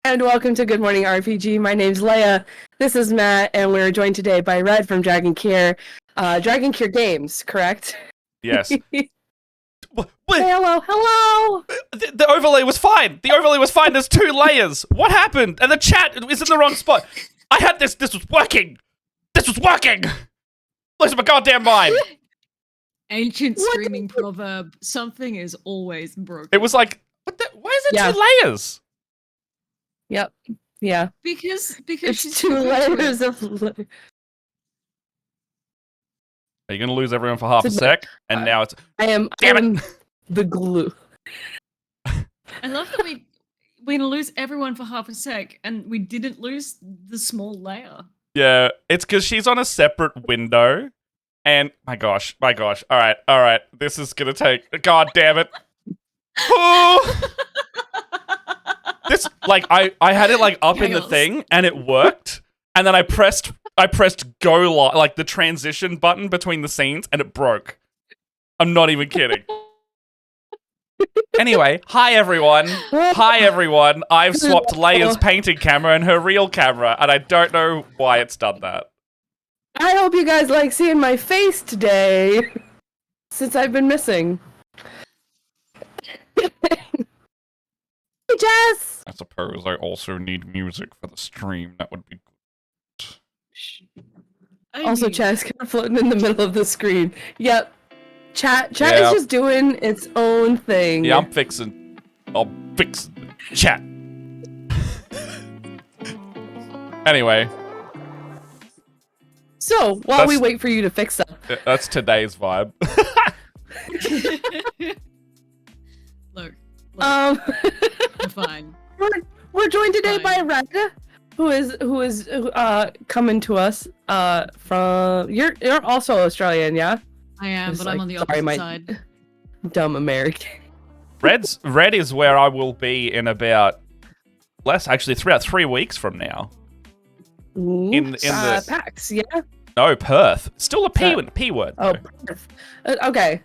And welcome to Good Morning RPG. My name's Leia. This is Matt, and we're joined today by Red from Dragancaor. Dragancaor Games, correct? Yes. Hey, hello! The overlay was fine. There's 2 layers. What happened? And the chat is in the wrong spot. I had this. This was working. Lose my goddamn mind. Ancient streaming proverb, something is always broken. It was like, why is it 2 layers? Yep. Yeah. Because It's she's 2 layers of... Are you going to lose everyone for half a sec? And now it's... I am the glue. I love that we're going to lose everyone for half a sec, and we didn't lose the small layer. Yeah, it's because she's on a separate window. And, my gosh. All right. This is going to take... God damn it. Oh! This, like, I had it, like, up in the thing, and it worked. And then I pressed go, like, the transition button between the scenes, and it broke. I'm not even kidding. Anyway, hi everyone. I've swapped Leia's painting camera and her real camera, and I don't know why it's done that. I hope you guys like seeing my face today, since I've been missing. Hey, Jess! I suppose I also need music for the stream. That would be good. Also, chat is kind of floating in the middle of the screen. Yep. Chat is just doing its own thing. Yeah, I'll fix the chat. Anyway. So, while we wait for you to fix that. That's today's vibe. Look, I'm fine. We're joined today by Red, who is coming to us from you're also Australian, yeah? I am, but I'm on the opposite side. Dumb American. Red is where I will be in about about 3 weeks from now. Ooh, in the PAX, yeah? No, Perth. Still a P word. Oh, Perth. Okay.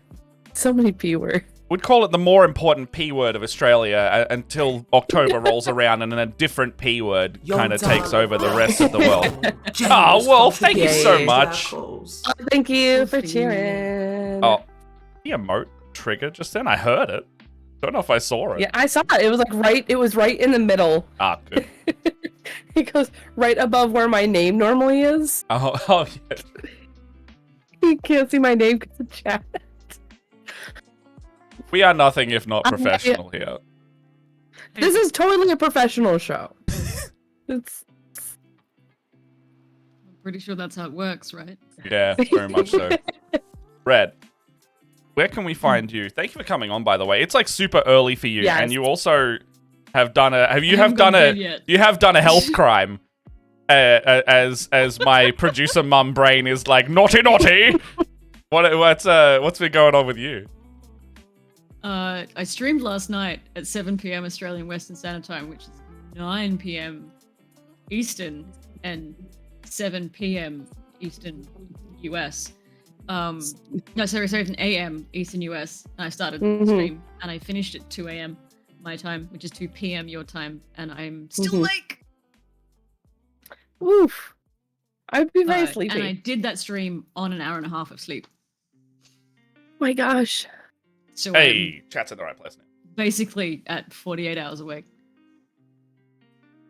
So many P words. We'd call it the more important P word of Australia until October rolls around and then a different P word kind of takes over the rest of the world. Oh, well, thank you so much. Oh, thank you for cheering. Oh, the emote trigger just then? I heard it. Don't know if I saw it. Yeah, I saw it. It was like it was right in the middle. Ah, good. It goes right above where my name normally is. Oh yeah. You can't see my name because of chat. We are nothing if not professional here. This is totally a professional show. I'm pretty sure that's how it works, right? Yeah, very much so. Red, where can we find you? Thank you for coming on, by the way. It's like super early for you, and you also have done a health crime. As my producer mum brain is like naughty. What's been going on with you? I streamed last night at 7 p.m. Australian Western Standard Time, which is 9 p.m. Eastern and 7 p.m. Eastern US. No, sorry, 7 a.m. Eastern US. And I started the stream, and I finished at 2 a.m. my time, which is 2 p.m. your time, and I'm still awake. Oof. I'd be very sleepy. And I did that stream on an hour and a half of sleep. My gosh. So hey, chat's in the right place now. Basically at 48 hours awake.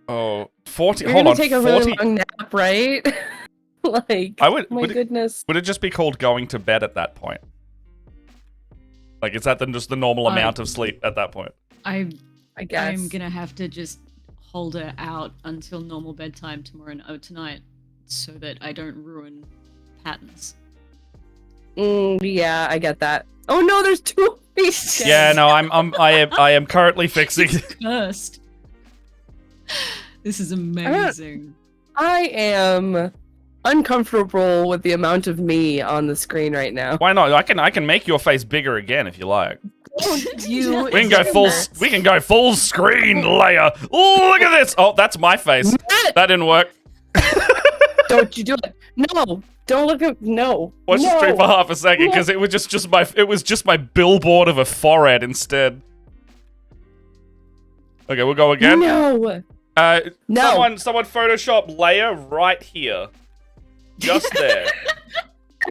Oh, 40. You're hold gonna on. take 40... a really long nap, right? Goodness. Would it just be called going to bed at that point? Like, is that just the normal amount of sleep at that point? I guess. I'm gonna have to just hold it out until normal bedtime tonight, so that I don't ruin patterns. Yeah, I get that. Oh no, there's 2 feet. Yeah, no, I am currently fixing. Cursed. This is amazing. I am uncomfortable with the amount of me on the screen right now. Why not? I can make your face bigger again if you like. We can go full screen, Leia. Oh, look at this. Oh, that's my face. That didn't work. Don't you do it? No, don't look at Watch the stream for half a second because it was just my billboard of a forehead instead. Okay, we'll go again. No. No. Someone Photoshop Leia right here. Just there.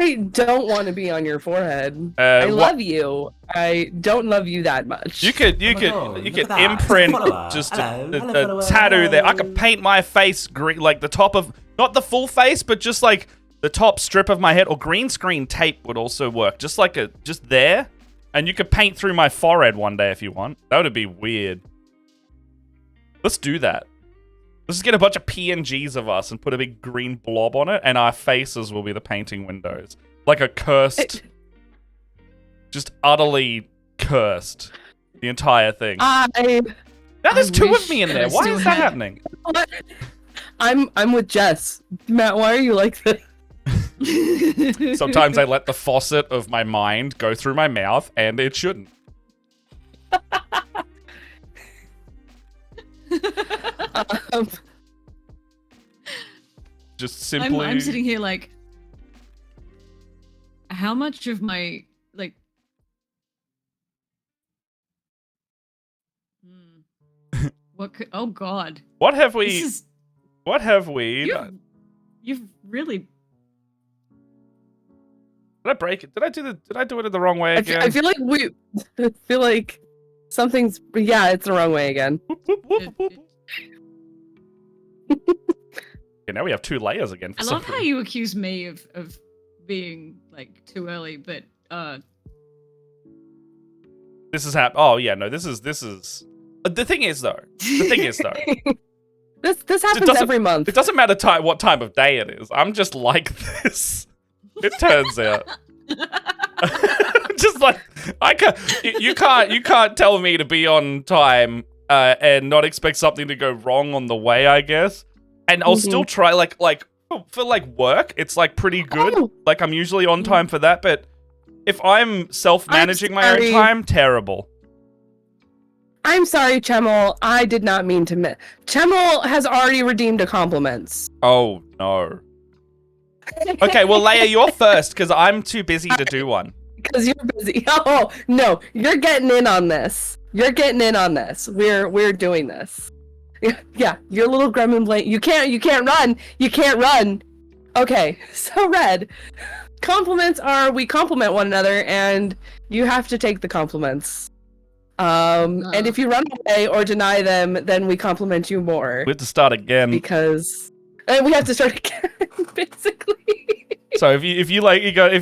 I don't want to be on your forehead. I love you. I don't love you that much. You could imprint just a tattoo there. I could paint my face green, like the top of, not the full face, but just like the top strip of my head, or green screen tape would also work. Just there. And you could paint through my forehead one day if you want. That would be weird. Let's do that. Let's just get a bunch of PNGs of us and put a big green blob on it, and our faces will be the painting windows. Like a cursed... just utterly cursed. The entire thing. Now there's two of me in there. Why is that happening? I'm with Jess. Matt, why are you like this? Sometimes I let the faucet of my mind go through my mouth, and it shouldn't. Just simply... I'm sitting here like, how much of my, like... What could... Oh, God. What have we... What have we... You've really... Did I break it? Did I do it in the wrong way again? I feel like I feel like something's... Yeah, it's the wrong way again. Okay, now we have two layers again. I love how you accuse me of being like too early, but this is Oh yeah, no, this is. The thing is though. This happens every month. It doesn't matter what time of day it is. I'm just like this. It turns out. Just like you can't tell me to be on time and not expect something to go wrong on the way, I guess. And I'll still try for work, it's like pretty good. Like I'm usually on time for that, but if I'm self-managing my own time, terrible. I'm sorry, Chemel. I did not mean to Chemel has already redeemed a compliments. Oh no. Okay, well Leia, you're first because I'm too busy to do one. Because you're busy. Oh no, you're getting in on this. You're getting in on this. We're doing this. Yeah, your little gremlin blade. You can't run. You can't run. Okay, so Red, compliments are, we compliment one another, and you have to take the compliments. And if you run away or deny them, then we compliment you more. We have to start again. Because we have to start again, basically. So if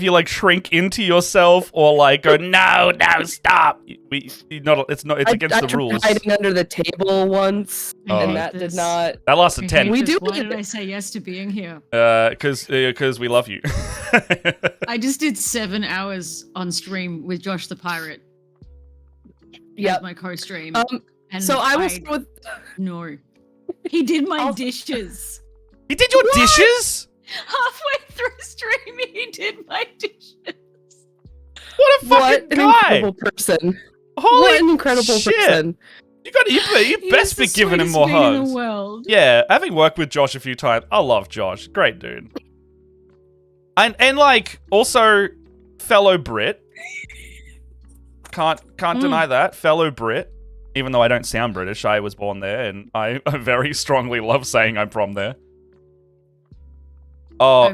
you shrink into yourself or like go no stop, it's against the rules. I tried hiding under the table once, and that did not. That lasted 10. Why did I say yes to being here? Because we love you. I just did 7 hours on stream with Josh the Pirate. Yeah, my co-stream. And so I will start with. No, he did my dishes. He did your dishes? Halfway through stream, he did my dishes. What a fucking guy! Incredible person. Holy what an incredible shit. person. You best be giving him more hugs. Yeah, having worked with Josh a few times, I love Josh. Great dude. And like also fellow Brit. Can't deny that. Fellow Brit. Even though I don't sound British, I was born there, and I very strongly love saying I'm from there. Oh,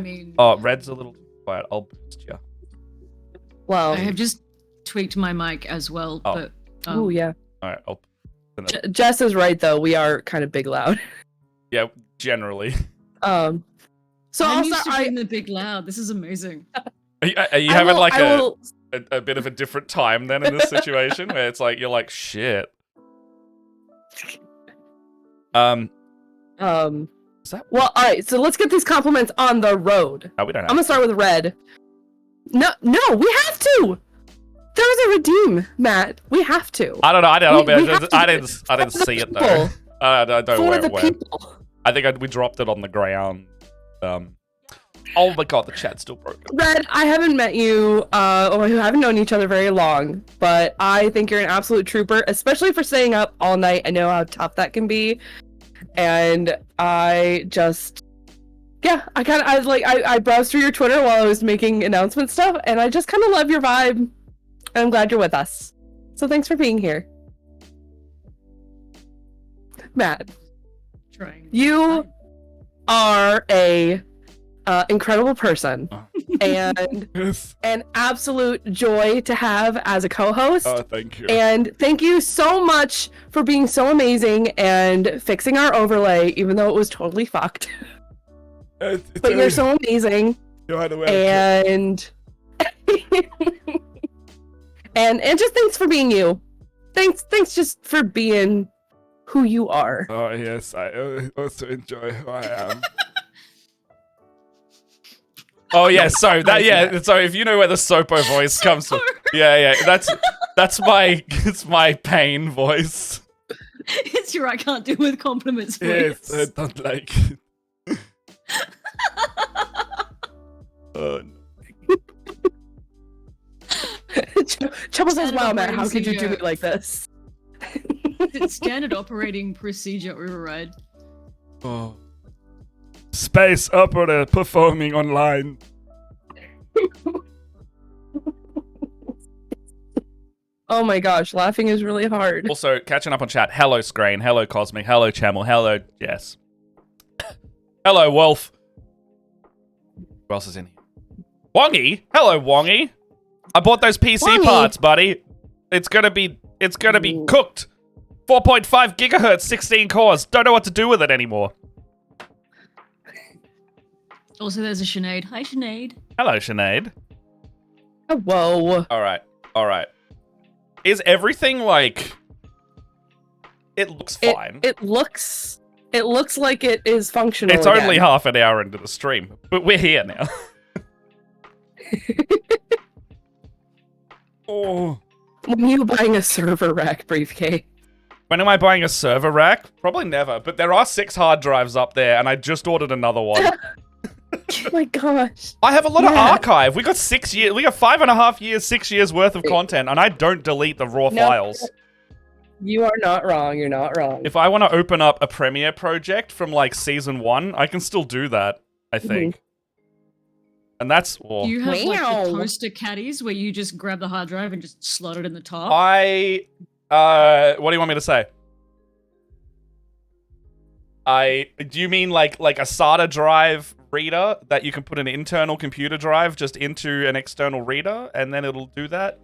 Red's a little quiet. I'll boost you. Well, I have just tweaked my mic as well, but... oh, yeah. Alright, Jess is right, though. We are kind of big loud. Yeah, generally. So I'm used to being the big loud. This is amazing. Are you having a bit of a different time then in this situation where it's like, you're like, shit. Well, all right. So let's get these compliments on the road. Oh, we don't have I'm gonna start with Red. No, we have to. There's a redeem, Matt. We have to. I don't know. I didn't see it though. I don't know where it went. I think we dropped it on the ground. Oh my god, the chat's still broken. Red, I haven't met you, or we haven't known each other very long, but I think you're an absolute trooper, especially for staying up all night. I know how tough that can be. And I just, I browsed through your Twitter while I was making announcement stuff, and I just kind of love your vibe. And I'm glad you're with us. So thanks for being here. Matt. trying. You are a incredible person and an absolute joy to have as a co-host. Oh, thank you. And thank you so much for being so amazing and fixing our overlay, even though it was totally fucked. But you're so amazing. And and just thanks for being you. Thanks just for being who you are. Oh yes, I also enjoy who I am. Oh yeah, so if you know where the Sopo voice comes from, yeah, that's my pain voice. It's your I can't do with compliments voice. Yes, I don't like it. Oh, no. Trouble says, "Wow, Matt, how could you do me like this?" It's standard operating procedure override. Oh. Space opera performing online. Oh my gosh, laughing is really hard. Also, catching up on chat. Hello, Screen. Hello, Cosmic. Hello, Chamel. Hello, Jess. Hello, Wolf. Who else is in here? Wongy. Hello, Wongy. I bought those PC Wongy. parts, buddy. It's gonna be cooked. 4.5 gigahertz, 16 cores. Don't know what to do with it anymore. Also, there's a Sinead. Hi, Sinead. Hello, Sinead. Whoa. All right. Is everything like? It looks fine. It looks like it is functional. It's only half an hour into the stream, but we're here now. Oh. When are you buying a server rack briefcase? When am I buying a server rack? Probably never, but there are 6 hard drives up there, and I just ordered another one. Oh my gosh. I have a lot of archive. We got 6 years. We got 5.5 years, 6 years worth of content, and I don't delete the raw files. You are not wrong. You're not wrong. If I want to open up a Premiere project from like season 1, I can still do that, I think. And that's... Do you have like the toaster caddies where you just grab the hard drive and just slot it in the top? What do you want me to say? Do you mean like a SATA drive reader that you can put an internal computer drive just into an external reader and then it'll do that?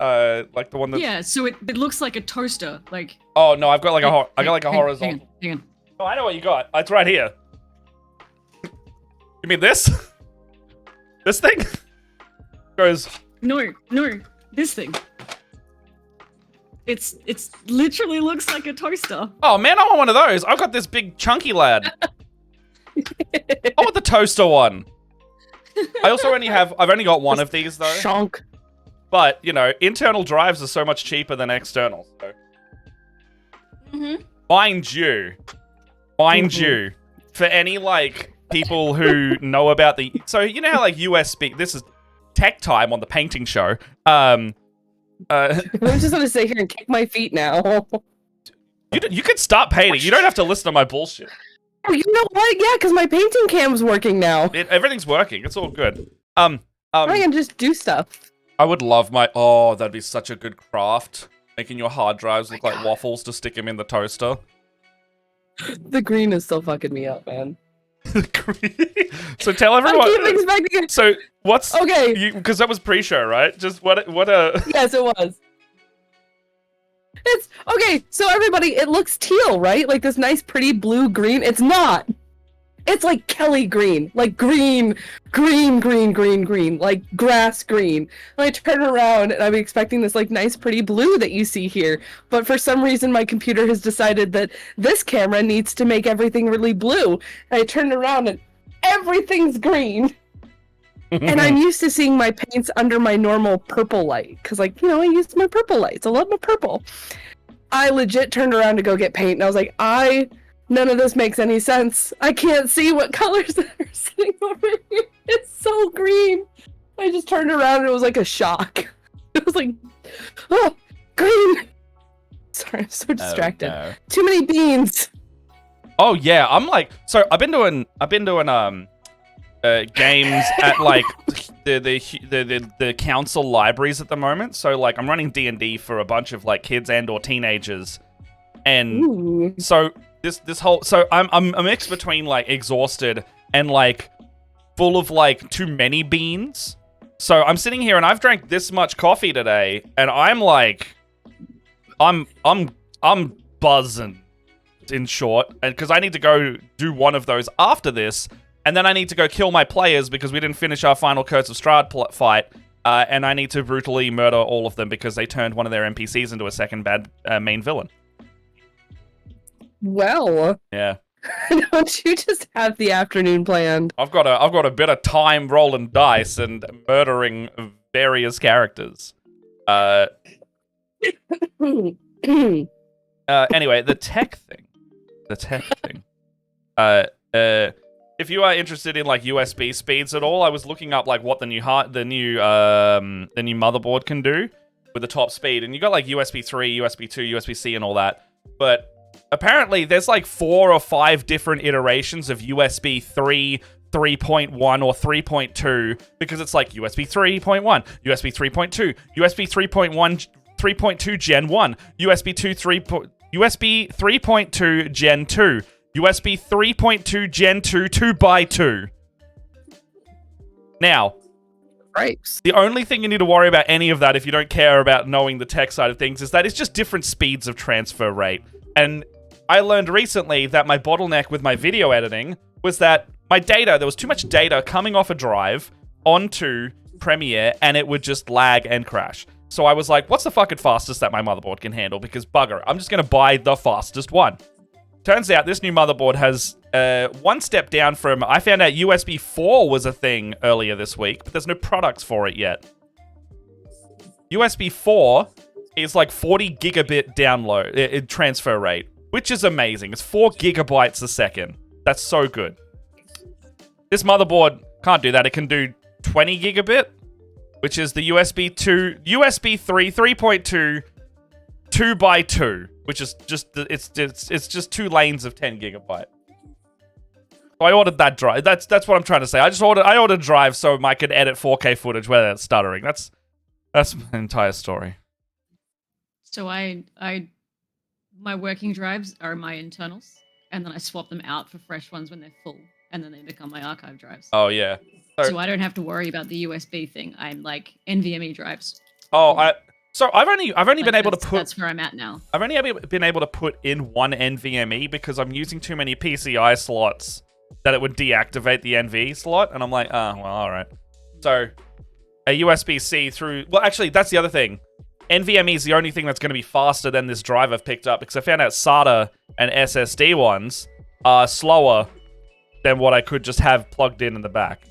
Like the one that... Yeah, so it looks like a toaster, like... Oh no, I've got like a horizontal... Hang on. Oh, I know what you got. It's right here. You mean this? This thing? Goes... No, this thing. It's literally looks like a toaster. Oh man, I want one of those. I've got this big chunky lad. I want the toaster one. I've only got one of these though. Shonk. But, you know, internal drives are so much cheaper than external. So. Mind you, for any like people who know about so you know how like US speak, this is tech time on the painting show. I'm just gonna sit here and kick my feet now. You can stop painting. You don't have to listen to my bullshit. Oh, you know what? Yeah, because my painting cam's working now. Everything's working. It's all good. I can just do stuff. I would love that'd be such a good craft. Making your hard drives look like waffles to stick them in the toaster. The green is still fucking me up, man. So tell everyone. I keep expecting it. So what's okay? Because that was pre-show, right? Just what Yes, it was. It's okay. So everybody, it looks teal, right? Like this nice, pretty blue green. It's not. It's like Kelly green, like green, like grass green. And I turn around and I'm expecting this like nice, pretty blue that you see here. But for some reason, my computer has decided that this camera needs to make everything really blue. And I turn around and everything's green. And I'm used to seeing my paints under my normal purple light. Because, like, you know, I use my purple lights. I love my purple. I legit turned around to go get paint. And I was like, none of this makes any sense. I can't see what colors are sitting over here. It's so green. I just turned around and it was like a shock. It was like, oh, green. Sorry, I'm so distracted. Oh, no. Too many beans. Oh yeah, I'm like, so I've been doing games at like the council libraries at the moment. So like I'm running D&D for a bunch of like kids and or teenagers, and so this whole. So I'm a mix between like exhausted and like full of like too many beans. So I'm sitting here and I've drank this much coffee today, and I'm like, I'm buzzing. In short, and because I need to go do one of those after this, and then I need to go kill my players because we didn't finish our final Curse of Strahd fight, and I need to brutally murder all of them because they turned one of their NPCs into a second bad main villain. Well, yeah. Don't you just have the afternoon planned? I've got a bit of time rolling dice and murdering various characters. Anyway, the tech thing. If you are interested in like USB speeds at all, I was looking up like what the new motherboard can do with the top speed, and you got like USB 3, USB 2, USB-C, and all that. But apparently, there's like 4 or 5 different iterations of USB 3, 3.1, or 3.2 because it's like USB 3.1, USB 3.2, USB 3.1, 3.2 Gen 1, USB 3.2 Gen 2, USB 3.2 Gen 2 2x2. Now, the only thing you need to worry about any of that if you don't care about knowing the tech side of things is that it's just different speeds of transfer rate. And I learned recently that my bottleneck with my video editing was that my data, there was too much data coming off a drive onto Premiere, and it would just lag and crash. So I was like, what's the fucking fastest that my motherboard can handle? Because bugger, I'm just going to buy the fastest one. Turns out this new motherboard has one step down from... I found out USB 4 was a thing earlier this week, but there's no products for it yet. USB 4 is like 40 gigabit download transfer rate, which is amazing. It's 4 gigabytes a second. That's so good. This motherboard can't do that. It can do 20 gigabit, which is the USB 3, 3.2, 2x2, which is just it's just 2 lanes of 10 gigabyte. So I ordered that drive. That's what I'm trying to say. I ordered drive so I could edit 4K footage without stuttering. That's my entire story. So my working drives are my internals, and then I swap them out for fresh ones when they're full, and then they become my archive drives. Oh yeah. So I don't have to worry about the USB thing. I'm like NVMe drives. Oh, I've only been able to put. That's where I'm at now. I've only been able to put in one NVMe because I'm using too many PCI slots that it would deactivate the NV slot, and I'm like, oh well, all right. So a USB-C through. Well, actually, that's the other thing. NVMe is the only thing that's going to be faster than this drive I've picked up because I found out SATA and SSD ones are slower than what I could just have plugged in the back.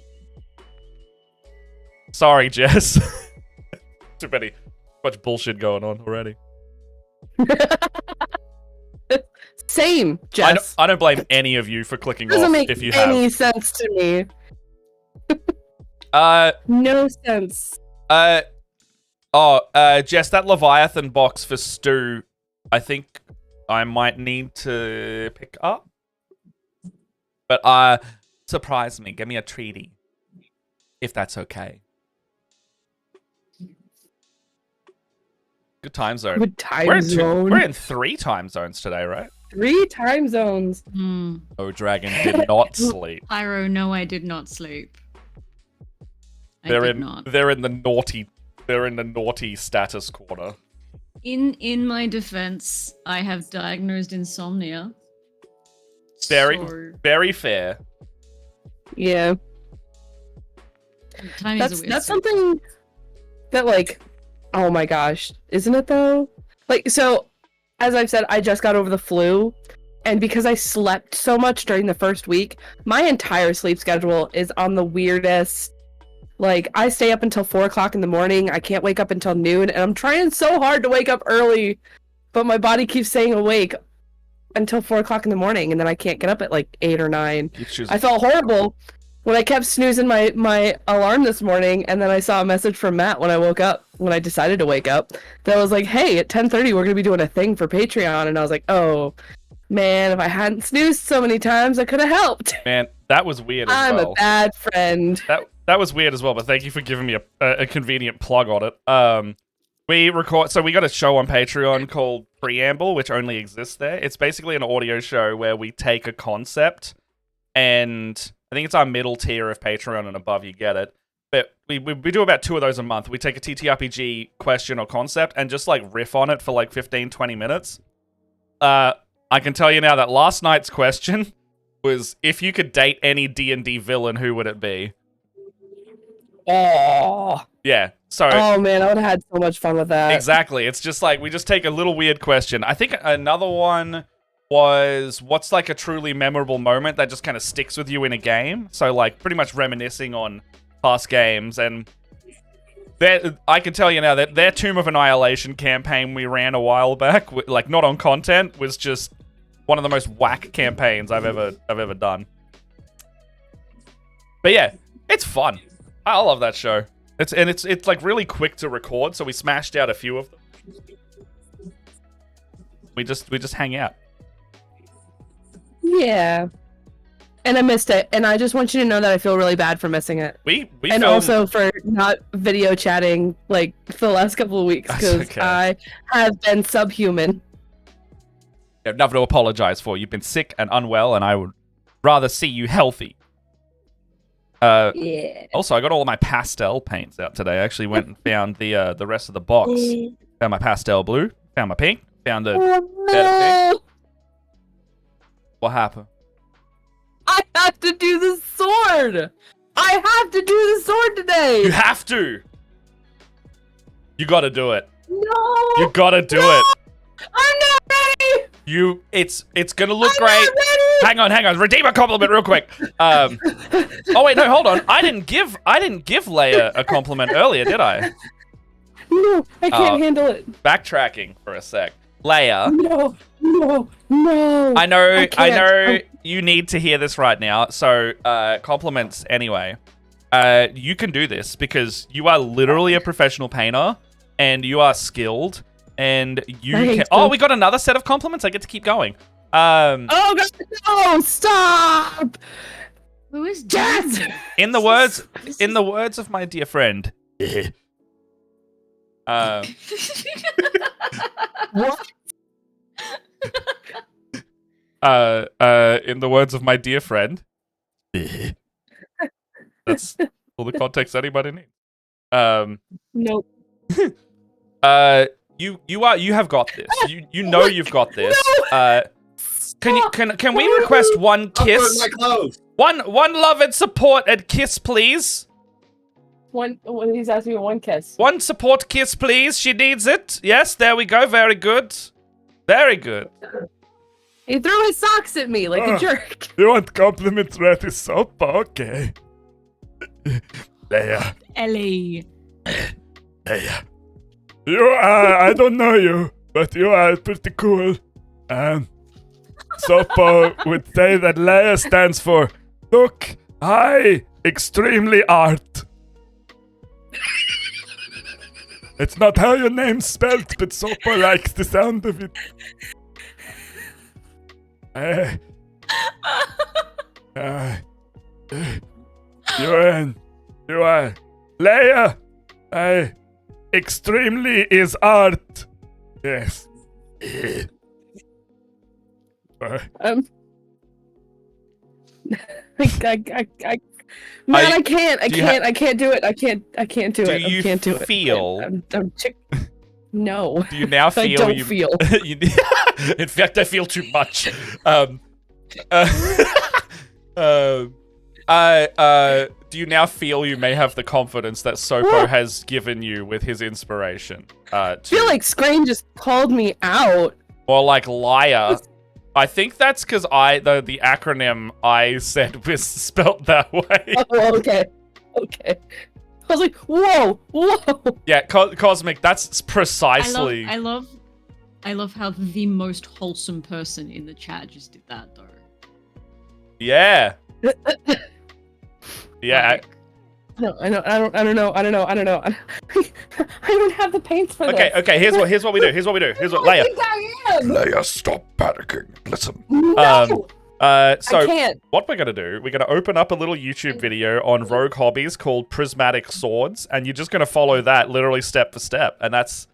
Sorry, Jess. Too much bullshit going on already. Same, Jess. I don't blame any of you for clicking off if you have. Doesn't make any sense to me. No sense. Jess, that Leviathan box for Stu, I think I might need to pick up. But surprise me, give me a treaty, if that's okay. Good time zone. Good time zone. We're in 3 time zones today, right? 3 time zones. Oh, Dragon did not sleep. Pyro, no, I did not sleep. They're in the naughty status corner. In my defense, I have diagnosed insomnia. Very fair. Yeah. That's something that, like, oh my gosh, isn't it though? Like, so as I've said, I just got over the flu, and because I slept so much during the first week, my entire sleep schedule is on the weirdest. Like, I stay up until 4 o'clock in the morning. I can't wake up until noon, and I'm trying so hard to wake up early, but my body keeps staying awake until 4 o'clock in the morning, and then I can't get up at like 8 or 9. I felt horrible when I kept snoozing my alarm this morning, and then I saw a message from Matt when I woke up, when I decided to wake up, that was like, hey, at 10:30 we're gonna be doing a thing for Patreon, and I was like, oh man, if I hadn't snoozed so many times, I could have helped. Man, that was weird as well. I'm a bad friend. That was weird as well, but thank you for giving me a convenient plug on it. We record, so we got a show on Patreon called Preamble, which only exists there. It's basically an audio show where we take a concept, and I think it's our middle tier of Patreon, and above you get it. But we do about 2 of those a month. We take a TTRPG question or concept and just like riff on it for like 15, 20 minutes. I can tell you now that last night's question was, if you could date any D&D villain, who would it be? Oh. Yeah. So. Oh man, I would have had so much fun with that. Exactly. It's just like we just take a little weird question. I think another one was, what's like a truly memorable moment that just kind of sticks with you in a game? So like pretty much reminiscing on past games. And I can tell you now that their Tomb of Annihilation campaign we ran a while back, like not on content, was just one of the most whack campaigns I've ever done. But yeah, it's fun. I love that show. It's like really quick to record, so we smashed out a few of them. We just hang out. Yeah. And I missed it, and I just want you to know that I feel really bad for missing it. We and filmed... also for not video chatting like for the last couple of weeks, because okay. I have been subhuman. You have nothing to apologize for. You've been sick and unwell, and I would rather see you healthy. Yeah. Also, I got all of my pastel paints out today. I actually went and found the rest of the box. Found my pastel blue. Found my pink. Found the pink. What happened? I have to do the sword. I have to do the sword today. You have to. You got to do it. No. You got to do it. I'm not ready. It's gonna look great. Hang on. Redeem a compliment real quick. Oh wait, no, hold on. I didn't give Leia a compliment earlier, did I? No, I can't handle it. Backtracking for a sec. Leia. No. I know you need to hear this right now. So, compliments anyway. You can do this because you are literally a professional painter and you are skilled. And you can... Oh, we got another set of compliments. I get to keep going. Oh, God, no, stop! Who is Jazz? In the words of my dear friend. What? In the words of my dear friend. That's all the context anybody needs. Nope. You have got this. You know you've got this. Can we request one kiss? My clothes. One love and support and kiss, please. He's asking for one kiss. One support kiss, please. She needs it. Yes, there we go. Very good. Very good. He threw his socks at me like a jerk. You want compliments right as soap? Okay. Leia. Ellie. Leia. You are, I don't know you, but you are pretty cool. Sopo would say that Leia stands for Look, I extremely art. It's not how your name's spelled, but Sopo likes the sound of it. You are Leia. Extremely is art. Yes. I can't do it. I can't do it. I can't do it. Feel? No. Do you now feel? I don't feel. In fact, I feel too much. Do you now feel you may have the confidence that Sopo has given you with his inspiration? I feel like Screen just called me out. Or like liar. I think that's because the acronym I said was spelt that way. Oh, okay. I was like, whoa. Yeah, Cosmic, that's precisely... I love how the most wholesome person in the chat just did that, though. Yeah. Yeah. Like, no, I don't know. I don't have the paints for this. Okay, here's what we do. Leia. Leia, stop panicking. Listen. No. So I can't. What we're gonna do, we're gonna open up a little YouTube video on Rogue Hobbies called Prismatic Swords, and you're just gonna follow that literally step for step, and that's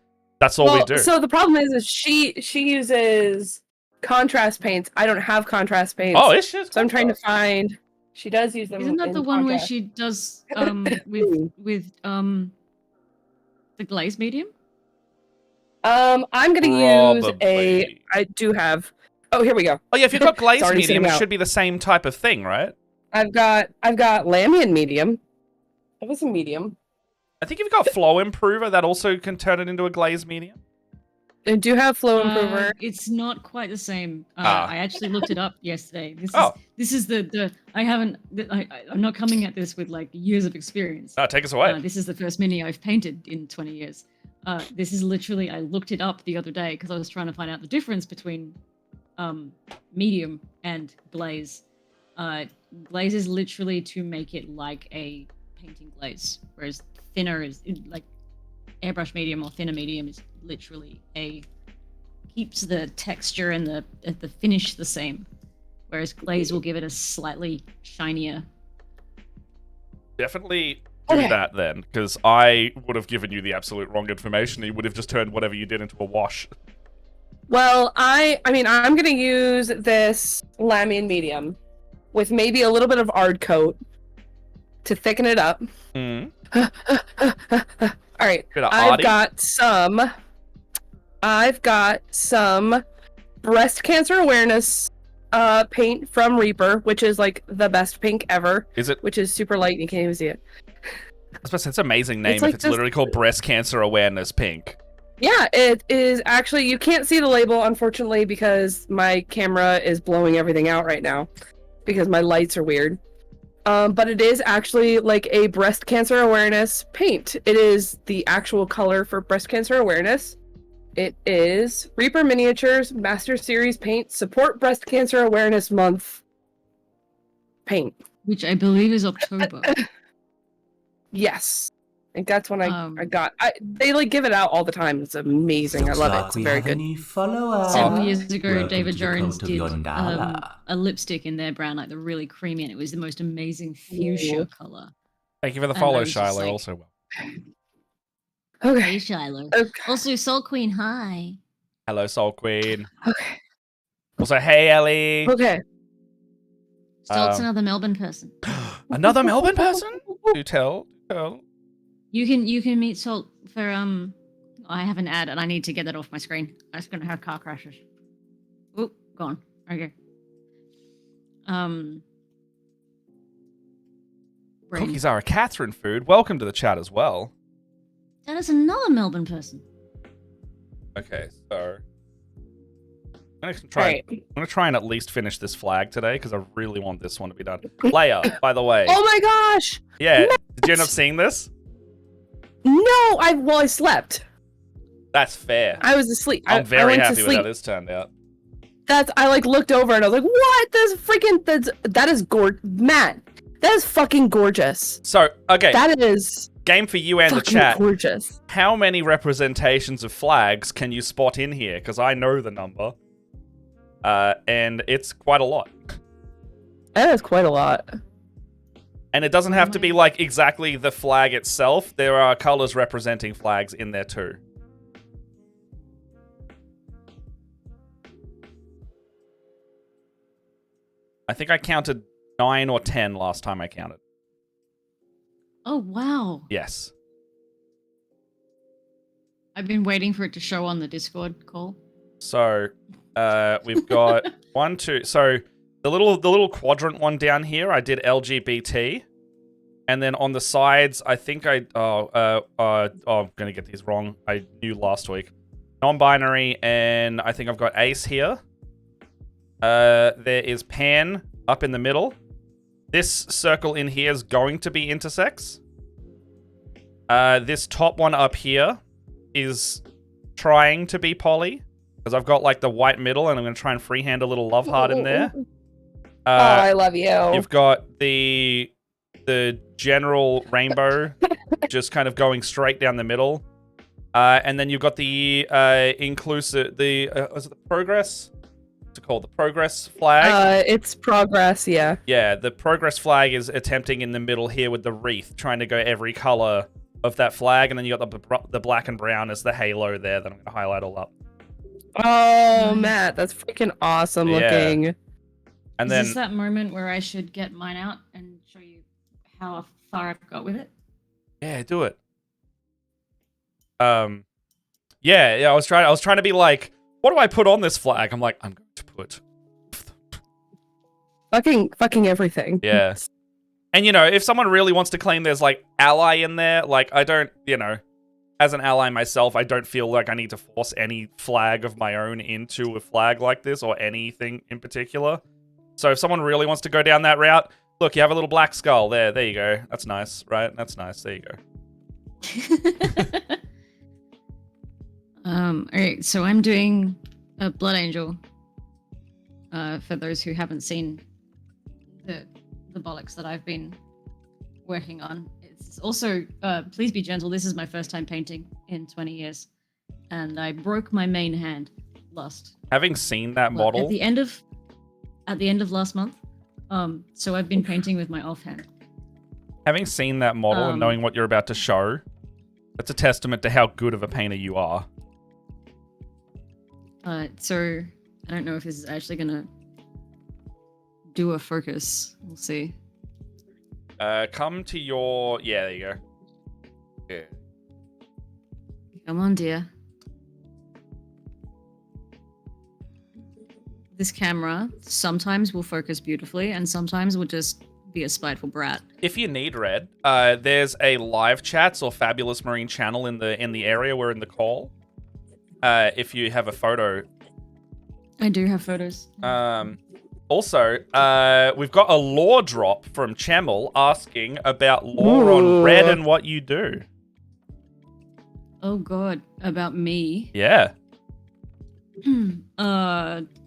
That's all we do. So the problem is she uses contrast paints. I don't have contrast paints. Oh, it's just. So I'm trying to find. She does use them. Isn't that the one where she does with the glaze medium? I'm gonna use a. I do have. Oh, here we go. Oh yeah, if you've got glaze It's medium, it out. should be the same type of thing, right? I've got Lamian medium. That was a medium. I think if you've got flow improver, that also can turn it into a glaze medium. I do have flow improver. It's not quite the same. I actually looked it up yesterday. This is I'm not coming at this with like years of experience. No, take us away. This is the first mini I've painted in 20 years. This is literally, I looked it up the other day because I was trying to find out the difference between medium and glaze. Glaze is literally to make it like a painting glaze, whereas thinner is like airbrush medium or thinner medium is literally keeps the texture and the finish the same, whereas glaze will give it a slightly shinier. Definitely do that then, because I would have given you the absolute wrong information. You would have just turned whatever you did into a wash. Well, I mean, I'm gonna use this Lamian medium with maybe a little bit of Ard Coat to thicken it up. Mm. All right, I've got some breast cancer awareness paint from Reaper, which is like the best pink ever. Is it? Which is super light and you can't even see it. I suppose it's an amazing name like if it's literally called breast cancer awareness pink. Yeah, it is actually. You can't see the label, unfortunately, because my camera is blowing everything out right now because my lights are weird. But it is actually like a breast cancer awareness paint. It is the actual color for breast cancer awareness. It is Reaper Miniatures Master Series paint. Support Breast Cancer Awareness Month paint. Which I believe is October. Yes. I think that's when I got. They like give it out all the time. It's amazing. I love it. It's very good. Several years ago, David Jones did a lipstick in their brown, like the really creamy, and it was the most amazing fuchsia color. Thank you for the follow, Shiloh. Like, also well. Okay. Hey, Shiloh. Okay. Also, Soul Queen, hi. Hello, Soul Queen. Okay. Also, hey, Ellie. Okay. Salt's another Melbourne person. Another Melbourne person? Do tell. You can meet Salt for I have an ad and I need to get that off my screen. I was gonna have car crashes. Oop, gone. Okay. Cookies are a Catherine food. Welcome to the chat as well. That is another Melbourne person. Okay, so I'm gonna try and at least finish this flag today because I really want this one to be done. Leia, by the way. Oh my gosh! Yeah, did you end up seeing this? No, I slept. That's fair. I was asleep. I'm very happy with how this turned out. I like looked over and I was like, what? That is gorgeous. Matt, that is fucking gorgeous. So, okay. That is game for you and the chat. Gorgeous. How many representations of flags can you spot in here? Because I know the number. And it's quite a lot. That is quite a lot. And it doesn't have to be like exactly the flag itself. There are colors representing flags in there too. I think I counted 9 or 10 last time I counted. Oh, wow. Yes. I've been waiting for it to show on the Discord call. So, we've got 1, 2. So, the little quadrant one down here, I did LGBT. And then on the sides, I think I'm going to get these wrong. I knew last week. Non-binary, and I think I've got ace here. There is pan up in the middle. This circle in here is going to be intersex. This top one up here is trying to be poly. Because I've got like the white middle, and I'm going to try and freehand a little love heart in there. I love you. You've got the general rainbow just kind of going straight down the middle. And then you've got the inclusive, is it the progress? What's it called? The progress flag? It's progress, yeah. Yeah, the progress flag is attempting in the middle here with the wreath, trying to go every color of that flag, and then you got the black and brown as the halo there that I'm going to highlight all up. Oh, Matt, that's freaking awesome looking. And Is this that moment where I should get mine out and show you how far I've got with it? Yeah, do it. Yeah, I was trying to be like, what do I put on this flag? I'm like, I'm going to put fucking everything. Yeah. And if someone really wants to claim there's like ally in there, like I don't, as an ally myself, I don't feel like I need to force any flag of my own into a flag like this or anything in particular. So if someone really wants to go down that route, look, you have a little black skull there. There you go. That's nice, right? That's nice. There you go. Alright, so I'm doing a Blood Angel. For those who haven't seen the bollocks that I've been working on. It's also, please be gentle, this is my first time painting in 20 years. And I broke my main hand last. Having seen that model... At the end of last month. So I've been painting with my offhand. Having seen that model and knowing what you're about to show, that's a testament to how good of a painter you are. So I don't know if this is actually gonna do a focus. We'll see. Come to your... Yeah, there you go. Yeah. Come on, dear. This camera sometimes will focus beautifully and sometimes will just be a spiteful brat. If you need Red, there's a live chats or Fabulous Marine channel in the area we're in the call. If you have a photo. I do have photos. Also, we've got a lore drop from Chemel asking about lore on Red and what you do. Oh god, about me? Yeah.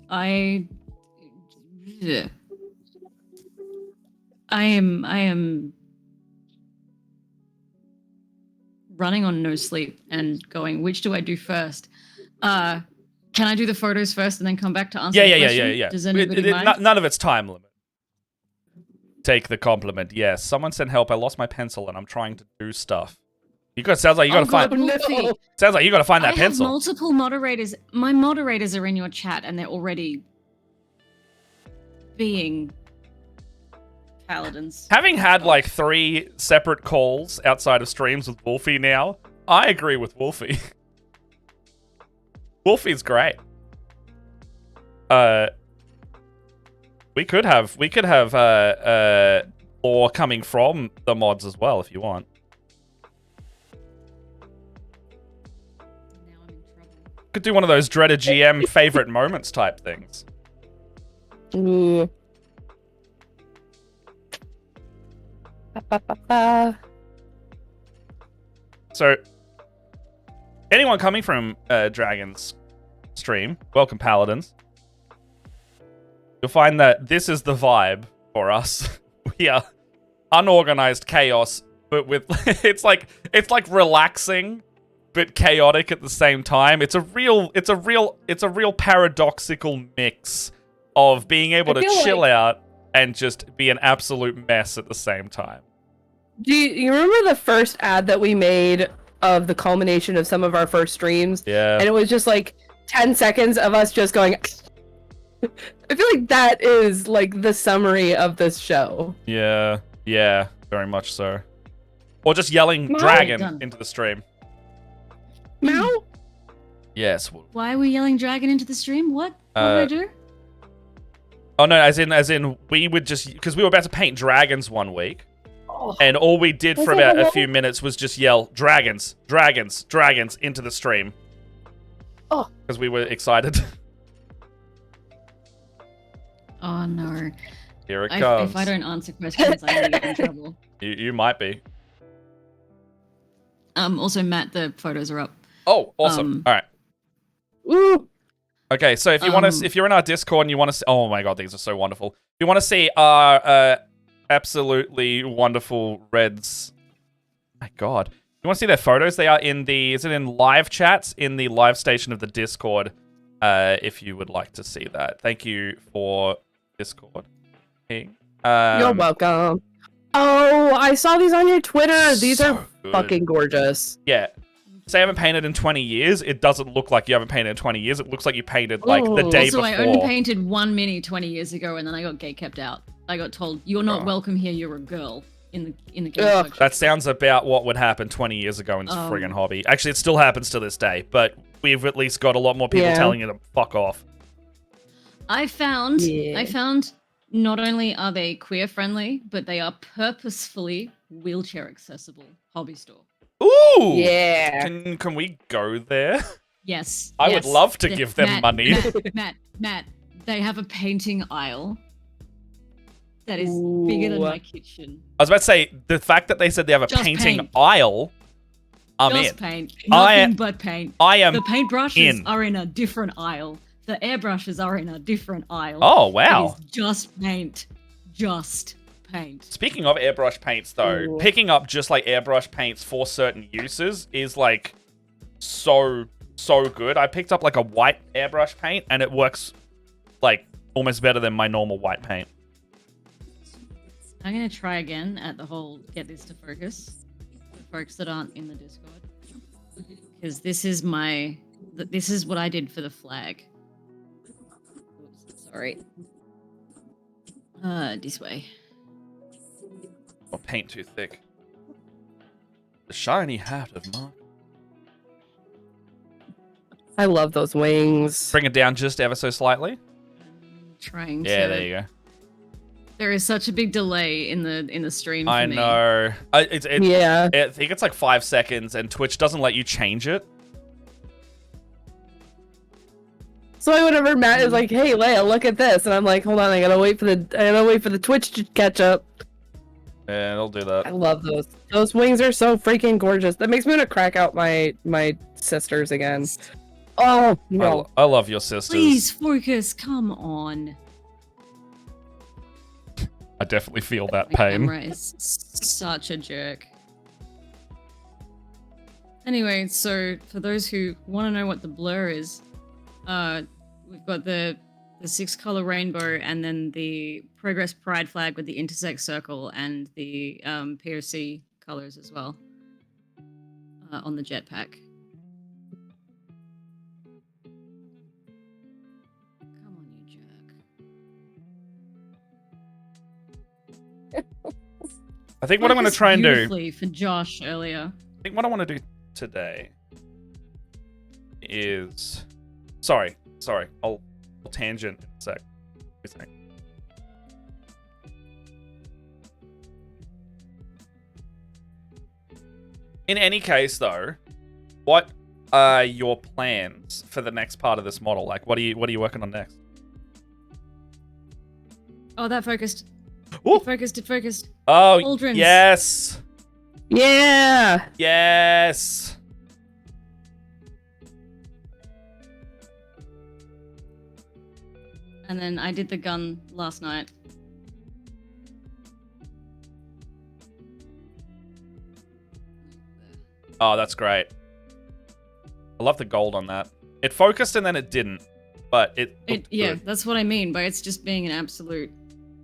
I am running on no sleep and going, which do I do first? Can I do the photos first and then come back to answer the question? Yeah. Does anybody mind? None of it's time limit. Take the compliment. Yes. Someone sent help. I lost my pencil and I'm trying to do stuff. Sounds like you gotta find. Sounds like you gotta find that pencil. I have multiple moderators. My moderators are in your chat and they're already being paladins. Having had like 3 separate calls outside of streams with Wolfie now, I agree with Wolfie. Wolfie's great. We could have lore coming from the mods as well if you want. Now I'm in trouble. Could do one of those dreaded GM favorite moments type things. Ooh. So, anyone coming from Dragon's stream, welcome Paladins. You'll find that this is the vibe for us. We are unorganized chaos, but with it's like relaxing but chaotic at the same time. It's a real paradoxical mix of being able to chill out and just be an absolute mess at the same time. Do you remember the first ad that we made of the culmination of some of our first streams? Yeah. And it was just like 10 seconds of us just going... I feel like that is like the summary of this show. Yeah, very much so. Or just yelling dragon into the stream. Meow? Yes. Why are we yelling dragon into the stream? What did I do? Oh no, as in we would just, because we were about to paint dragons one week. And all we did for about a few minutes was just yell dragons, dragons, dragons into the stream. Oh. Because we were excited. Oh no. Here it comes. If I don't answer questions, I'm gonna get in trouble. You might be. Also, Matt, the photos are up. Oh, awesome. All right. Ooh. Okay, so if you want to, if you're in our Discord and you want to see, oh my god, these are so wonderful. If you want to see our absolutely wonderful Reds, my god, you want to see their photos? They are in the, is it in live chats in the live station of the Discord? If you would like to see that, thank you for Discord. You're welcome. Oh, I saw these on your Twitter. These are fucking gorgeous. Yeah. Say I haven't painted in 20 years, it doesn't look like you haven't painted in 20 years. It looks like you painted like the day also, before. I only painted one mini 20 years ago, and then I got gate kept out. I got told, "You're not welcome here. You're a girl." In the game. That sounds about what would happen 20 years ago in this friggin' hobby. Actually, it still happens to this day, but we've at least got a lot more people telling you to fuck off. I found not only are they queer friendly, but they are purposefully wheelchair accessible hobby store. Ooh! Yeah. Can we go there? Yes. I would love to give them money. Matt, they have a painting aisle that is bigger than my kitchen. I was about to say, the fact that they said they have a painting aisle, I'm Just in. paint. Nothing but paint. I am The paintbrushes are in a different aisle. The airbrushes are in a different aisle. Oh, wow. It is just paint. Just paint. Speaking of airbrush paints, though, picking up just like airbrush paints for certain uses is like so good. I picked up like a white airbrush paint, and it works like almost better than my normal white paint. I'm going to try again at the whole get this to focus. For folks that aren't in the Discord. Because this is what I did for the flag. Oops, sorry. This way. Or paint too thick. The shiny hat of Mark. I love those wings. Bring it down just ever so slightly. Trying to. Yeah, there you go. There is such a big delay in the stream. I know. I think it's like 5 seconds, and Twitch doesn't let you change it. So whenever Matt is like, "Hey, Leia, look at this," and I'm like, "Hold on, I gotta wait for the Twitch to catch up." Yeah, they'll do that. I love those. Those wings are so freaking gorgeous. That makes me want to crack out my sisters again. Oh no! I love your sisters. Please focus. Come on. I definitely feel that My pain. camera is such a jerk. Anyway, so for those who want to know what the blur is, we've got the 6-color rainbow, and then the Progress Pride flag with the intersect circle and the POC colors as well on the jetpack. Come on, you jerk. I think what I'm going to try and do... Beautifully for Josh earlier. I think what I want to do today is... Sorry. I'll tangent in a sec. In any case, though, what are your plans for the next part of this model? Like, what are you working on next? Oh, that focused. Ooh. It focused. Oh, Cauldrons. yes. Yeah. Yes. And then I did the gun last night. Oh, that's great. I love the gold on that. It focused and then it didn't, but it yeah, that's what I mean by it's just being an absolute.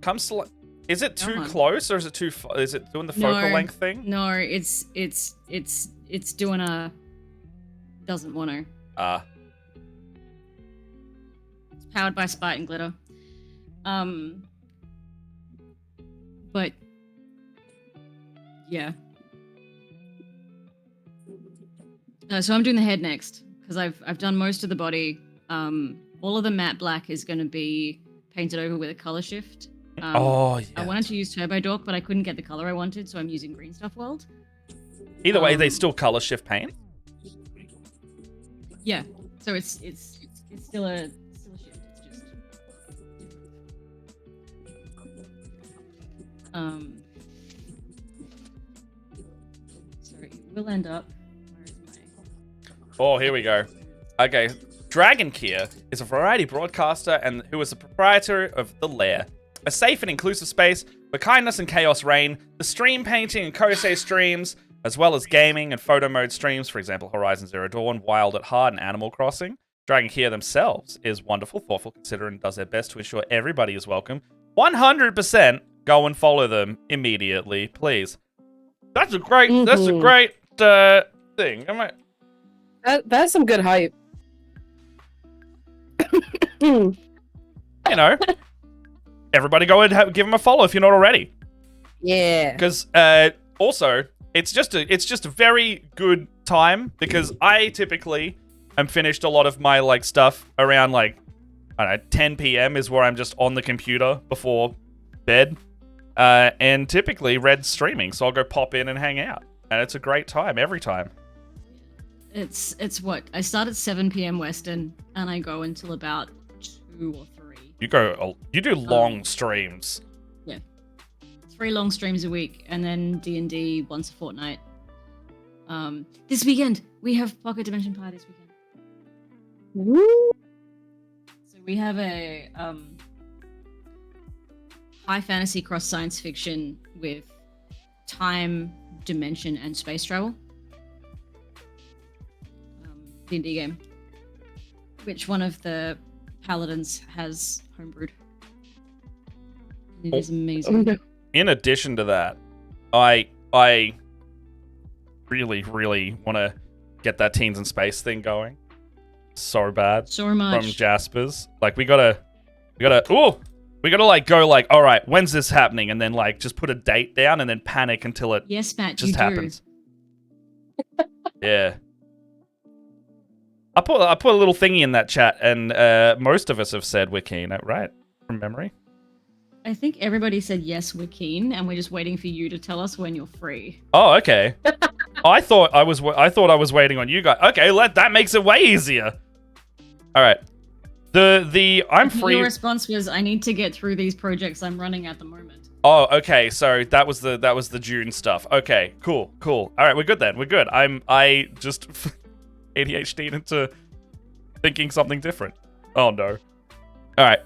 Comes to, is it too close or is it too? Is it doing the focal length thing? No, it's doing a. Doesn't want to. It's powered by spite and glitter. But yeah. So I'm doing the head next because I've done most of the body. All of the matte black is going to be painted over with a color shift. I wanted to use Turbo Dork, but I couldn't get the color I wanted, so I'm using Green Stuff World. Either way, they still color shift paint. Yeah, so it's still a shift. It's just sorry, it will end up. Oh, here we go. Okay, Dragancaor is a variety broadcaster and who is the proprietor of The Lair, a safe and inclusive space where kindness and chaos reign. The stream painting and Kosei streams, as well as gaming and photo mode streams, for example, Horizon Zero Dawn, Wild at Heart, and Animal Crossing. Dragancaor themselves is wonderful, thoughtful, considerate, and does their best to ensure everybody is welcome. 100% go and follow them immediately, please. That's a great. That's a great thing. Am I? That's some good hype. You know, everybody go and give him a follow if you're not already. Yeah. Because also, it's just a very good time because I typically am finished a lot of my like stuff around like I don't know 10 p.m. is where I'm just on the computer before bed, and typically Red's streaming, so I'll go pop in and hang out, and it's a great time every time. It's what I start at 7 p.m. Western and I go until about 2 or 3. You do long streams. Yeah, 3 long streams a week, and then D&D once a fortnight. This weekend we have Pocket Dimension Pie this weekend. Woo. So we have a high fantasy cross science fiction with time, dimension, and space travel. D&D game, which one of the paladins has homebrewed. It is amazing. In addition to that, I really want to get that Teens in Space thing going so bad. So much. From Jaspers. Like we gotta like go like, all right, when's this happening? And then like just put a date down and then panic until it Matt, just happens. Yeah. I put a little thingy in that chat, and most of us have said we're keen, right? From memory. I think everybody said yes, we're keen, and we're just waiting for you to tell us when you're free. Oh, okay. I thought I was waiting on you guys. Okay, that makes it way easier. All right. I'm free. Your response was, I need to get through these projects I'm running at the moment. Oh, okay. So that was the June stuff. Okay, cool. All right, we're good then. We're good. I just ADHD'd into thinking something different. Oh no. All right.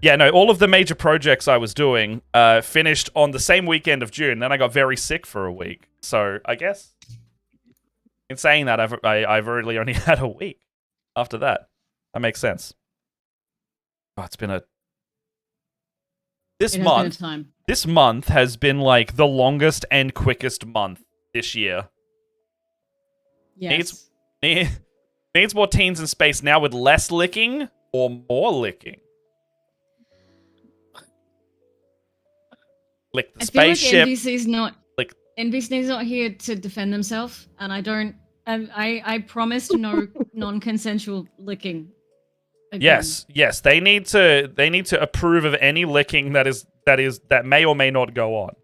Yeah, no, all of the major projects I was doing finished on the same weekend of June. Then I got very sick for a week. So I guess in saying that, I've really only had a week after that. That makes sense. Oh, it's been a... This month has been like the longest and quickest month this year. Yes. Needs more Teens in Space now with less licking or more licking. Lick the spaceship. NBC's not here to defend themselves, and I promised no non-consensual licking. Again. Yes, they need to approve of any licking that may or may not go on.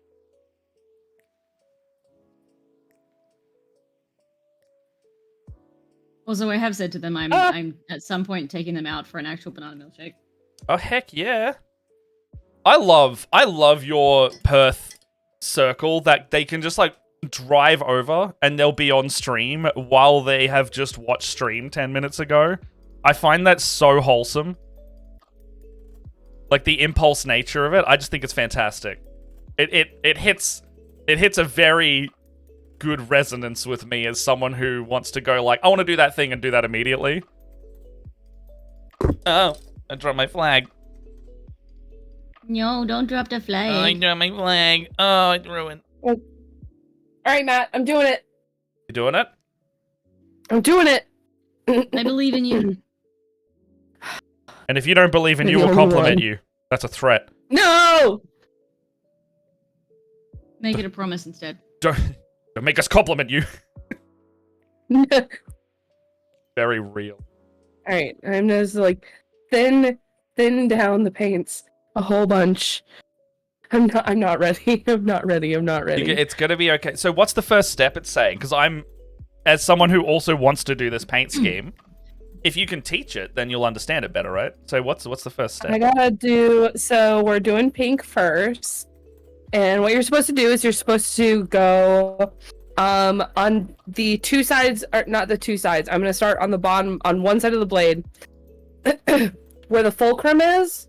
Also, I have said to them I'm at some point taking them out for an actual banana milkshake. Oh heck yeah. I love your Perth circle that they can just like drive over and they'll be on stream while they have just watched stream 10 minutes ago. I find that so wholesome. Like the impulse nature of it, I just think it's fantastic. It hits a very good resonance with me as someone who wants to go like, I want to do that thing and do that immediately. Oh, I dropped my flag. No, don't drop the flag. Oh, I dropped my flag. Oh, it's ruined. All right, Matt, I'm doing it. You doing it? I'm doing it. I believe in you. And if you don't believe in you, we'll compliment you. That's a threat. No! Make it a promise instead. Don't make us compliment you. Very real. All right, I'm just like thin down the paints a whole bunch. I'm not ready. I'm not ready. It's gonna be okay. So what's the first step it's saying? Because I'm, as someone who also wants to do this paint scheme, if you can teach it, then you'll understand it better, right? So what's the first step? So we're doing pink first. And what you're supposed to do is you're supposed to go on the two sides, or not the two sides. I'm going to start on the bottom, on one side of the blade, where the fulcrum is.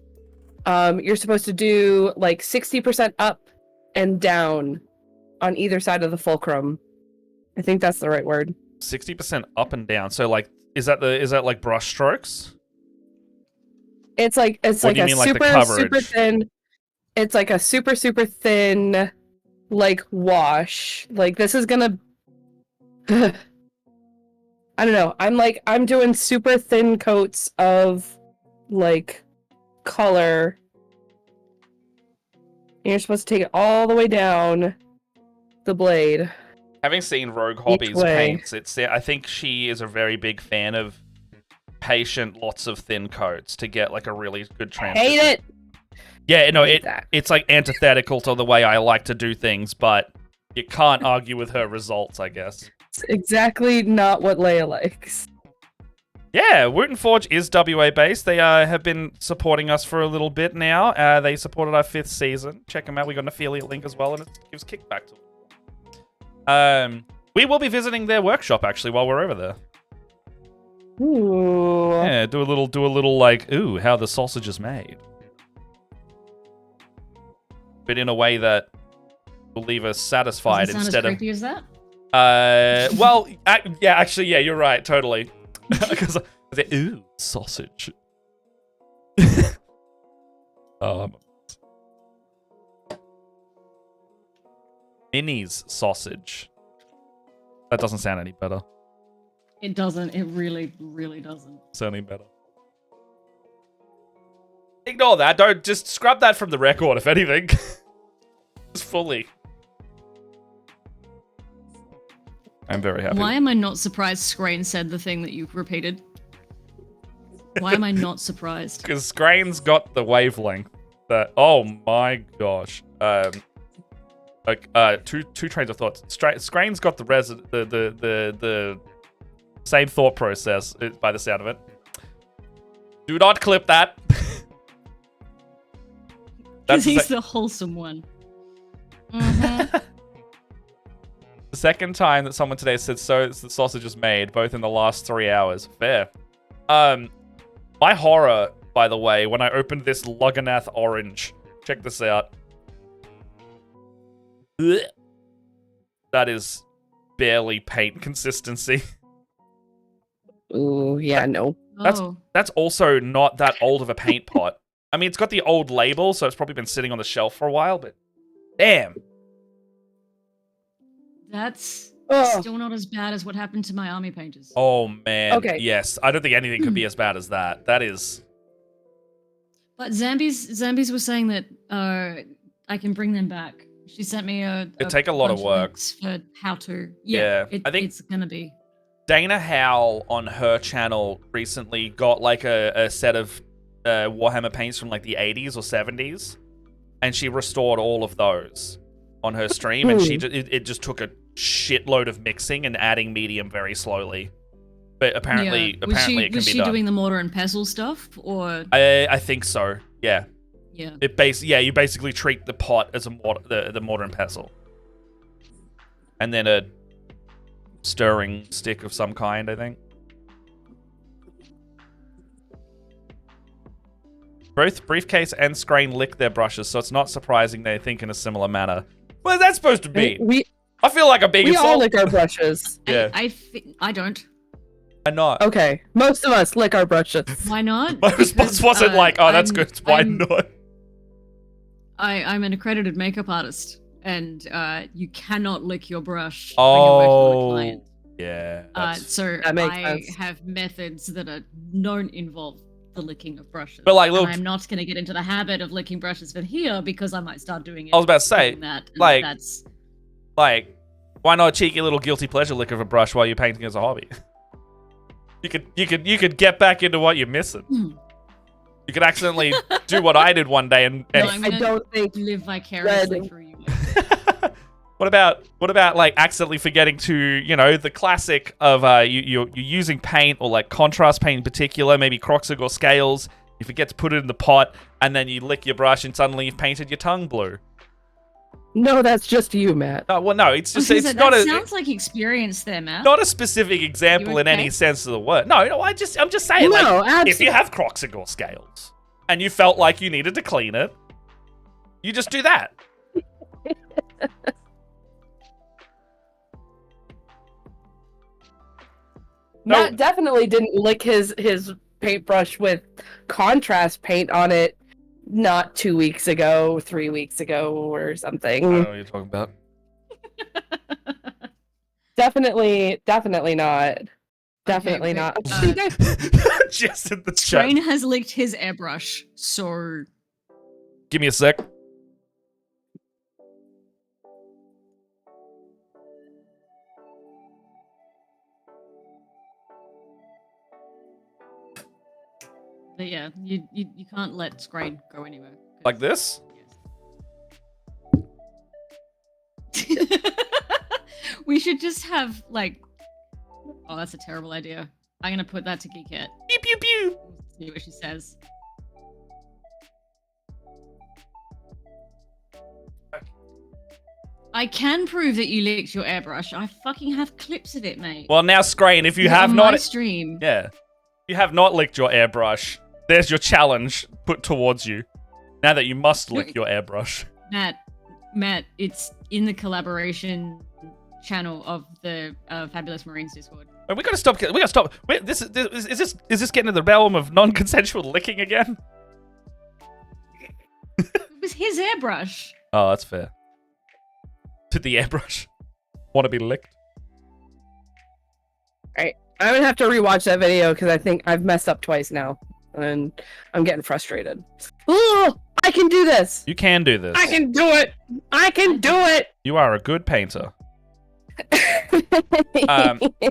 You're supposed to do like 60% up and down on either side of the fulcrum. I think that's the right word. 60% up and down. So like, is that like brush strokes? It's like a super thin. It's like a super thin like wash. Like this is gonna I don't know. I'm doing super thin coats of like color. And you're supposed to take it all the way down the blade. Having seen Rogue Hobbies paints, I think she is a very big fan of patient, lots of thin coats to get like a really good transition. Hate it. Yeah, no, it's like antithetical to the way I like to do things, but you can't argue with her results, I guess. It's exactly not what Leia likes. Yeah, Wooten Forge is WA based. They have been supporting us for a little bit now. They supported our 5th season. Check them out. We got an affiliate link as well, and it gives kickback to them. We will be visiting their workshop actually while we're over there. Ooh. Yeah, do a little like, ooh, how the sausage is made. But in a way that will leave us satisfied Doesn't instead sound as creepy as that? Well, yeah, actually, yeah, you're right, totally. Because I was like, ooh, sausage. Minnie's sausage. That doesn't sound any better. It doesn't. It really, really doesn't. Sound any better. Ignore that. Don't just scrub that from the record, if anything. Just fully. I'm very happy. Why am I not surprised Screen said the thing that you repeated? Why am I not surprised? Because Scrane's got the wavelength that, oh my gosh. Two trains of thought. Scrane's got the same thought process by the sound of it. Do not clip that. Because he's the wholesome one. Mm-hmm. The second time that someone today said the sausage is made, both in the last 3 hours. Fair. My horror, by the way, when I opened this Lugganath orange. Check this out. Ugh. That is barely paint consistency. Ooh, yeah, no. That's also not that old of a paint pot. I mean, it's got the old label, so it's probably been sitting on the shelf for a while, but damn. That's still not as bad as what happened to my army painters. Oh, man. Okay. Yes, I don't think anything could be as bad as that. That is... But Zambies was saying that I can bring them back. She sent me It'd take a lot of work. For how to... Yeah, I think it's gonna be... Dana Howell on her channel recently got like a set of Warhammer paints from like the 80s or 70s, and she restored all of those on her stream, and it just took a shitload of mixing and adding medium very slowly. But apparently it can be done. Was she doing the mortar and pestle stuff, or? I think so. Yeah. Yeah. You basically treat the pot as a the mortar and pestle, and then a stirring stick of some kind, I think. Both Briefcase and Scrane lick their brushes, so it's not surprising they think in a similar manner. What is that supposed to be? I feel like I'm being insulted. We all lick our brushes. Yeah. I don't. Why not? Okay, most of us lick our brushes. Why not? My response wasn't like, oh, that's good. Why not? I'm an accredited makeup artist, and you cannot lick your brush when you're working with a client. Yeah. So that makes I sense. have methods that don't involve the licking of brushes. But like, I'm not going to get into the habit of licking brushes from here because I might start doing it. I was about to say, that, like, that's... why not a cheeky little guilty pleasure lick of a brush while you're painting as a hobby? You could get back into what you're missing. You could accidentally do what I did one day and I don't think live vicariously through you. What about like accidentally forgetting to, you know, the classic of you're using paint or like contrast paint in particular, maybe Croxig or Scales. You forget to put it in the pot and then you lick your brush and suddenly you've painted your tongue blue. No, that's just you, Matt. No, it's just That sounds like experience there, Matt. Not a specific example in any sense of the word. No, I'm just saying, if you have Croxig or Scales and you felt like you needed to clean it, you just do that. Matt definitely didn't lick his paintbrush with contrast paint on it not 2 weeks ago, 3 weeks ago, or something. I don't know what you're talking about. Definitely not. Definitely Okay, not. Just in the chat. Strain has licked his airbrush, so... Give me a sec. But yeah, you can't let Strain go anywhere. Like this? Yes. We should just have, like... Oh, that's a terrible idea. I'm gonna put that to Geekette. Pew pew pew! See what she says. I can prove that you licked your airbrush. I fucking have clips of it, mate. Well, now, Scrain, if you It's have on not... my stream. Yeah. If you have not licked your airbrush, there's your challenge put towards you. Now that you must lick your airbrush. Matt, it's in the collaboration channel of the Fabulous Marines Discord. Wait, we gotta stop. Wait, is this getting to the realm of non-consensual licking again? It was his airbrush. Oh, that's fair. To the airbrush. Want to be licked? Alright, I'm gonna have to rewatch that video because I think I've messed up twice now. And I'm getting frustrated. Ooh, I can do this! You can do this. I can do it! I can do it! You are a good painter.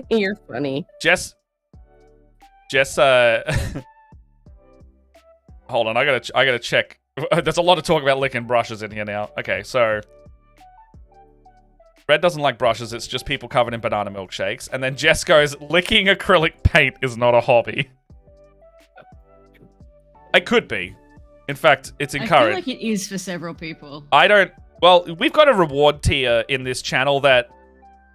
You're funny. Jess, hold on, I gotta check. There's a lot of talk about licking brushes in here now. Okay, so Red doesn't like brushes, it's just people covered in banana milkshakes. And then Jess goes, licking acrylic paint is not a hobby. It could be. In fact, it's encouraged. I feel like it is for several people. Well, we've got a reward tier in this channel that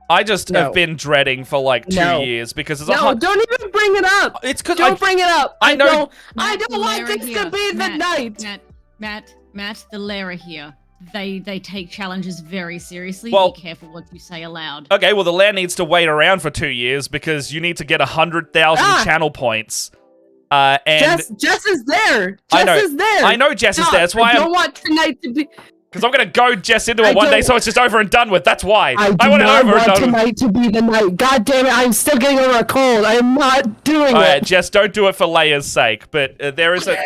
I just have been dreading for like 2 years because it's don't even bring it up. It's because don't bring it up. I know. I don't want this to be the night. Matt, the Lara here. They take challenges very seriously. Well, be careful what you say aloud. Okay, well the lair needs to wait around for 2 years because you need to get 100,000 channel points. And Jess is there. Jess is there. I know Jess is there. That's why I don't want tonight to be. Because I'm gonna go Jess into it one day, so it's just over and done with. That's why. I want it over and done with. Tonight to be the night. God damn it! I'm still getting over a cold. I am not doing it. Alright, Jess, don't do it for Leia's sake. But there is a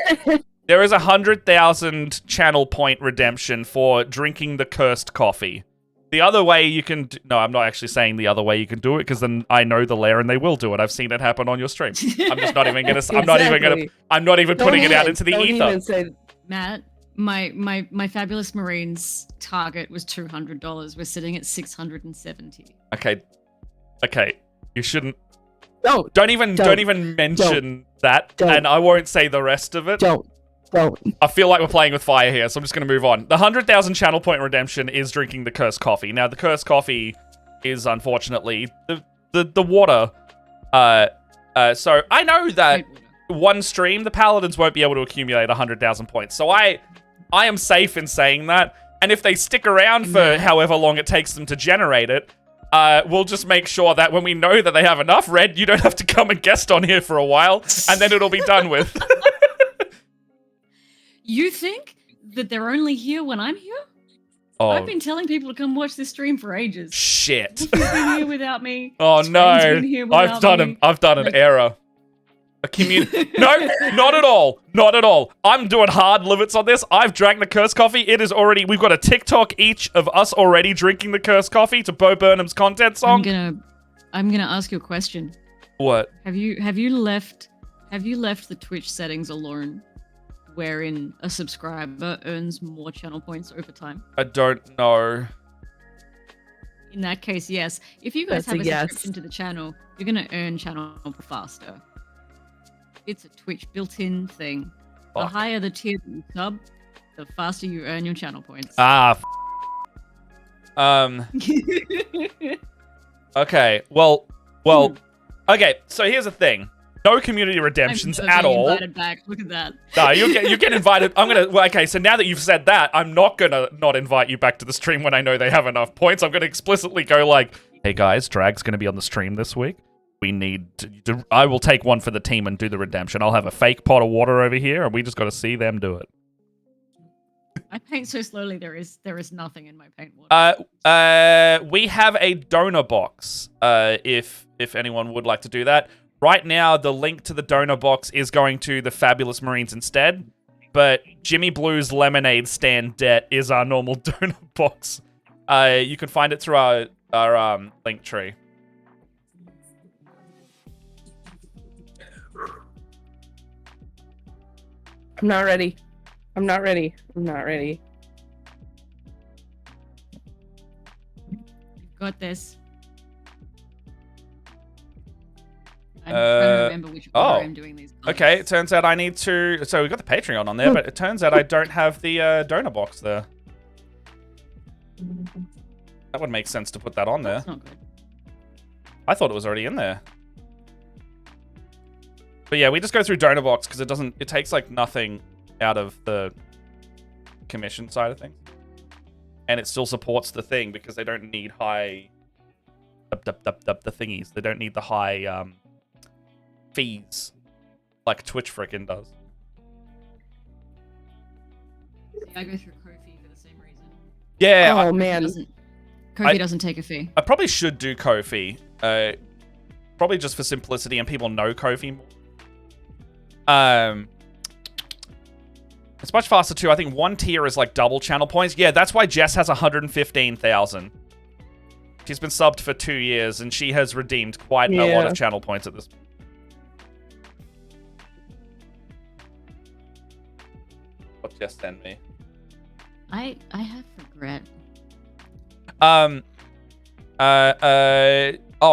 100,000 channel point redemption for drinking the cursed coffee. The other way you can... No, I'm not actually saying the other way you can do it, because then I know the lair and they will do it. I've seen it happen on your stream. I'm just not even gonna... I'm not even putting it out into the ether. Matt, my Fabulous Marines target was $200. We're sitting at $670. Okay. You shouldn't... Don't even mention that, and I won't say the rest of it. Don't. I feel like we're playing with fire here, so I'm just going to move on. The 100,000 channel point redemption is drinking the cursed coffee. Now, the cursed coffee is, unfortunately, the water. So I know that one stream, the Paladins won't be able to accumulate 100,000 points. So I am safe in saying that. And if they stick around for however long it takes them to generate it, we'll just make sure that when we know that they have enough, Red, you don't have to come and guest on here for a while, and then it'll be done with. You think that they're only here when I'm here? Oh. I've been telling people to come watch this stream for ages. Shit. You've been here without me. Oh no. I've done an error. No, not at all. Not at all. I'm doing hard limits on this. I've drank the cursed coffee. We've got a TikTok each of us already drinking the cursed coffee to Bo Burnham's content song. I'm gonna ask you a question. What? Have you left the Twitch settings alone, wherein a subscriber earns more channel points over time? I don't know. In that case, yes. If you guys have a subscription to the channel, you're gonna earn channel faster. It's a Twitch built-in thing. The higher the tier that you sub, the faster you earn your channel points. Okay. Well. Okay. So here's the thing. No community redemptions at all. Invited back. Look at that. No, you get invited. Okay, so now that you've said that, I'm not gonna not invite you back to the stream when I know they have enough points. I'm gonna explicitly go like, hey guys, Drag's gonna be on the stream this week. We need to, I will take one for the team and do the redemption. I'll have a fake pot of water over here, and we just gotta see them do I paint so slowly. There is nothing in my paint water. We have a donor box. If anyone would like to do that. Right now, the link to the donor box is going to the Fabulous Marines instead. But Jimmy Blue's Lemonade Stand Debt is our normal donor box. You can find it through our link tree. I'm not ready. I'm not ready. I'm not ready. You've got this. I'm trying to remember which order I'm doing these. Okay, it turns out I need to... So we got the Patreon on there, but it turns out I don't have the donor box there. That would make sense to put that on there. That's not good. I thought it was already in there. But yeah, we just go through donor box because it takes like nothing out of the commission side of things. And it still supports the thing because they don't need high... the thingies. They don't need the high fees like Twitch frickin' does. I go through Ko-fi for the same reason. Yeah. Oh, man. Ko-fi doesn't take a fee. I probably should do Ko-fi. Probably just for simplicity and people know Ko-fi more. It's much faster too. I think 1 tier is like double channel points. Yeah, that's why Jess has 115,000. She's been subbed for 2 years and she has redeemed quite a lot of channel points at this point. What Jess sent me? I have regret.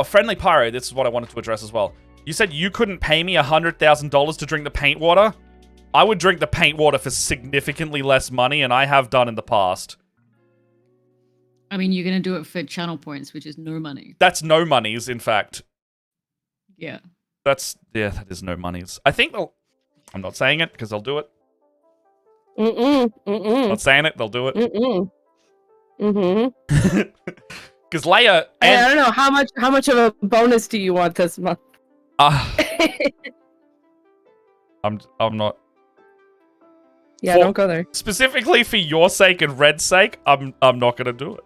Friendly Pyro, this is what I wanted to address as well. You said you couldn't pay me $100,000 to drink the paint water? I would drink the paint water for significantly less money, and I have done in the past. I mean, you're going to do it for channel points, which is no money. That's no monies, in fact. Yeah. That is no monies. I think they'll... I'm not saying it, because they'll do it. Not saying it, they'll do it. Because Leia... And... I don't know, how much of a bonus do you want this month? I'm not... Yeah, don't go there. Specifically for your sake and Red's sake, I'm not gonna do it.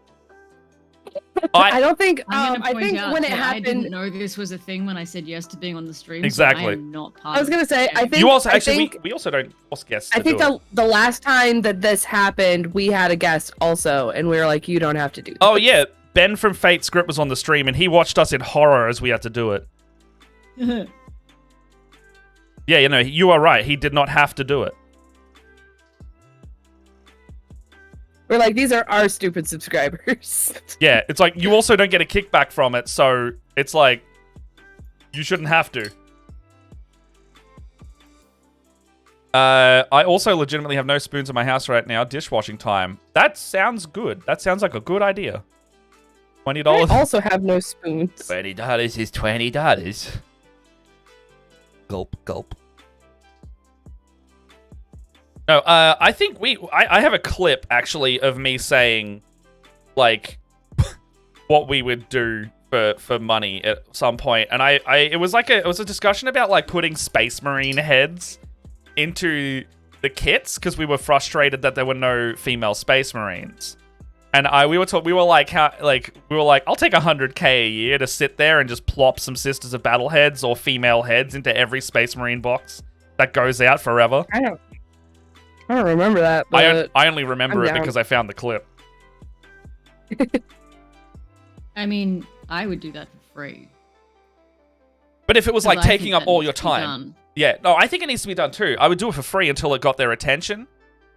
I don't think. I think when it happened, I didn't know this was a thing when I said yes to being on the stream. Exactly. So I am not part I was gonna say. I think you also we also don't force guests. I think the last time that this happened, we had a guest also, and we were like, "You don't have to do." This. Oh yeah, Ben from Fate Script was on the stream, and he watched us in horror as we had to do it. Yeah, you are right. He did not have to do it. We're like, these are our stupid subscribers. Yeah, it's like, you also don't get a kickback from it, so it's like, you shouldn't have to. I also legitimately have no spoons in my house right now. Dishwashing time. That sounds good. That sounds like a good idea. $20. I also have no spoons. $20 is $20. Gulp, gulp. No, I think I have a clip, actually, of me saying, like, what we would do for money at some point. And it was a discussion about, like, putting Space Marine heads into the kits, because we were frustrated that there were no female Space Marines. And we were like, I'll take 100K a year to sit there and just plop some Sisters of Battle heads or female heads into every Space Marine box that goes out forever. I don't remember that. But I only remember it because I found the clip. I mean, I would do that for free. But if it was like taking up all your time. Yeah, no, I think it needs to be done too. I would do it for free until it got their attention.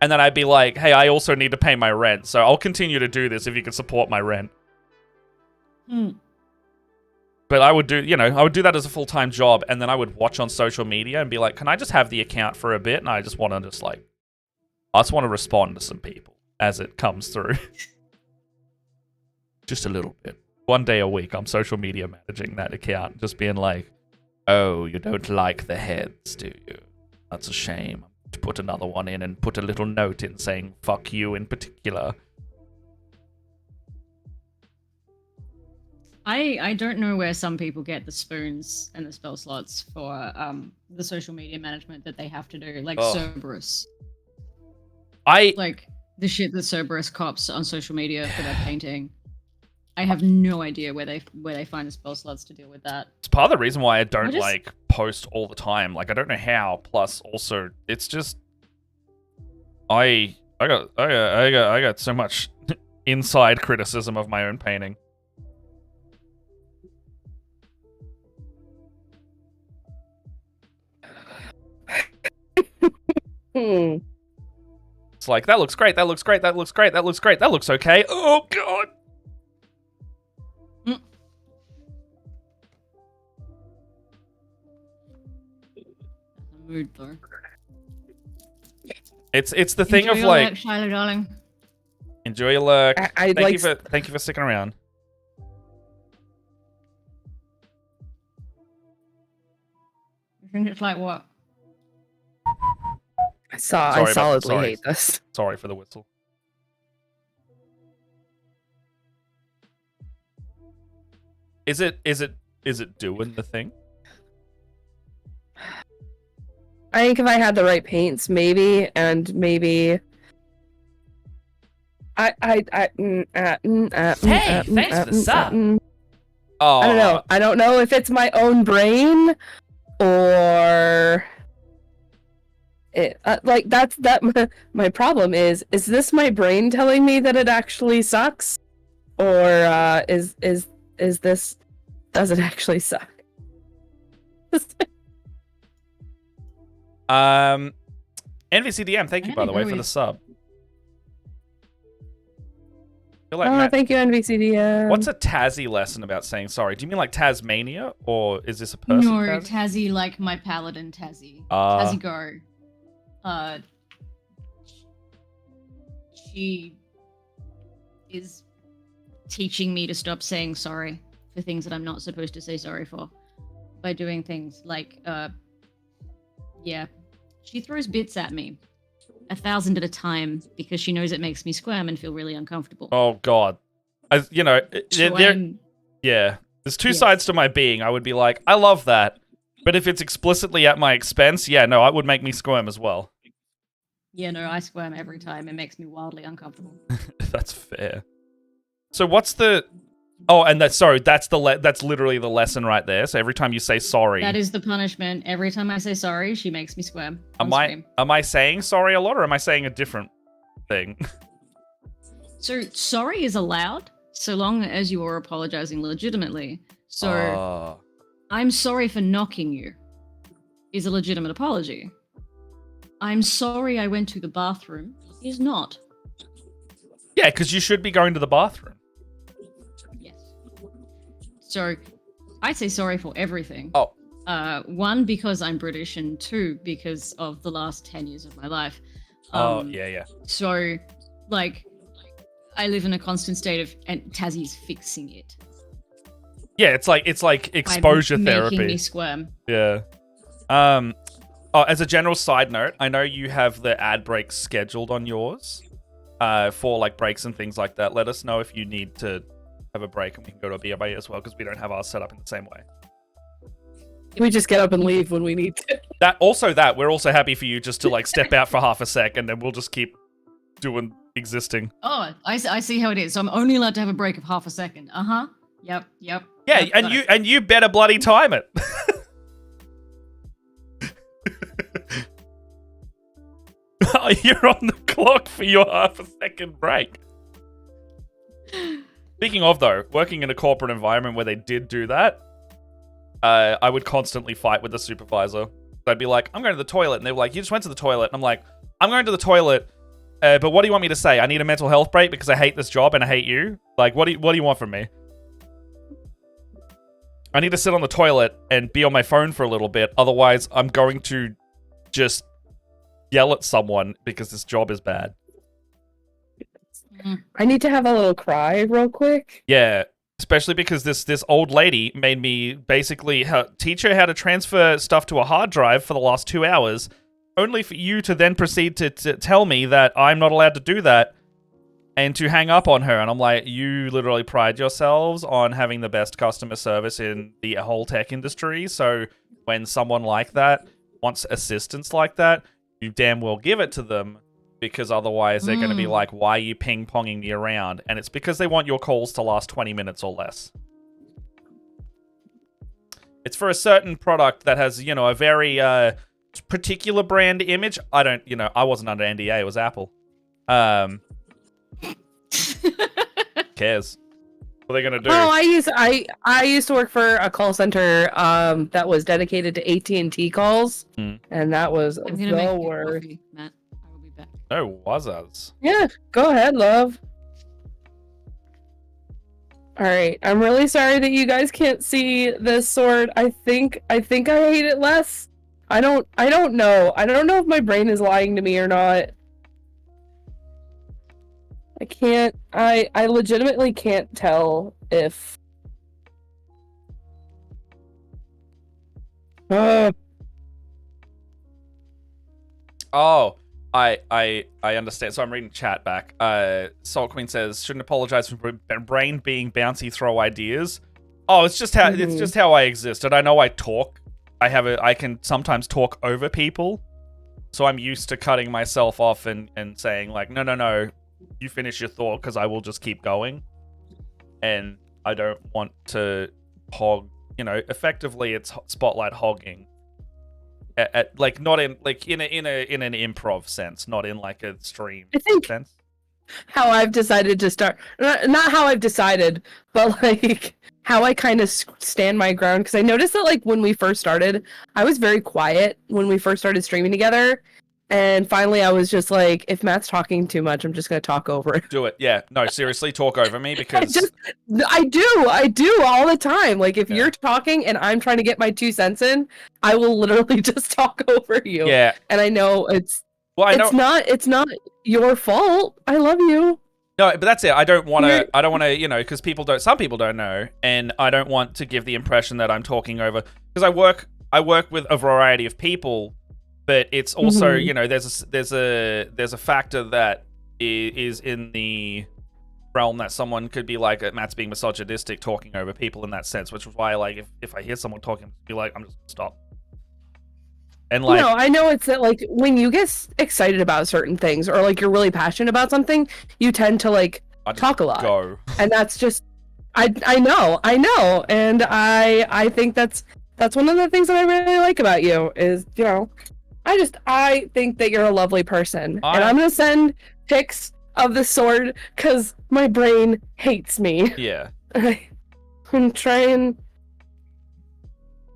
And then I'd be like, hey, I also need to pay my rent. So I'll continue to do this if you can support my rent. But I would do that as a full-time job. And then I would watch on social media and be like, can I just have the account for a bit? And I just want to respond to some people as it comes through. Just a little bit. 1 day a week, I'm social media managing that account. Just being like, oh, you don't like the heads, do you? That's a shame. To put another one in and put a little note in saying, fuck you in particular. I don't know where some people get the spoons and the spell slots for the social media management that they have to do, like Cerberus. the shit that Cerberus cops on social media for their painting. I have no idea where they find the spell slots to deal with that. It's part of the reason why I don't like post all the time. Like I don't know how. Plus, also, it's just I got so much inside criticism of my own painting. It's like, that looks great, that looks great, that looks great, that looks great, that looks okay. Oh, God. Mood, though. It's the thing of like... Enjoy your lurk, Shiloh, darling. Enjoy your lurk. Thank you for sticking around. You think it's like what? I solidly hate this. Sorry for the whistle. Is it doing the thing? I think if I had the right paints, maybe, and maybe. Hey, thanks for the sub. I don't know. I don't know if it's my own brain or like that's my problem is this my brain telling me that it actually sucks, or is this, does it actually suck? NVCDM, thank you by the way for the sub. Like thank you, NVCDM. What's a Tassie lesson about saying sorry? Do you mean like Tasmania, or is this a person? No, Tassie like my paladin Tassie. Tassie go. She is teaching me to stop saying sorry for things that I'm not supposed to say sorry for by doing things like, yeah, she throws bits at me 1,000 at a time because she knows it makes me squirm and feel really uncomfortable. Oh God, yeah. There's two sides to my being. I would be like, I love that, but if it's explicitly at my expense, yeah, no, it would make me squirm as well. Yeah, no, I squirm every time. It makes me wildly uncomfortable. That's fair. So what's the... Oh, and that's that's literally the lesson right there. So every time you say sorry... That is the punishment. Every time I say sorry, she makes me squirm. Am I saying sorry a lot, or am I saying a different thing? So sorry is allowed, so long as you are apologizing legitimately. So I'm sorry for knocking you is a legitimate apology. I'm sorry I went to the bathroom is not. Yeah, because you should be going to the bathroom. Yes. So I say sorry for everything. Oh. One, because I'm British, and two, because of the last 10 years of my life. Yeah. So, like, I live in a constant state of, and Tassie's fixing it. Yeah, it's like exposure therapy. Making me squirm. Yeah. As a general side note, I know you have the ad breaks scheduled on yours, for like breaks and things like that. Let us know if you need to have a break, and we can go to a BRB as well, because we don't have ours set up in the same way. We just get up and leave when we need to. We're also happy for you just to like step out for half a sec, and then we'll just keep doing existing. Oh, I see how it is. So I'm only allowed to have a break of half a second. Yep. Yeah, and you better bloody time it. You're on the clock for your half a second break. Speaking of, though, working in a corporate environment where they did do that, I would constantly fight with the supervisor. I'd be like, I'm going to the toilet. And they were like, you just went to the toilet. And I'm like, I'm going to the toilet. But what do you want me to say? I need a mental health break because I hate this job and I hate you. Like, what do you want from me? I need to sit on the toilet and be on my phone for a little bit. Otherwise, I'm going to just yell at someone because this job is bad. I need to have a little cry real quick. Yeah, especially because this old lady made me basically teach her how to transfer stuff to a hard drive for the last 2 hours, only for you to then proceed to tell me that I'm not allowed to do that and to hang up on her. And I'm like, you literally pride yourselves on having the best customer service in the whole tech industry. So when someone like that wants assistance like that, you damn well give it to them. because otherwise they're going to be like, why are you ping-ponging me around? And it's because they want your calls to last 20 minutes or less. It's for a certain product that has, you know, a very particular brand image. I don't, you know, I wasn't under NDA. It was Apple. Cares? What are they gonna do? Oh, I used to work for a call center that was dedicated to AT&T calls, and that was the worst. Matt, I will be back. No wuzzers. Yeah, go ahead, love. All right, I'm really sorry that you guys can't see this sword. I think I hate it less. I don't know. I don't know if my brain is lying to me or not. I can't. I legitimately can't tell if. Oh, I understand. So I'm reading chat back. Salt Queen says, shouldn't apologize for brain being bouncy throw ideas. Oh, it's just how it's just how I exist. And I know I talk. I can sometimes talk over people. So I'm used to cutting myself off and saying like, no, you finish your thought because I will just keep going. And I don't want to hog, you know, effectively it's spotlight hogging. At like not in like in an improv sense, not in like a stream sense. How I've decided to start, not how I've decided, but like how I kind of stand my ground, because I noticed that like when we first started, I was very quiet when we first started streaming together, and finally I was just like, if Matt's talking too much, I'm just gonna talk over it. Do it, yeah. No, seriously, talk over me because I do all the time. Like if you're talking and I'm trying to get my 2 cents in, I will literally just talk over you. Yeah, and I know it's. Well, it's not your fault. I love you. No, but that's it. I don't want to, you know, because some people don't know, and I don't want to give the impression that I'm talking over, because I work with a variety of people, but it's also, you know, there's a factor that is in the realm that someone could be like, Matt's being misogynistic, talking over people in that sense, which is why, like, if I hear someone talking, I'd be like, I'm just gonna stop. And like, no, I know it's that like when you get excited about certain things or like you're really passionate about something, you tend to like talk a lot. And that's just, I know, and I think that's one of the things that I really like about you is, you know, I think that you're a lovely person, and I'm gonna send pics of the sword because my brain hates me. Yeah, I'm trying.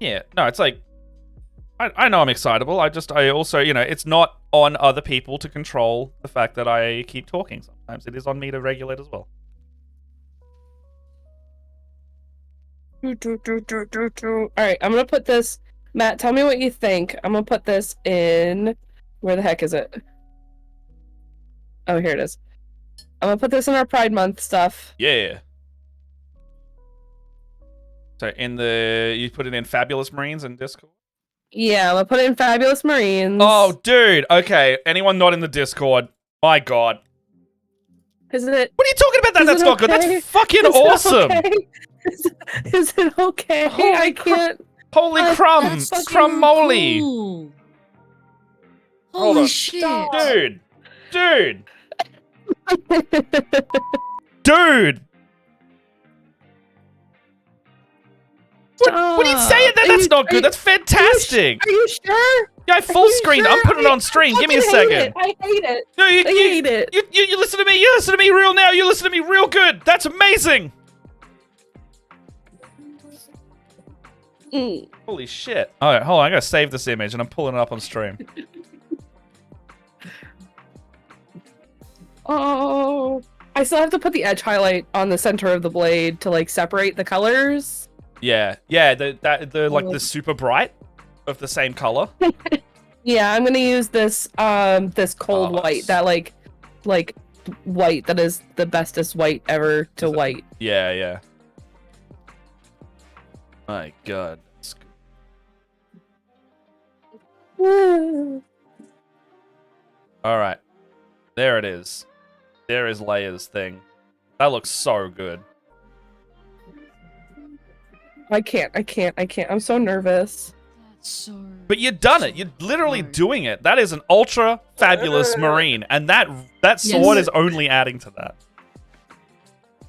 Yeah, no, it's like. I know I'm excitable. I also, you know, it's not on other people to control the fact that I keep talking. Sometimes it is on me to regulate as well. Alright, I'm gonna put this. Matt, tell me what you think. I'm gonna put this in. Where the heck is it? Oh, here it is. I'm gonna put this in our Pride Month stuff. Yeah. So you put it in Fabulous Marines in Discord? Yeah, I'm gonna put it in Fabulous Marines. Oh, dude. Okay. Anyone not in the Discord? My God. Is it? What are you talking about? That's not good. That's fucking awesome. Is it okay? I can't. Holy crumbs. Crumb moly. Cool. Holy shit. Dude. Dude. What are you saying? That's not good. That's fantastic. Are you sure? Yeah, full screen. Sure? I'm putting it on stream. Give me a second. I hate it. No, I hate it. You listen to me. You listen to me real now. You listen to me real good. That's amazing. Holy shit. All right, hold on. I gotta save this image, and I'm pulling it up on stream. Oh, I still have to put the edge highlight on the center of the blade to like separate the colors. Yeah, the like the super bright of the same color. Yeah, I'm gonna use this this cold white, that like white that is the bestest white ever to white. Yeah. My God. All right, there it is. There is Leia's thing. That looks so good. I can't. I'm so nervous. That's so... But you've done it. You're literally doing it. That is an ultra fabulous marine, and that sword is only adding to that.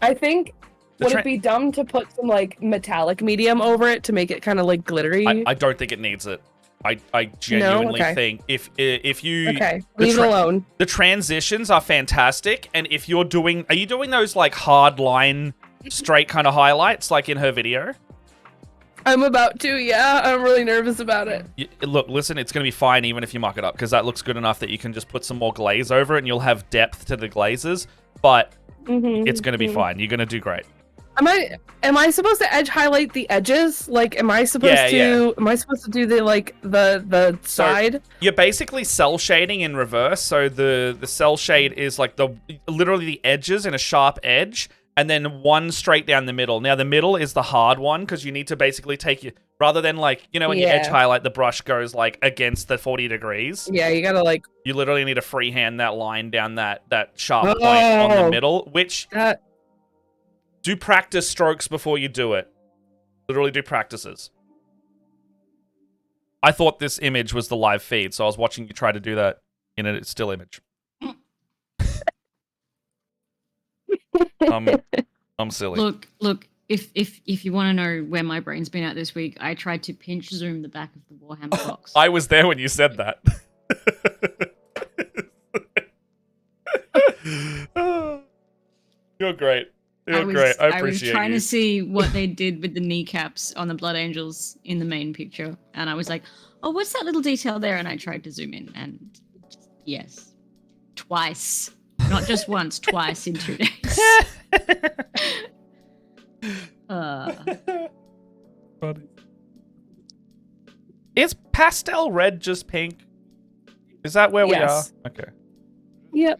I think would it be dumb to put some like metallic medium over it to make it kind of like glittery? I don't think it needs it. I genuinely think if you leave it alone. The transitions are fantastic, and if you're doing, are you doing those like hard line, straight kind of highlights like in her video? I'm about to, yeah. I'm really nervous about it. Look, listen, it's going to be fine even if you muck it up, because that looks good enough that you can just put some more glaze over it and you'll have depth to the glazes, but it's going to be fine. You're going to do great. Am I supposed to edge highlight the edges? Like, am I supposed to do the, like, the side? So you're basically cell shading in reverse, so the cell shade is like literally the edges in a sharp edge, and then one straight down the middle. Now, the middle is the hard one, because you need to basically rather than, like, you know, when you edge highlight, the brush goes, like, against the 40 degrees. Yeah, you gotta, like... You literally need to freehand that line down that sharp point on the middle, which... Do practice strokes before you do it. Literally do practices. I thought this image was the live feed, so I was watching you try to do that in a still image. I'm silly. Look. If you want to know where my brain's been at this week, I tried to pinch zoom the back of the Warhammer box. I was there when you said that. You're great. You're great. I appreciate I was trying you. to see what they did with the kneecaps on the Blood Angels in the main picture, and I was like, "Oh, what's that little detail there?" And I tried to zoom in, and yes, twice, not just once, twice in 2 days. Funny. Is pastel red just pink? Is that where we are? Okay. Yep.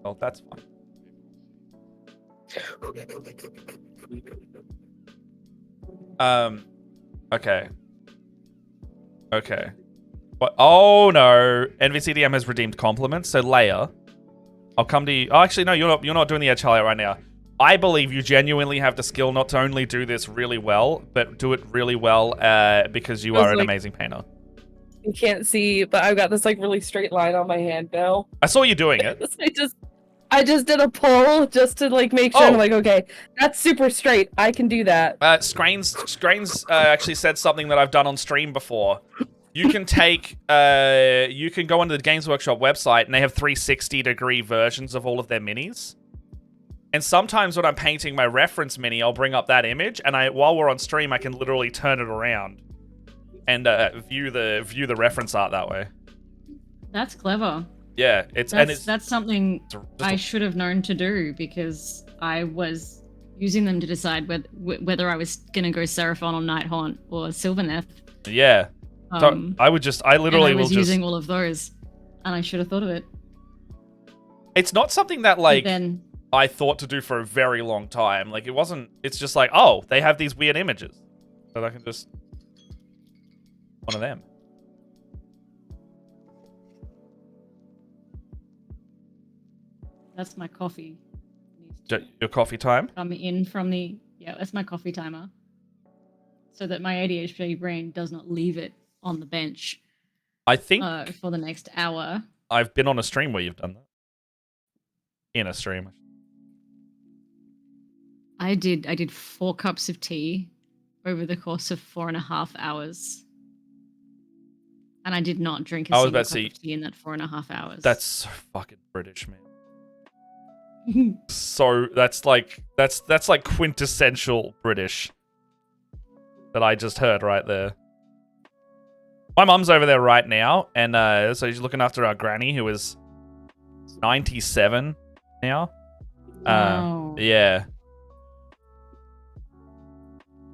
Well, that's fine. Okay. What? Oh no! NVCDM has redeemed compliments. So Leia, I'll come to you. Oh, actually, no, you're not doing the edge highlight right now. I believe you genuinely have the skill not to only do this really well, but do it really well because you are an amazing painter. You can't see, but I've got this like really straight line on my hand now. I saw you doing it. I just did a pull just to like make sure. I'm like, okay, that's super straight. I can do that. Scrains actually said something that I've done on stream before. You can take, you can go onto the Games Workshop website and they have 360-degree versions of all of their minis. And sometimes when I'm painting my reference mini, I'll bring up that image, and while we're on stream, I can literally turn it around and view the reference art that way. That's clever. Yeah, that's something I should have known to do, because I was using them to decide whether I was gonna go Seraphon or Nighthaunt or Sylvaneth. Yeah. So I literally was using all of those, and I should have thought of it. It's not something that I thought to do for a very long time. Like, it wasn't. It's just like, oh, they have these weird images, so I can just one of them. That's my coffee. Your coffee time? I'm in from that's my coffee timer. So that my ADHD brain does not leave it on the bench. I think for the next hour. I've been on a stream where you've done that. In a stream. I did 4 cups of tea over the course of 4.5 hours. And I did not drink a single cup of tea in that 4.5 hours. That's so fucking British, man. So that's like quintessential British that I just heard right there. My mum's over there right now, and so she's looking after our granny, who is 97 now. Wow. Yeah.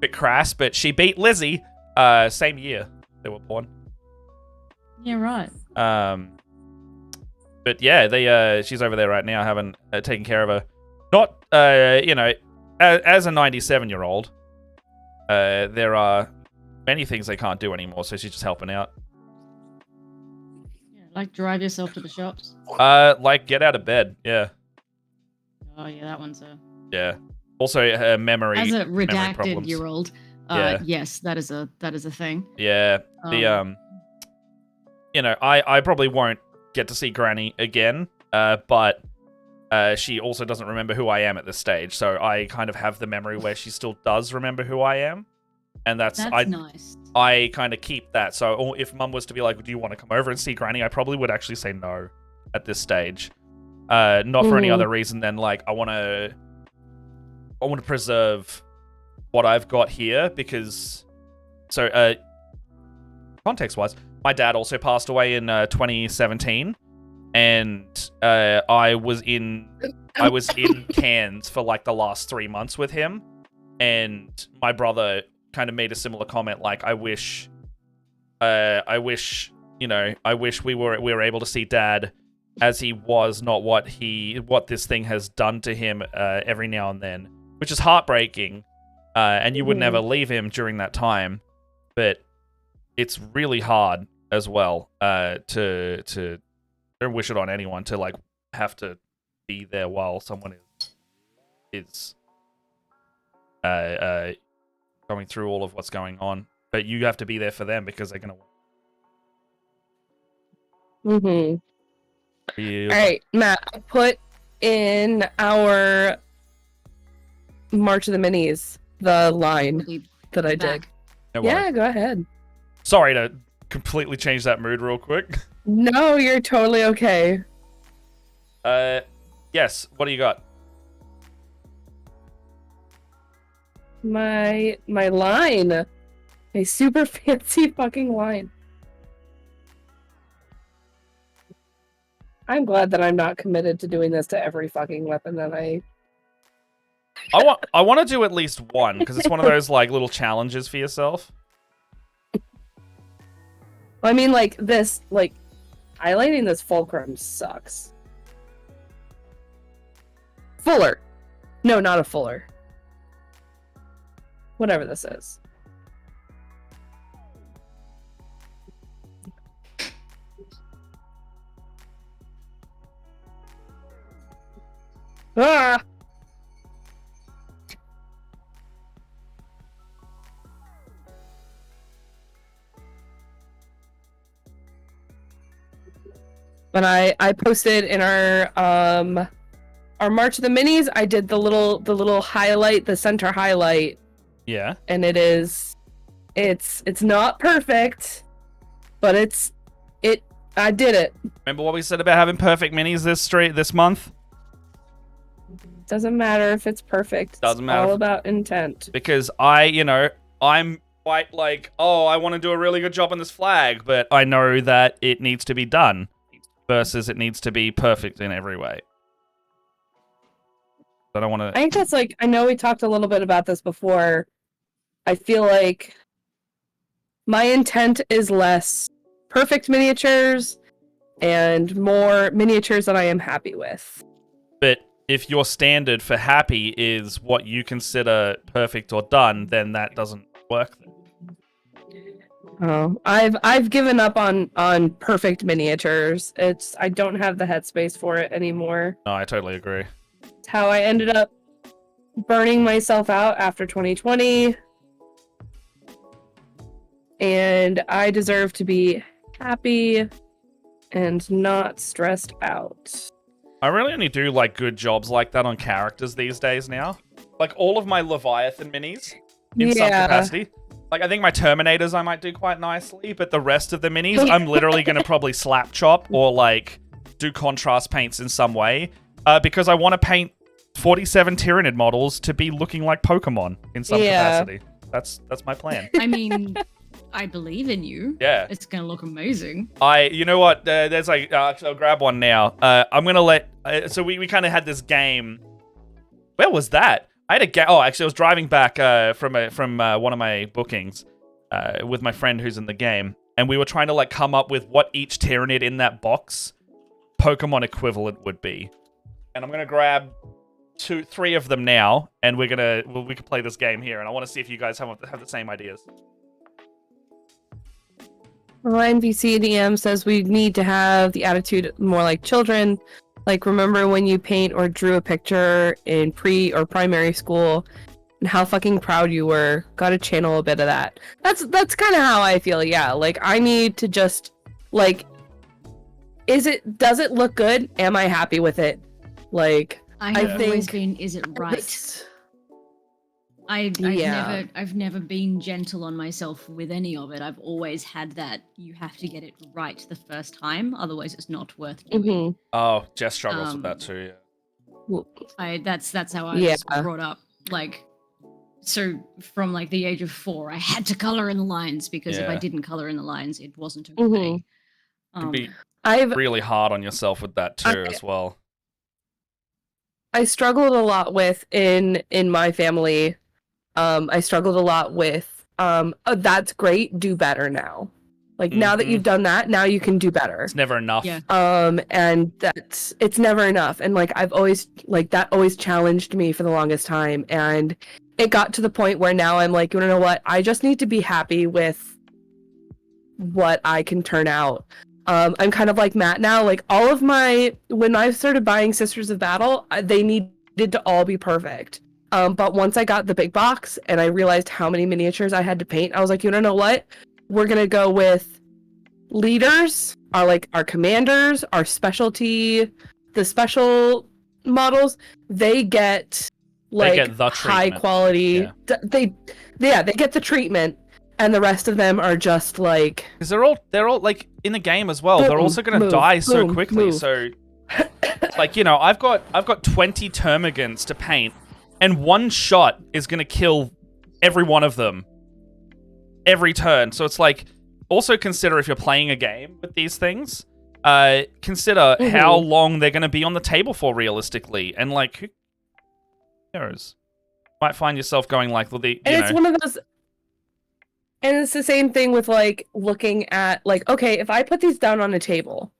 Bit crass, but she beat Lizzie same year they were born. Yeah, right. But yeah, she's over there right now, having taking care of her. Not, you know, as a 97-year-old, there are many things they can't do anymore, so she's just helping out. Yeah, like drive yourself to the shops. Like get out of bed. Yeah. Oh yeah, that one's a. Yeah. Also, memory. As a redacted year old, yes, that is a thing. Yeah. You know, I probably won't get to see Granny again, but she also doesn't remember who I am at this stage. So I kind of have the memory where she still does remember who I am, and that's nice. I kind of keep that. So if Mum was to be like, "Do you want to come over and see Granny?" I probably would actually say no at this stage. Not for any other reason than like I want to preserve what I've got here because context wise, my dad also passed away in 2017, and I was in Cairns for like the last 3 months with him, and my brother kind of made a similar comment like I wish we were able to see Dad as he was, not what this thing has done to him every now and then, which is heartbreaking. And you would never leave him during that time, but it's really hard as well to don't wish it on anyone to like have to be there while someone is going through all of what's going on. But you have to be there for them because they're gonna. All right, Matt, I put in our March of the Minis the line that I did. No yeah, go ahead. Sorry to completely change that mood real quick. No, you're totally okay. Yes. What do you got? My line, a super fancy fucking line. I'm glad that I'm not committed to doing this to every fucking weapon that I want to do at least one because it's one of those like little challenges for yourself. I mean, like this, like highlighting this fulcrum sucks. Fuller, no, not a fuller. Whatever this is. Ah! When I posted in our March of the Minis, I did the little highlight, the center highlight. Yeah. And it's not perfect, but I did it. Remember what we said about having perfect minis this month? Doesn't matter if it's perfect. Doesn't matter. It's all about intent. Because I'm quite like, oh, I want to do a really good job on this flag, but I know that it needs to be done versus it needs to be perfect in every way. I don't want to. I think that's like, I know we talked a little bit about this before. I feel like my intent is less perfect miniatures and more miniatures that I am happy with. But if your standard for happy is what you consider perfect or done, then that doesn't work. Oh, I've given up on perfect miniatures. I don't have the headspace for it anymore. No, I totally agree. It's how I ended up burning myself out after 2020. And I deserve to be happy and not stressed out. I really only do like good jobs like that on characters these days now. Like all of my Leviathan minis in some capacity. Like I think my Terminators I might do quite nicely, but the rest of the minis I'm literally going to probably slap chop or like do contrast paints in some way because I want to paint 47 Tyranid models to be looking like Pokemon in some capacity. That's my plan. I mean, I believe in you. Yeah. It's going to look amazing. You know what? There's like, I'll grab one now. I'm going to let, so we kind of had this game. Where was that? I had a game. Oh, actually I was driving back from one of my bookings with my friend who's in the game. And we were trying to like come up with what each Tyranid in that box Pokemon equivalent would be. And I'm going to grab 3 of them now. And we can play this game here. And I want to see if you guys have the same ideas. Well, NBC DM says we need to have the attitude more like children. Like, remember when you paint or drew a picture in pre or primary school and how fucking proud you were? Gotta channel a bit of that. That's kind of how I feel, yeah. Like, I need to just, like, does it look good? Am I happy with it? Like, I have always been, is it right? I've never been gentle on myself with any of it. I've always had that you have to get it right the first time, otherwise it's not worth doing. Mm-hmm. Oh, Jess struggles with that too. Yeah. That's how I was brought up. Like, so from like the age of 4, I had to color in the lines because if I didn't color in the lines, it wasn't okay. Mm-hmm. You can be really hard on yourself with that too, as well. I struggled a lot with in my family. I struggled a lot with, oh, that's great, do better now. Like, now that you've done that, now you can do better. It's never enough. Yeah. And it's never enough. And, like, I've always, like, that always challenged me for the longest time. And it got to the point where now I'm like, you know what? I just need to be happy with what I can turn out. I'm kind of like Matt now. Like, all of when I started buying Sisters of Battle, they needed to all be perfect. But once I got the big box and I realized how many miniatures I had to paint, I was like, you know what? We're going to go with leaders, our commanders, our specialty, the special models. They get the high quality. Yeah. They get the treatment, and the rest of them are just like, because they're all like in the game as well. They're also going to die so quickly. So, like, you know, I've got 20 termagants to paint. And one shot is going to kill every one of them every turn. So it's like, also consider if you're playing a game with these things, consider how long they're going to be on the table for realistically. And like, who knows? Might find yourself going like, well, it's one of those. And it's the same thing with like looking at like, okay, if I put these down on a table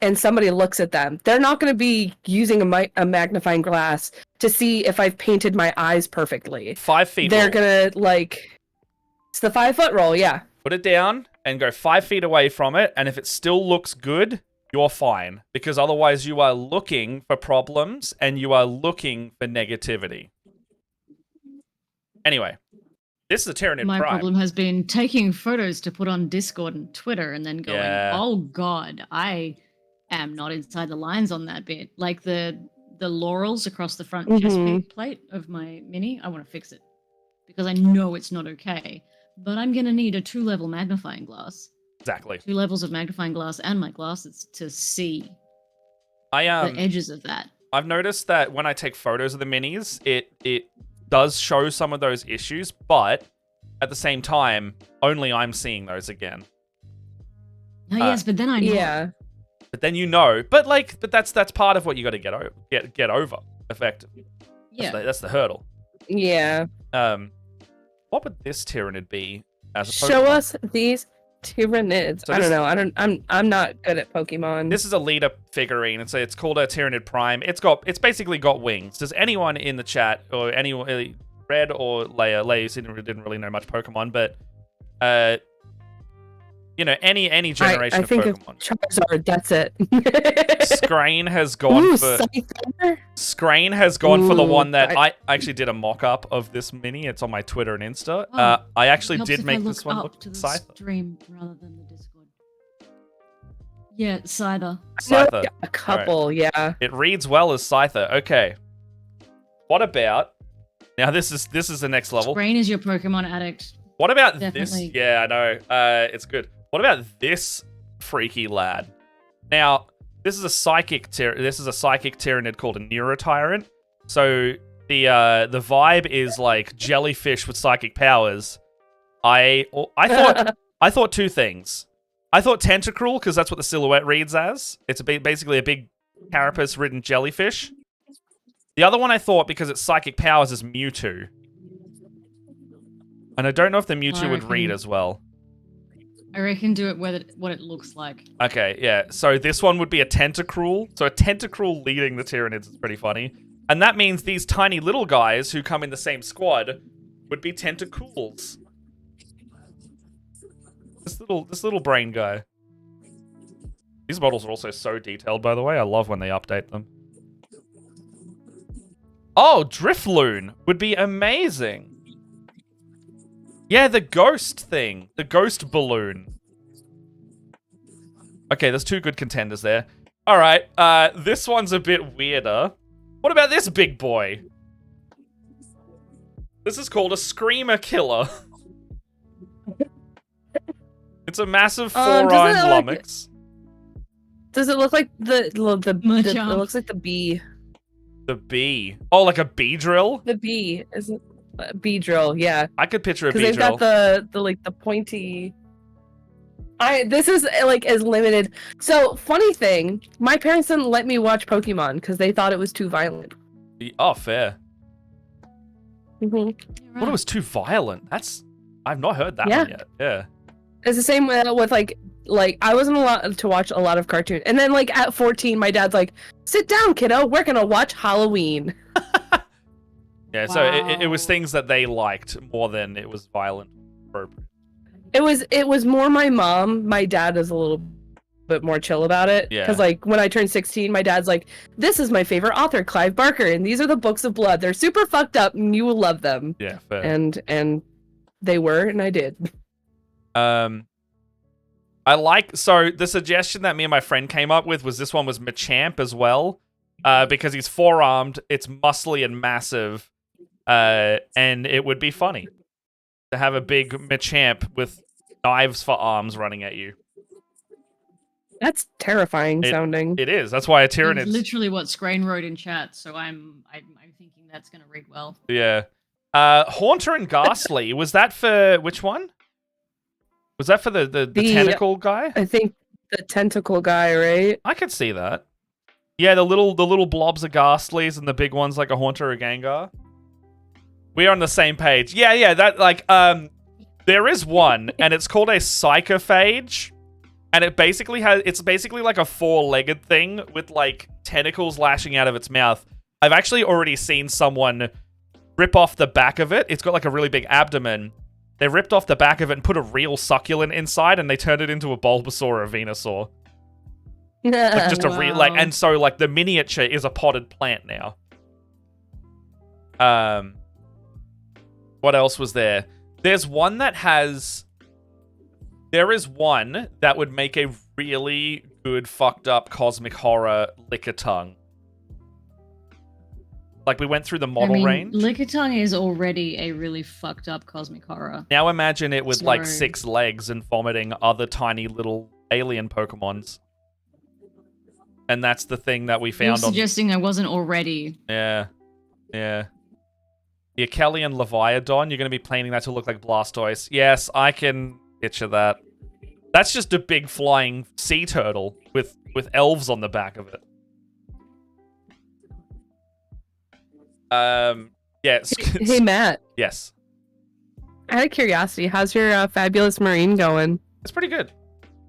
and somebody looks at them, they're not going to be using a magnifying glass to see if I've painted my eyes perfectly. 5 feet. They're going to like, it's the 5-foot roll, yeah. Put it down and go 5 feet away from it. And if it still looks good, you're fine. Because otherwise you are looking for problems and you are looking for negativity. Anyway, this is a Tyranid My Prime. problem has been taking photos to put on Discord and Twitter and then going, oh god, I am not inside the lines on that bit. Like the laurels across the front chest plate of my mini, I want to fix it because I know it's not okay. But I'm gonna need a 2-level magnifying glass. Exactly. 2 levels of magnifying glass and my glasses to see the edges of that. I've noticed that when I take photos of the minis, it does show some of those issues, but at the same time, only I'm seeing those again. Oh, yes, but then I know. Yeah. But then you know, but that's part of what you got to get over effectively. Yeah, that's the hurdle. Yeah. What would this Tyranid be as a Pokemon? Show us these Tyranids. So I don't know. I'm not good at Pokemon. This is a leader figurine, and so it's called a Tyranid Prime. It's basically got wings. Does anyone in the chat or anyone, Red or Leia? Leia didn't really know much Pokemon, but you know, any generation of Pokemon. Of Charizard, that's it. Scrain has gone for Scrain has gone for the one that I actually did a mock-up of this mini. It's on my Twitter and Insta. I actually did make this one look to the Scyther. stream rather than the Discord. Yeah, Scyther. Scyther. A couple, right. Yeah. It reads well as Scyther. Okay. What about now? This is the next level. Scrain is your Pokemon addict. What about Definitely. this? Yeah, I know. It's good. What about this freaky lad? Now, this is a psychic Tyranid called a Neurotyrant. So the vibe is like jellyfish with psychic powers. I thought two things. I thought Tentacruel because that's what the silhouette reads as. It's basically a big carapace-ridden jellyfish. The other one I thought because it's psychic powers is Mewtwo. And I don't know if the Mewtwo would read as well. I reckon do it what it looks like. Okay, yeah. So this one would be a Tentacruel. So a Tentacruel leading the Tyranids is pretty funny. And that means these tiny little guys who come in the same squad would be Tentacruels. This little brain guy. These models are also so detailed, by the way. I love when they update them. Oh, Drifloon would be amazing. Yeah, the ghost thing. The ghost balloon. Okay, there's 2 good contenders there. All right, this one's a bit weirder. What about this big boy? This is called a screamer killer. It's a massive 4-armed lummox. Does it look like it looks like the bee? The bee. Oh, like a bee drill? The bee. Is it a bee drill? Yeah. I could picture a bee drill. Because they've got the pointy... This is like as limited. So, funny thing, my parents didn't let me watch Pokemon because they thought it was too violent. Oh, fair. Mm-hmm. What, it was too violent? I've not heard that one yet. Yeah. It's the same with like I wasn't allowed to watch a lot of cartoons. And then like at 14, my dad's like, sit down, kiddo, we're gonna watch Halloween. Yeah, wow. So it was things that they liked more than it was violent. It was more my mom. My dad is a little bit more chill about it. Yeah. Because like when I turned 16, my dad's like, this is my favorite author, Clive Barker, and these are the books of blood. They're super fucked up and you will love them. Yeah, fair. And they were, and I did. So the suggestion that me and my friend came up with was this one was Machamp as well. Because he's 4-armed, it's muscly and massive. And it would be funny to have a big Machamp with knives for arms running at you. That's terrifying sounding. It is. That's why a Tyranids... It's literally what Scrain wrote in chat, so I'm thinking that's gonna rig well. Yeah. Haunter and Ghastly, was that for which one? Was that for the tentacle guy? I think the tentacle guy, right? I could see that. Yeah, the little blobs are Ghastlies and the big ones like a Haunter or Gengar. We are on the same page. Yeah, that like there is one and it's called a Psychophage. And it's basically like a 4-legged thing with like tentacles lashing out of its mouth. I've actually already seen someone rip off the back of it. It's got like a really big abdomen. They ripped off the back of it and put a real succulent inside, and they turned it into a Bulbasaur or a Venusaur. Like just a real and so like the miniature is a potted plant now. What else was there? There is one that would make a really good fucked up cosmic horror Lickitung. Like we went through the model range. Lickitung is already a really fucked up cosmic horror. Now imagine it with like 6 legs and vomiting other tiny little alien Pokemons. And that's the thing that we found. You're suggesting there wasn't already. Yeah. The Achelian Leviathan, you're going to be painting that to look like Blastoise. Yes, I can picture that. That's just a big flying sea turtle with elves on the back of it. Yes. Hey, Matt. Yes. Out of curiosity, how's your fabulous marine going? It's pretty good.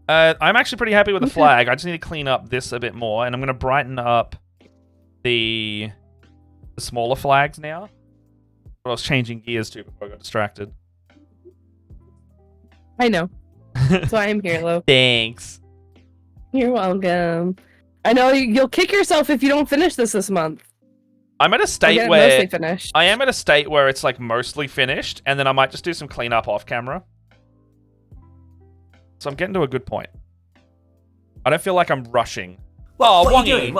I'm actually pretty happy with the flag. I just need to clean up this a bit more, and I'm going to brighten up the smaller flags now. I was changing gears to before I got distracted. I know. That's why I'm here, Lo. Thanks. You're welcome. I know you'll kick yourself if you don't finish this month. I'm at a state where mostly finished. I am at a state where it's like mostly finished, and then I might just do some cleanup off camera. So I'm getting to a good point. I don't feel like I'm rushing. Well, what are you doing?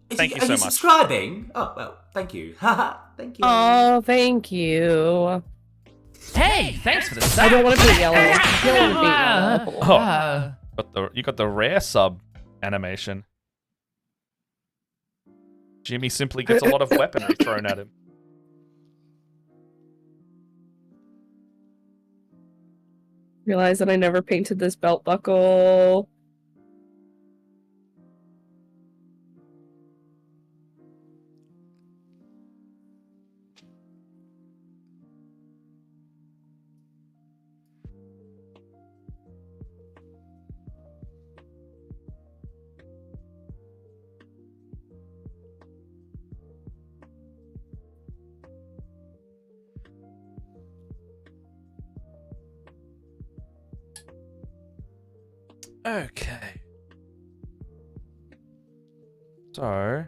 Thank you so much. Are you subscribing? Oh, well, thank you. Thank you. Oh, thank you. Hey, thanks for the sub. I don't want to be yellow. I don't want to be yellow. Oh, you got the rare sub animation. Jimmy simply gets a lot of weaponry thrown at him. Realize that I never painted this belt buckle. Okay. So...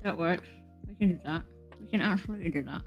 That works. We can do that. We can absolutely do that.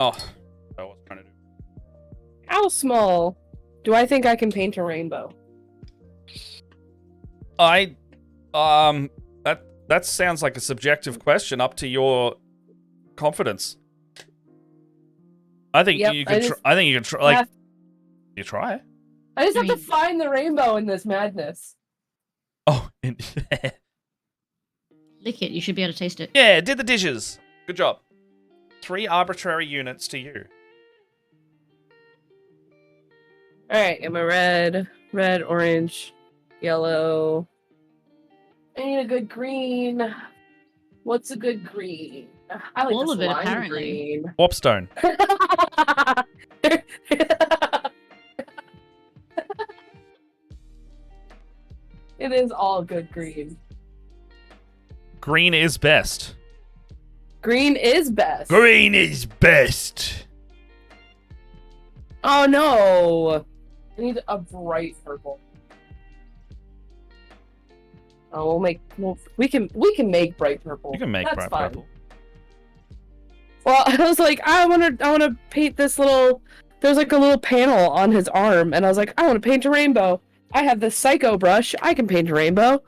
Oh, I was trying to do. How small do I think I can paint a rainbow? That sounds like a subjective question up to your confidence. I think you can. I think you can try. Like, you try. I just have to find the rainbow in this madness. Oh, lick it. You should be able to taste it. Yeah, did the dishes. Good job. 3 arbitrary units to you. All right, am I red, orange, yellow? I need a good green. What's a good green? I like all this of it, lime apparently. green. Warpstone. It is all good green. Green is best. Green is best. Green is best. Oh no! I need a bright purple. Oh, we can make bright purple. You can make That's bright fun. purple. Well, I was like, I wanna paint this little. There's like a little panel on his arm, and I was like, I want to paint a rainbow. I have this psycho brush. I can paint a rainbow.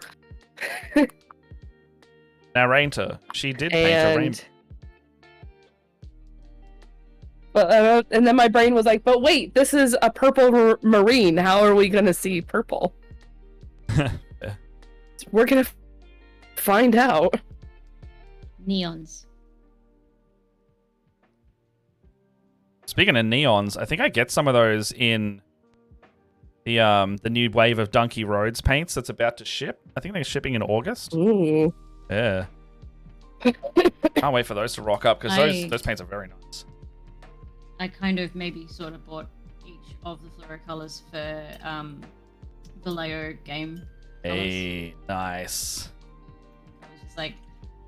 Narrator. She did paint a rainbow. But, and then my brain was like, but wait, this is a purple marine. How are we going to see purple? Yeah. We're going to find out. Neons. Speaking of neons, I think I get some of those in the new wave of Donkey Roads paints that's about to ship. I think they're shipping in August. Ooh. Yeah. Can't wait for those to rock up because those paints are very nice. I kind of maybe sort of bought each of the fluoro colors for Vallejo game colors. Hey, nice. I was just like,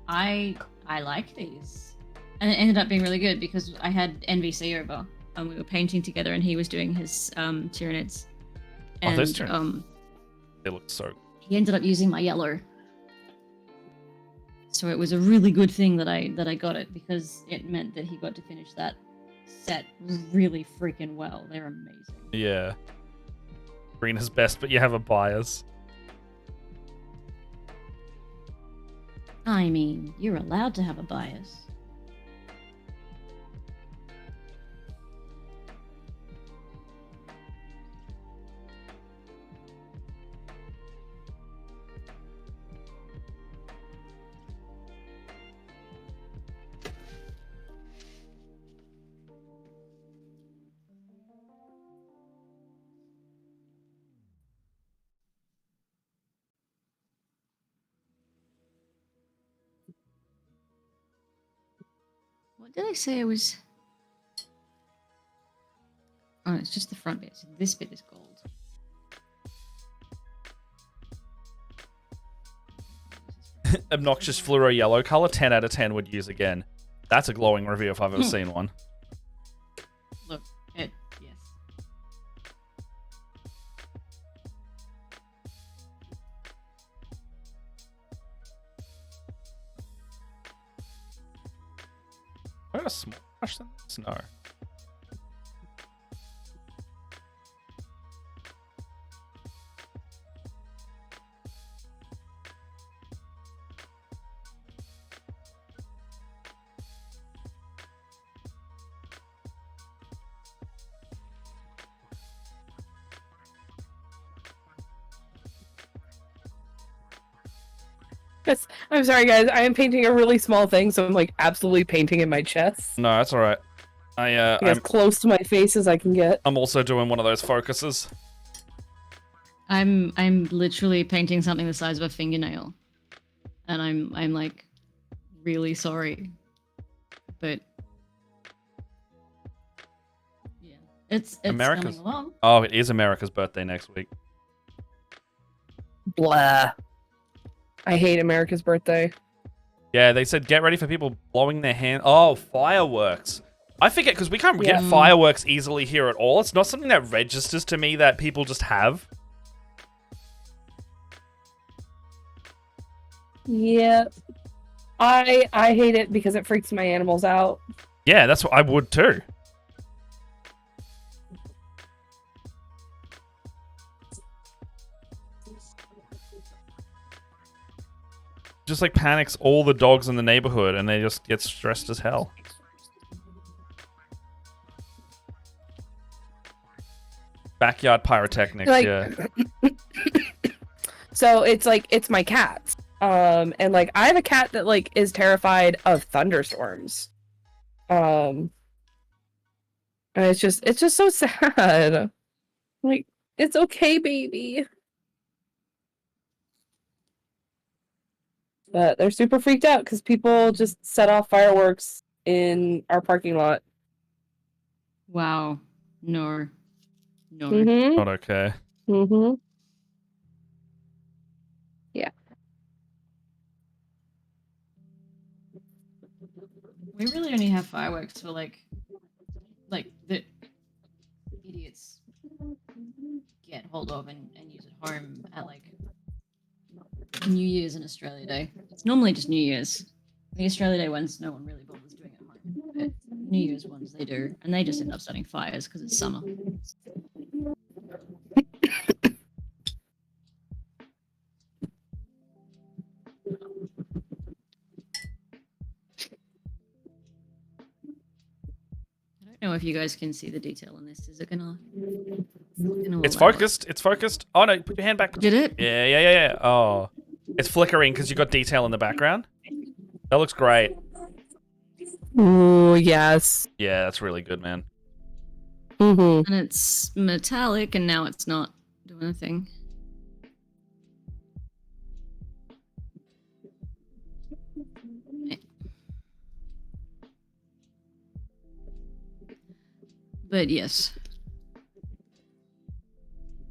I like these. And it ended up being really good because I had NVC over and we were painting together and he was doing his Tyranids. And those Tyranids. They look so good. He ended up using my yellow. So it was a really good thing that I got it because it meant that he got to finish that set really freaking well. They're amazing. Yeah. Green is best, but you have a bias. I mean, you're allowed to have a bias. What did I say I was? Oh, it's just the front bit. So this bit is gold. Obnoxious fluoro yellow color, 10 out of 10 would use again. That's a glowing review if I've ever seen one. Look, yes. I got a small brush than this? No. Yes, I'm sorry, guys. I am painting a really small thing, so I'm like absolutely painting in my chest. No, that's alright. as close to my face as I can get. I'm also doing one of those focuses. I'm literally painting something the size of a fingernail, and I'm like really sorry, but yeah, it's America's coming along. Oh, it is America's birthday next week. Blah. I hate America's birthday. Yeah, they said get ready for people blowing their hand. Oh, fireworks. I forget because we can't get fireworks easily here at all. It's not something that registers to me that people just have. Yeah. I hate it because it freaks my animals out. Yeah, that's what I would too. Just like panics all the dogs in the neighborhood and they just get stressed as hell. Backyard pyrotechnics, Like, yeah. So it's my cats. And like I have a cat that like is terrified of thunderstorms. And it's just so sad. Like, it's okay, baby. But they're super freaked out because people just set off fireworks in our parking lot. Wow. No. Mm-hmm. Not okay. Mm-hmm. Yeah. We really only have fireworks for like the idiots get hold of and use at home at like New Year's and Australia Day. It's normally just New Year's. The Australia Day ones, no one really bothers doing at home. But New Year's ones, they do. And they just end up starting fires because it's summer. I don't know if you guys can see the detail on this. Is it gonna... It's focused. It's focused. Oh no, put your hand back. Did it? Yeah. Oh. It's flickering because you got detail in the background. That looks great. Ooh, yes. Yeah, that's really good, man. Mm-hmm. And it's metallic, and now it's not doing anything. But yes.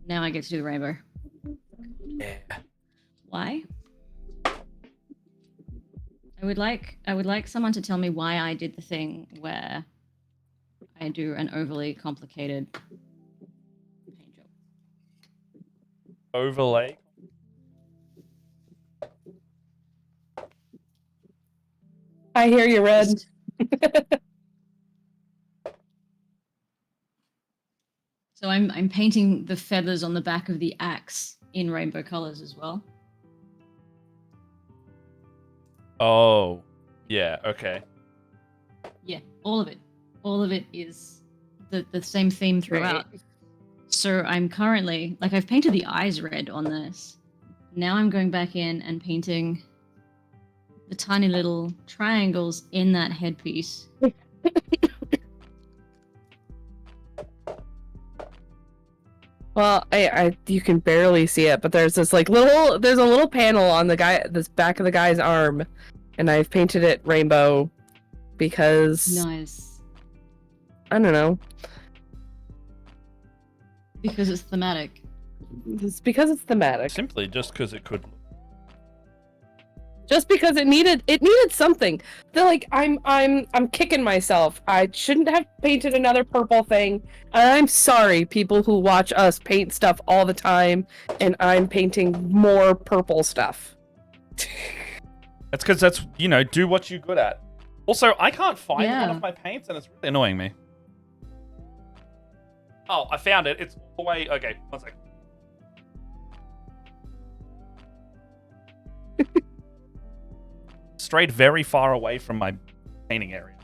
Now I get to do the rainbow. Yeah. Why? I would like someone to tell me why I did the thing where I do an overly complicated paint job. Overlay. I hear you, Red. So I'm painting the feathers on the back of the axe in rainbow colors as well. Oh. Yeah, okay. Yeah, all of it. All of it is the same theme throughout. Right. So I'm currently, like, I've painted the eyes red on this. Now I'm going back in and painting the tiny little triangles in that headpiece. Well, you can barely see it, but there's this like there's a little panel on this back of the guy's arm, and I've painted it rainbow because nice. I don't know. Because it's thematic. It's because it's thematic. Simply just because it could. Just because it needed something. They're like, I'm kicking myself. I shouldn't have painted another purple thing. And I'm sorry, people who watch us paint stuff all the time, and I'm painting more purple stuff. That's because that's, do what you're good at. Also, I can't find one of my paints, and it's really annoying me. Oh, I found it. It's all the way. Okay, 1 second. Strayed very far away from my painting area.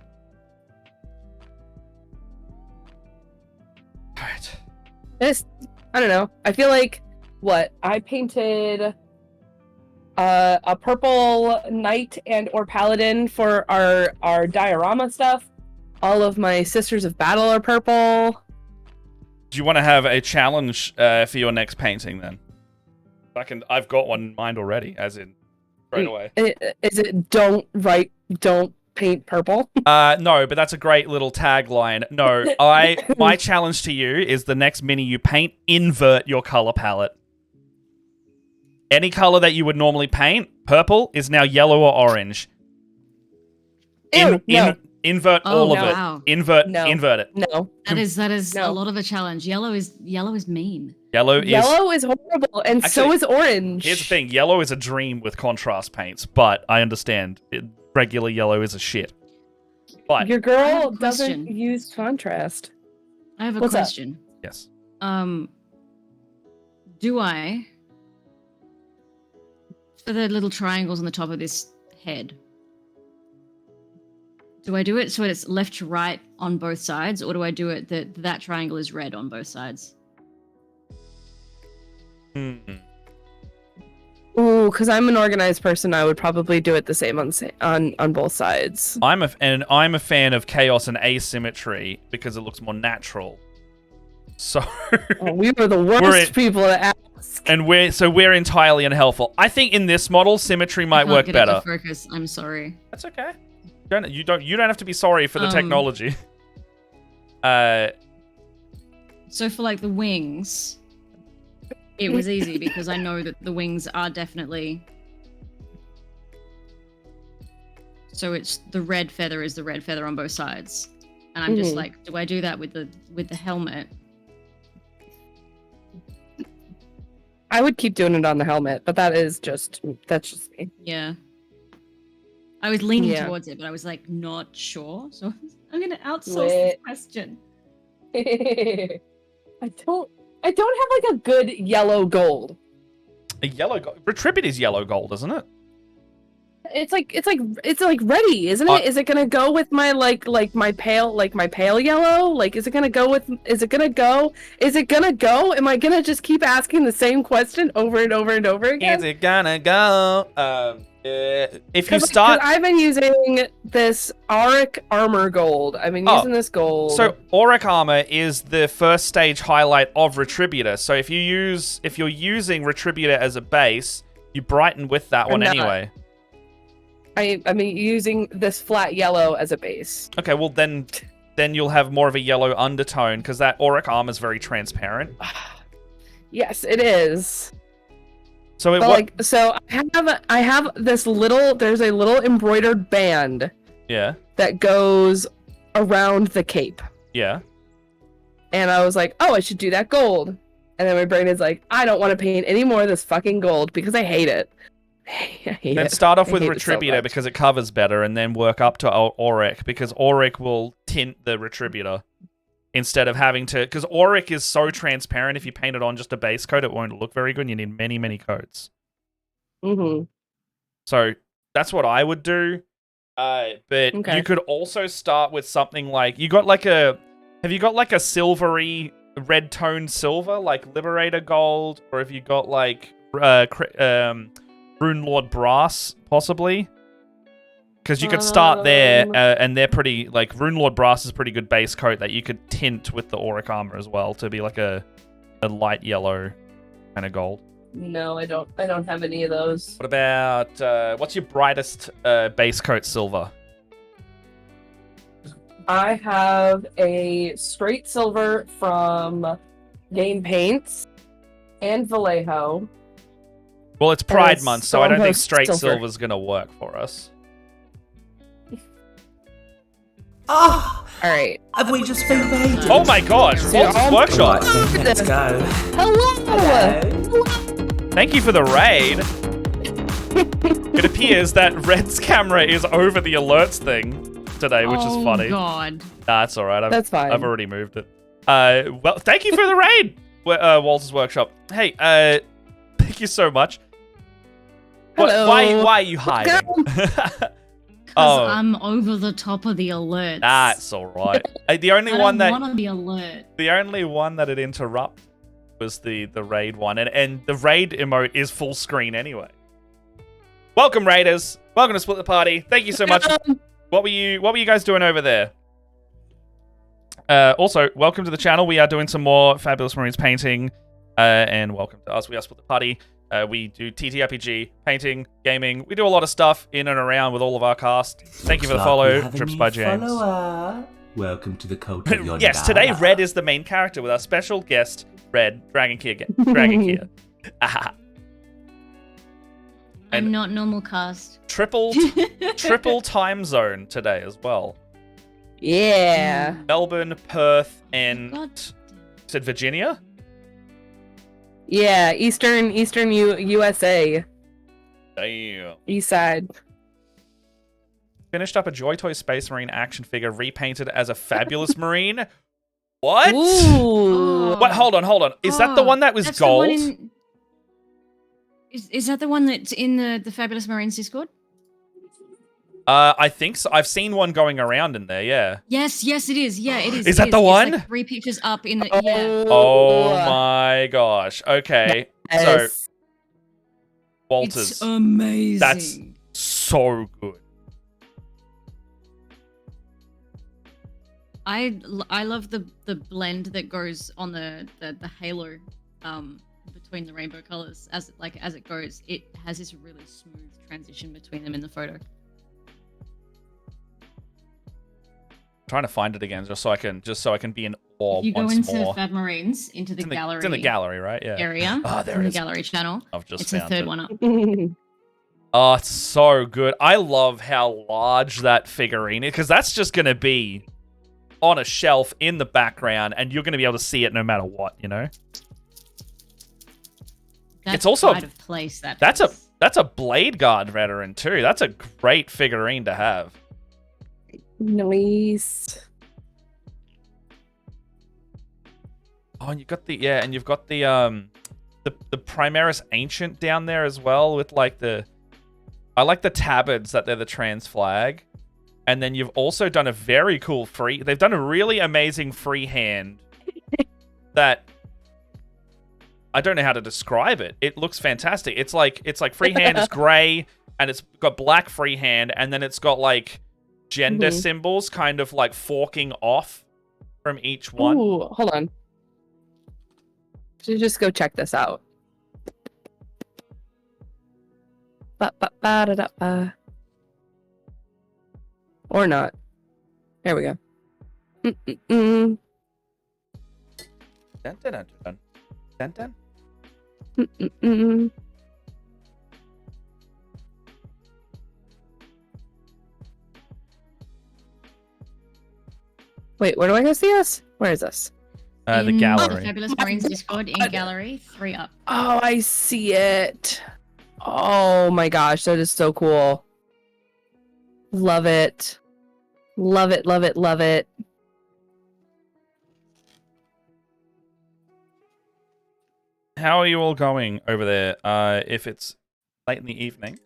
Alright. I don't know. I feel like I painted a purple knight and or paladin for our diorama stuff. All of my Sisters of Battle are purple. Do you want to have a challenge for your next painting then? I've got one in mind already, as in straight away. Is it don't paint purple? No, but that's a great little tagline. No, my challenge to you is the next mini you paint, invert your color palette. Any color that you would normally paint, purple, is now yellow or orange. No. Invert all of it. Wow. Invert it. No. That is No. a lot of a challenge. Yellow is mean. Yellow is horrible, and so is orange. Here's the thing: yellow is a dream with contrast paints, but I understand regular yellow is a shit. But your girl doesn't use contrast. I have a What's question. Yes. Do I, for the little triangles on the top of this head, do I do it so it's left to right on both sides, or do I do it that triangle is red on both sides? Ooh, because I'm an organized person, I would probably do it the same on both sides. I'm a fan of chaos and asymmetry because it looks more natural. So we were the worst people to ask. And we're entirely unhelpful. I think in this model, symmetry might work get better. It to focus. I'm sorry. That's okay. You don't have to be sorry for the technology. So for like the wings, it was easy because I know that the wings are definitely. So it's the red feather is the red feather on both sides, and I'm just like, do I do that with the helmet? I would keep doing it on the helmet, but that's just me. Yeah. I was leaning towards it, but I was like not sure. So I'm gonna outsource this question. I don't have like a good yellow gold. A yellow gold. Retribute is yellow gold, isn't it? It's like ready, isn't it? Is it gonna go with my like my pale yellow? Like, is it gonna go? Am I gonna just keep asking the same question over and over and over again? Is it gonna go? If you start, I've been using this Auric armor gold. I've been using this gold. So Auric armor is the first stage highlight of Retributor. So if you're using Retributor as a base, you brighten with that one anyway. I mean, using this flat yellow as a base. Okay, well then you'll have more of a yellow undertone because that Auric armor is very transparent. Yes, it is. So I have this little. There's a little embroidered band. Yeah. That goes around the cape. Yeah. And I was like, oh, I should do that gold. And then my brain is like, I don't want to paint any more of this fucking gold because I hate it. Then start off with Retributor because it covers better, and then work up to Auric because Auric will tint the Retributor instead of having to. Because Auric is so transparent, if you paint it on just a base coat, it won't look very good. You need many, many coats. So that's what I would do. But you could also start with something like have you got like a silvery red toned silver like Liberator Gold, or have you got like Rune Lord Brass, possibly? Because you could start there, and they're pretty, like, Rune Lord Brass is a pretty good base coat that you could tint with the Auric armor as well to be like a light yellow kind of gold. No, I don't have any of those. What about, what's your brightest base coat silver? I have a straight silver from Game Paints and Vallejo. Well, it's Pride Month, so I don't think straight silver's going to work for us. Oh! Alright. Have we just been raided? Oh my gosh, Walter's Workshop! Right, let's go. Hello! Thank you for the raid. It appears that Red's camera is over the alerts thing today, which is funny. Oh god. Nah, it's alright. That's fine. I've already moved it. Well, thank you for the raid, Walter's Workshop. Hey, thank you so much. Hello. Why are you hiding? Because I'm over the top of the alerts. That's alright. The only one that want to be alert. The only one that it interrupted was the raid one, and the raid emote is full screen anyway. Welcome, raiders. Welcome to Split the Party. Thank you so much. What were you guys doing over there? Also, welcome to the channel. We are doing some more Fabulous Marines painting, and welcome to us. We are Split the Party. We do TTRPG, painting, gaming. We do a lot of stuff in and around with all of our cast. Thank you for the follow, Trips by James. Follower. Welcome to the cult of your Yes, today Red is the main character with our special guest, Red Dragancaor. I'm not normal cast. Triple time zone today as well. Yeah. Melbourne, Perth, and God. said Virginia. Yeah, Eastern USA. Damn. East side. Finished up a Joy Toy Space Marine action figure repainted as a Fabulous Marine. What? Ooh. What? Hold on. Is that the one that was That's gold? the one is that the one that's in the Fabulous Marines Discord? I think so. I've seen one going around in there, yeah. Yes, it is. Yeah, it is. Is that the one? It's like 3 pictures up in the Oh. yeah. Oh my gosh. Okay. Yes. So, Walters. It's amazing. That's so good. I love the blend that goes on the halo between the rainbow colors as it goes. It has this really smooth transition between them in the photo. Trying to find it again just so I can be in awe You go once into more. Fab Marines into the gallery. It's in the gallery, right? Yeah. Area. Oh, there in it the is. gallery channel. I've just It's the found third it. one up. Oh, it's so good. I love how large that figurine is because that's just going to be on a shelf in the background and you're going to be able to see it no matter what, you know? That's It's also- pride of place. That's a Blade Guard veteran too. That's a great figurine to have. Nice. Oh, and you've got the the Primaris Ancient down there as well with like I like the tabards that they're the trans flag. And then you've also done a very cool they've done a really amazing freehand that I don't know how to describe it. It looks fantastic. It's like freehand is gray and it's got black freehand and then it's got like gender symbols kind of like forking off from each one. Ooh, hold on. Should just go check this out. Ba-ba-ba-da-da-ba. Or not. There we go. Mm-mm-mm. Dun, dun, dun, dun. Dun, dun. Mm-mm-mm. Wait, where do I go see this? Where is this? The In gallery. The Fabulous Marines Discord in gallery 3 up. Oh, I see it. Oh my gosh, that is so cool. Love it. Love it, love it, love it. How are you all going over there? If it's late in the evening.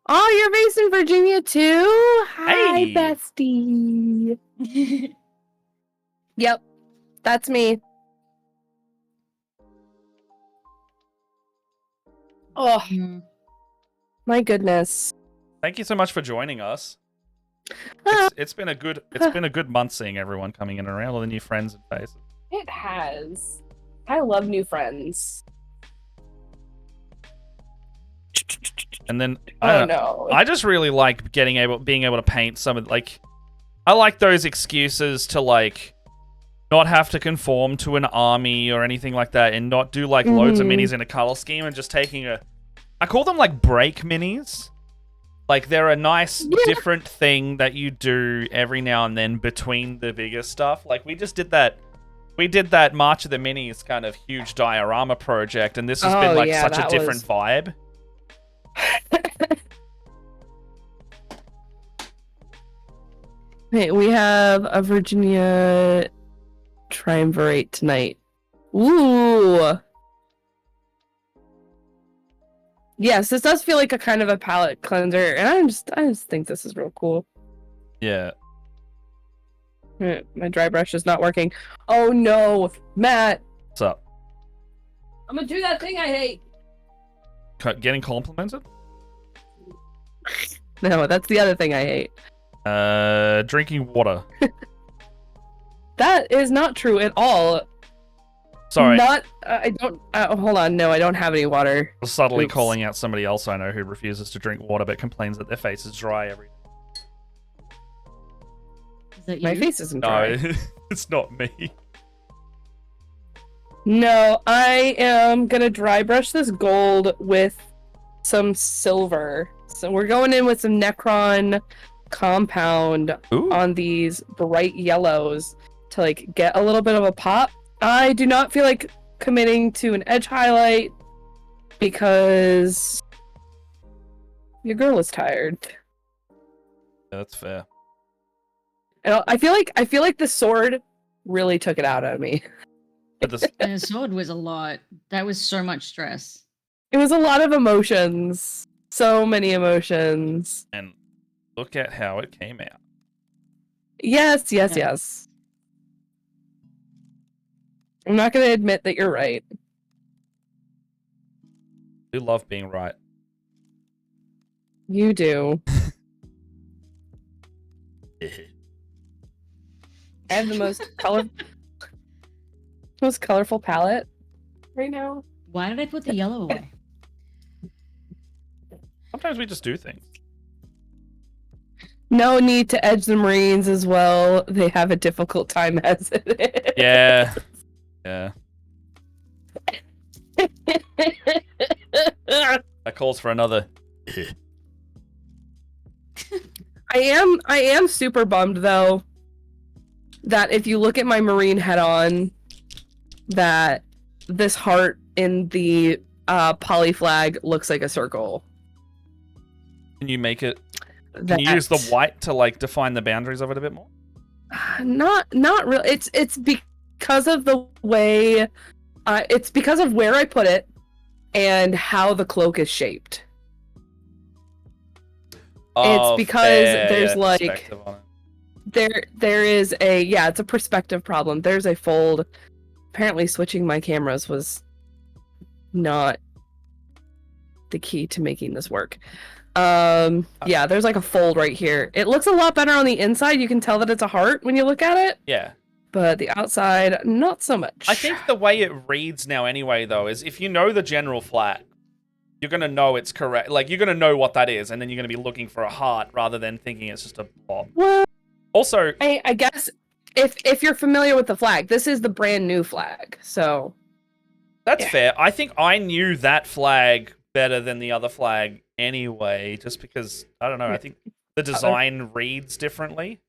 Oh, you're based in Virginia too? Hi, Hey. bestie. Yep, that's me. Oh, Mm. my goodness. Thank you so much for joining us. Ah, It's been a good month seeing everyone coming in and around, all the new friends and faces. it has. I love new friends. And then Oh no. I just really like being able to paint some of I like those excuses to like not have to conform to an army or anything like that and not do like loads of minis in a color scheme and just taking I call them like break minis. Like they're a nice different thing that you do every now and then between the bigger stuff. Like we did that March of the Minis kind of huge diorama project and this has been like such a different vibe. Hey, we have a Virginia triumvirate tonight. Ooh. Yes, this does feel like a kind of a palette cleanser, and I just think this is real cool. Yeah. My dry brush is not working. Oh no, Matt! What's up? I'm gonna do that thing I hate. Getting complimented? No, that's the other thing I hate. Drinking water. That is not true at all. Sorry. I don't. Hold on. No, I don't have any water. Subtly Oops. calling out somebody else I know who refuses to drink water but complains that their face is dry every day. Is that My you? face isn't dry. No, it's not me. No, I am gonna dry brush this gold with some silver. So we're going in with some Necron compound Ooh. on these bright yellows to like get a little bit of a pop. I do not feel like committing to an edge highlight because your girl is tired. Yeah, that's fair. And I feel like the sword really took it out of me. But this, And the sword was a lot. That was so much stress. It was a lot of emotions. So many emotions. and look at how it came out. Yes, yes, Yeah. yes. I'm not going to admit that you're right. We love being right. You do. I have the most colorful palette right now. Why did I put the yellow away? Sometimes we just do things. No need to edge the Marines as well. They have a difficult time as it is. Yeah. Yeah. That calls for another. I am super bummed though that if you look at my Marine head on, that this heart in the poly flag looks like a circle. Can you make it? Can you use the white to like define the boundaries of it a bit more? Not really. It's because of the way. It's because of where I put it and how the cloak is shaped. It's because there's like perspective on it. there is a it's a perspective problem. There's a fold. Apparently switching my cameras was not the key to making this work. There's like a fold right here. It looks a lot better on the inside. You can tell that it's a heart when you look at it. Yeah. But the outside, not so much. I think the way it reads now anyway, though, is if you know the general flag, you're going to know it's correct. Like, you're going to know what that is, and then you're going to be looking for a heart rather than thinking it's just a blob. Well, Also, I guess if you're familiar with the flag, this is the brand new flag, so... That's fair. I think I knew that flag better than the other flag anyway, just because, I don't know, I think the design reads differently.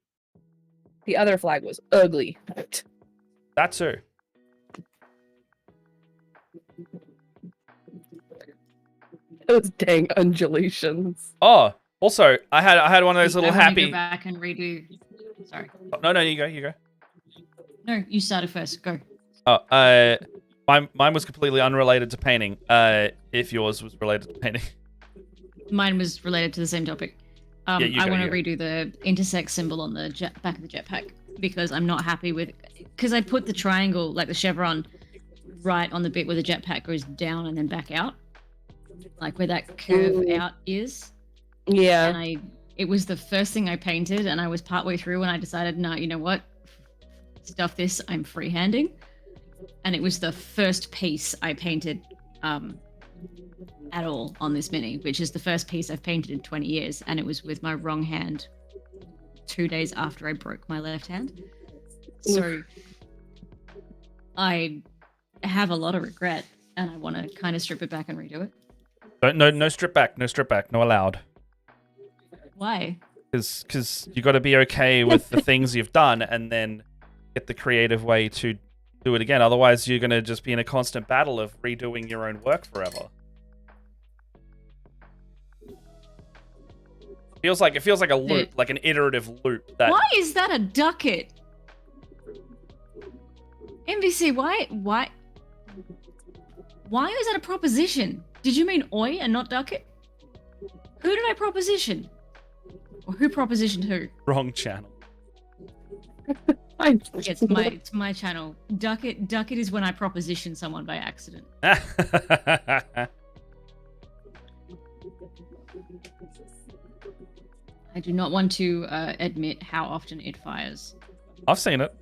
The other flag was ugly. That too. Those dang undulations. Oh, also, I had one of those little I wanna happy... go back and redo. Sorry. No, you go. No, you started first. Go. Oh, mine was completely unrelated to painting. If yours was related to painting. Mine was related to the same topic. I want to redo the intersect symbol on the back of the jetpack because I'm not happy with... Because I put the triangle, like the chevron, right on the bit where the jetpack goes down and then back out. Like where that curve out is. Yeah. And it was the first thing I painted, and I was partway through and I decided, no, you know what? Stuff this, I'm freehanding. And it was the first piece I painted at all on this mini, which is the first piece I've painted in 20 years, and it was with my wrong hand 2 days after I broke my left hand. So I have a lot of regret, and I want to kind of strip it back and redo it. No strip back, no allowed. Why? Because you got to be okay with the things you've done and then get the creative way to do it again. Otherwise, you're going to just be in a constant battle of redoing your own work forever. It feels like a loop, like an iterative loop. Why is that a ducat? NBC, why is that a proposition? Did you mean oi and not ducat? Who did I proposition? Or who propositioned who? Wrong channel. It's my channel. Ducat is when I proposition someone by accident. I do not want to admit how often it fires. I've seen it.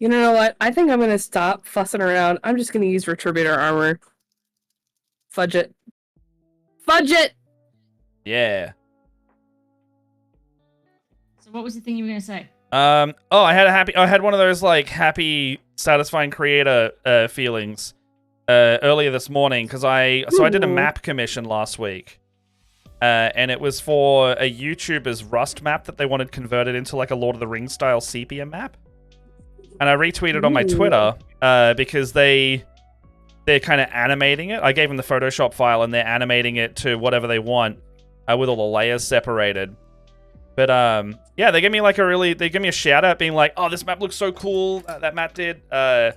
You know what? I think I'm gonna stop fussing around. I'm just gonna use Retributor armor. Fudge it. Fudge it! Yeah. So what was the thing you were gonna say? I had one of those like happy, satisfying creator feelings earlier this morning because I did a map commission last week. And it was for a YouTuber's Rust map that they wanted converted into like a Lord of the Rings style sepia map. And I retweeted on my Twitter because they're kind of animating it. I gave them the Photoshop file and they're animating it to whatever they want with all the layers separated. But yeah, they gave me a shout out being like, "Oh, this map looks so cool." That map did, and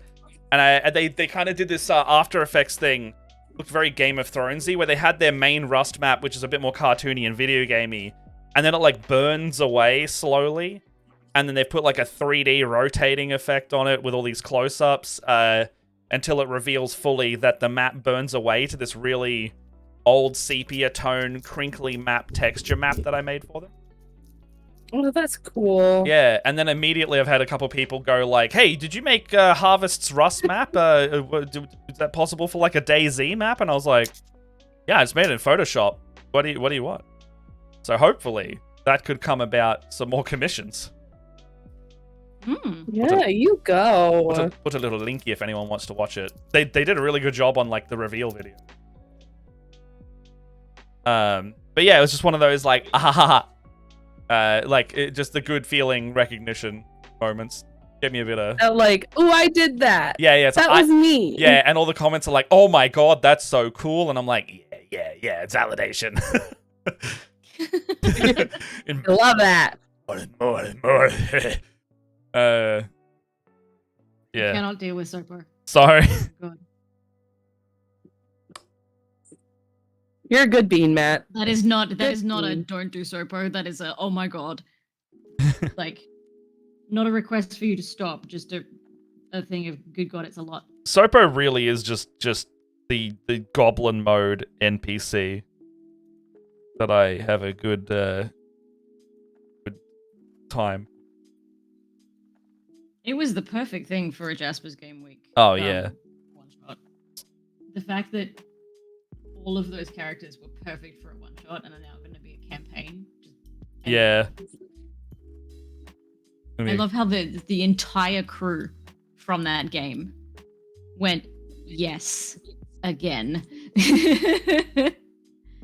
they kind of did this After Effects thing, looked very Game of Thronesy, where they had their main Rust map, which is a bit more cartoony and video gamey, and then it like burns away slowly, and then they've put like a 3D rotating effect on it with all these close-ups until it reveals fully that the map burns away to this really old sepia tone, crinkly map texture map that I made for them. Oh, that's cool. Yeah, and then immediately I've had a couple people go like, "Hey, did you make Harvest's Rust map? Is that possible for like a DayZ map?" And I was like, "Yeah, I just made it in Photoshop. What do you want?" So hopefully that could come about some more commissions. Yeah, you go. Put a little linky if anyone wants to watch it. They did a really good job on like the reveal video. But yeah, it was just one of those like, just the good feeling recognition moments. Get me a bit of like, oh, I did that. Yeah, that was me. Yeah, and all the comments are like, "Oh my god, that's so cool," and I'm like, yeah, it's validation. I love that. More. Yeah. I cannot deal with Soper. Sorry. God. You're a good bean, Matt. That is not a don't do Soper. That is a oh my god. Like, not a request for you to stop, just a thing of good god, it's a lot. Sopo really is just the goblin mode NPC that I have a good time. It was the perfect thing for a Jasper's Game Week. Oh yeah. One shot. The fact that all of those characters were perfect for a one shot and are now going to be a campaign. Yeah. I love how the entire crew from that game went, yes, again.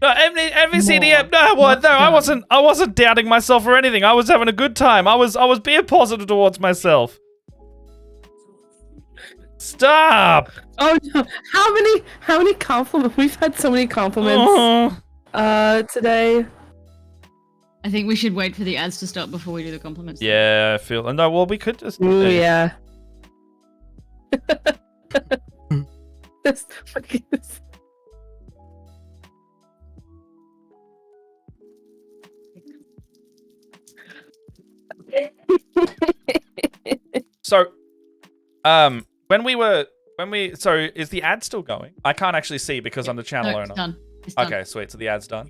No, MVCDM. No, what? No, I wasn't doubting myself or anything. I was having a good time. I was being positive towards myself. Stop. Oh no! How many compliments? We've had so many compliments today. I think we should wait for the ads to stop before we do the compliments. Yeah, I feel. No, well, we could just. Ooh, yeah. So, so is the ad still going? I can't actually see because I'm the channel owner. It's done. It's done. Okay, sweet. So the ad's done.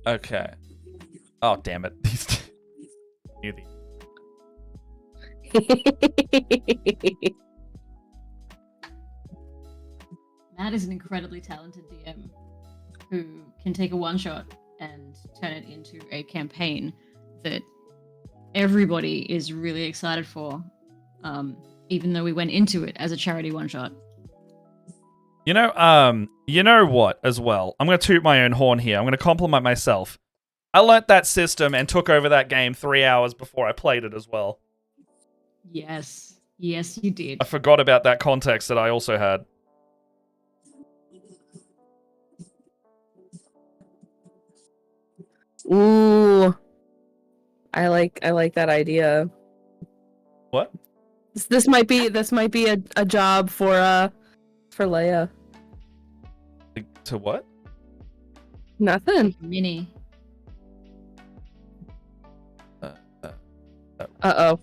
Okay. Oh, damn it. Matt is an incredibly talented DM who can take a one shot and turn it into a campaign that everybody is really excited for, even though we went into it as a charity one shot. You know what, as well? I'm going to toot my own horn here. I'm going to compliment myself. I learnt that system and took over that game 3 hours before I played it as well. Yes. Yes, you did. I forgot about that context that I also had. Ooh. I like that idea. What? This might be a job for Leia. To what? Nothing. Mini. Uh-oh.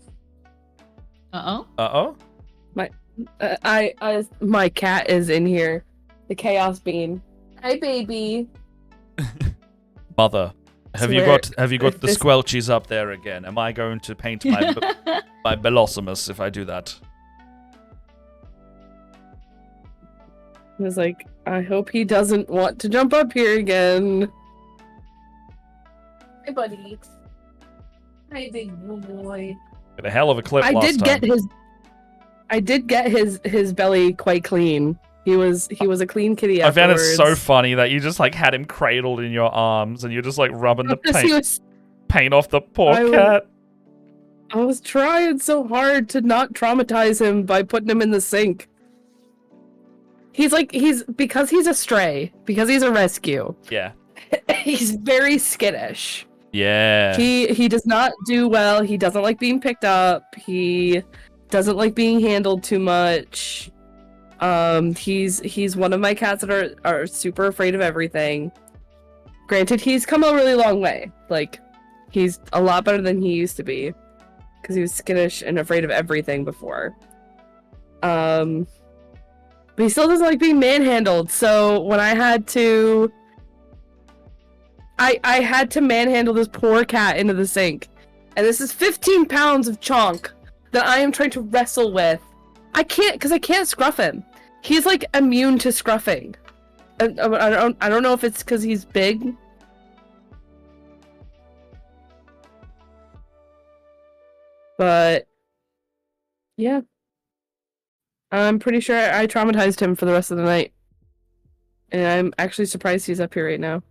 Uh-oh? Uh-oh? My cat is in here. The chaos bean. Hi, baby. Mother, have you got the squelchies up there again? Am I going to paint my my Belosimus if I do that? I was like, I hope he doesn't want to jump up here again. Hi, buddy. Hi, big boy. Got a hell of a clip last time. I did get his belly quite clean. He was a clean kitty afterwards. I found it so funny that you just like had him cradled in your arms and you're just like rubbing the paint off the poor cat. I was trying so hard to not traumatize him by putting him in the sink. Because he's a stray, because he's a rescue. Yeah. He's very skittish. Yeah. He does not do well. He doesn't like being picked up. He doesn't like being handled too much. He's one of my cats that are super afraid of everything. Granted, he's come a really long way. Like, he's a lot better than he used to be. Because he was skittish and afraid of everything before. But he still doesn't like being manhandled. So when I had to manhandle this poor cat into the sink. And this is 15 pounds of chonk that I am trying to wrestle with. I can't scruff him. He's like immune to scruffing. I don't know if it's because he's big. But yeah. I'm pretty sure I traumatized him for the rest of the night. And I'm actually surprised he's up here right now.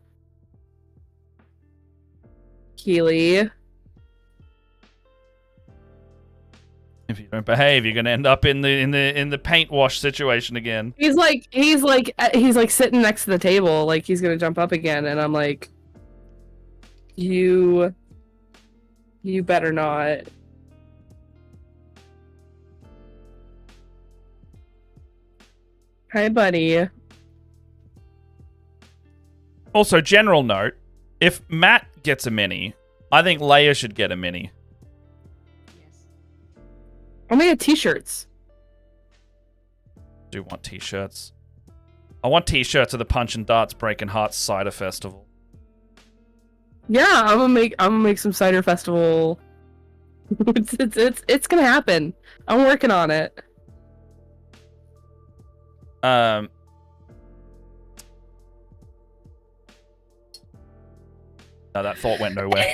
Keely. If you don't behave, you're gonna end up in the paint wash situation again. He's like sitting next to the table, like he's gonna jump up again, and I'm like, you better not. Hi, buddy. Also, general note: if Matt gets a mini, I think Leia should get a mini. I'm gonna get t-shirts. Do want t-shirts. I want t-shirts of the Punch and Darts Breaking Hearts Cider Festival. Yeah, I'm gonna make some cider festival. it's gonna happen. I'm working on it. No, that thought went nowhere.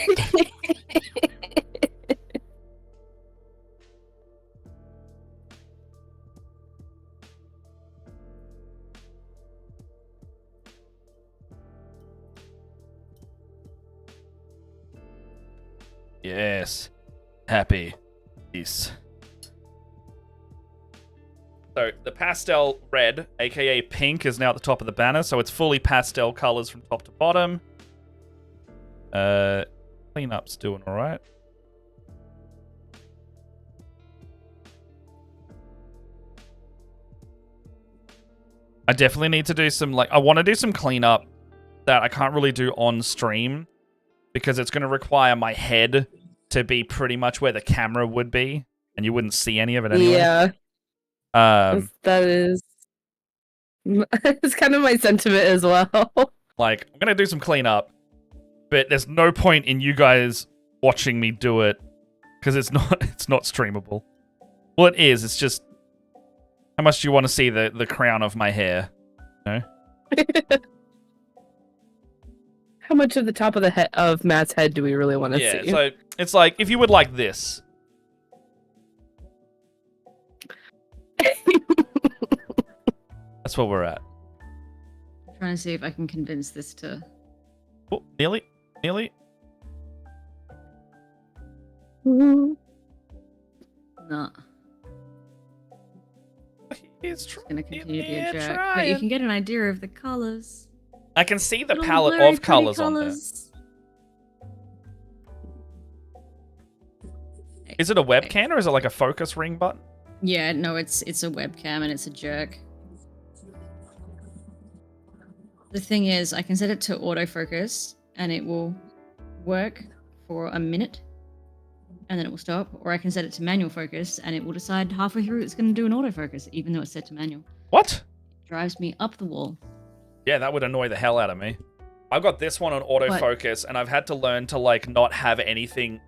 Yes. Happy. Peace. So, the pastel red, aka pink, is now at the top of the banner, so it's fully pastel colors from top to bottom. Cleanup's doing alright. I definitely need to do some, I want to do some cleanup that I can't really do on stream, because it's going to require my head to be pretty much where the camera would be, and you wouldn't see any of it anyway. Yeah. That is... It's kind of my sentiment as well. Like, I'm going to do some cleanup, but there's no point in you guys watching me do it, because it's not streamable. Well, it is. It's just... How much do you want to see the crown of my hair? No? How much of the top of the head of Matt's head do we really want to see? Yeah, so it's like, if you would like this. That's where we're at. I'm trying to see if I can convince this to... Oh, nearly. No. He's gonna continue to be a jerk. But you can get an idea of the colors. I can see the Little palette blurry, of colors on there. colours. Is it a webcam or is it like a focus ring button? Yeah, no, it's a webcam and it's a jerk. The thing is, I can set it to autofocus and it will work for a minute. and then it will stop, or I can set it to manual focus and it will decide halfway through it's going to do an autofocus, even though it's set to manual. What? It drives me up the wall. Yeah, that would annoy the hell out of me. I've got this one on autofocus, and I've had to learn to like not have anything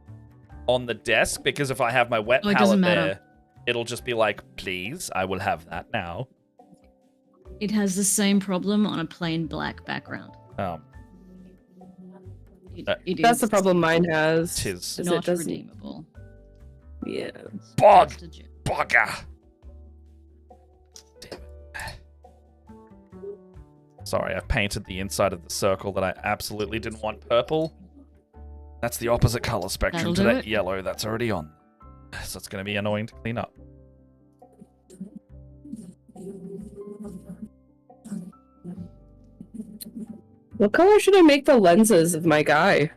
on the desk because if I have my wet palette there, it'll just be like, please, I will have that now. It has the same problem on a plain black background. That's the problem mine has. Tis not redeemable. Yeah. Bugger. Sorry, I've painted the inside of the circle that I absolutely didn't want purple. That's the opposite color spectrum to that yellow that's already on. So it's going to be annoying to clean up. What color should I make the lenses of my guy?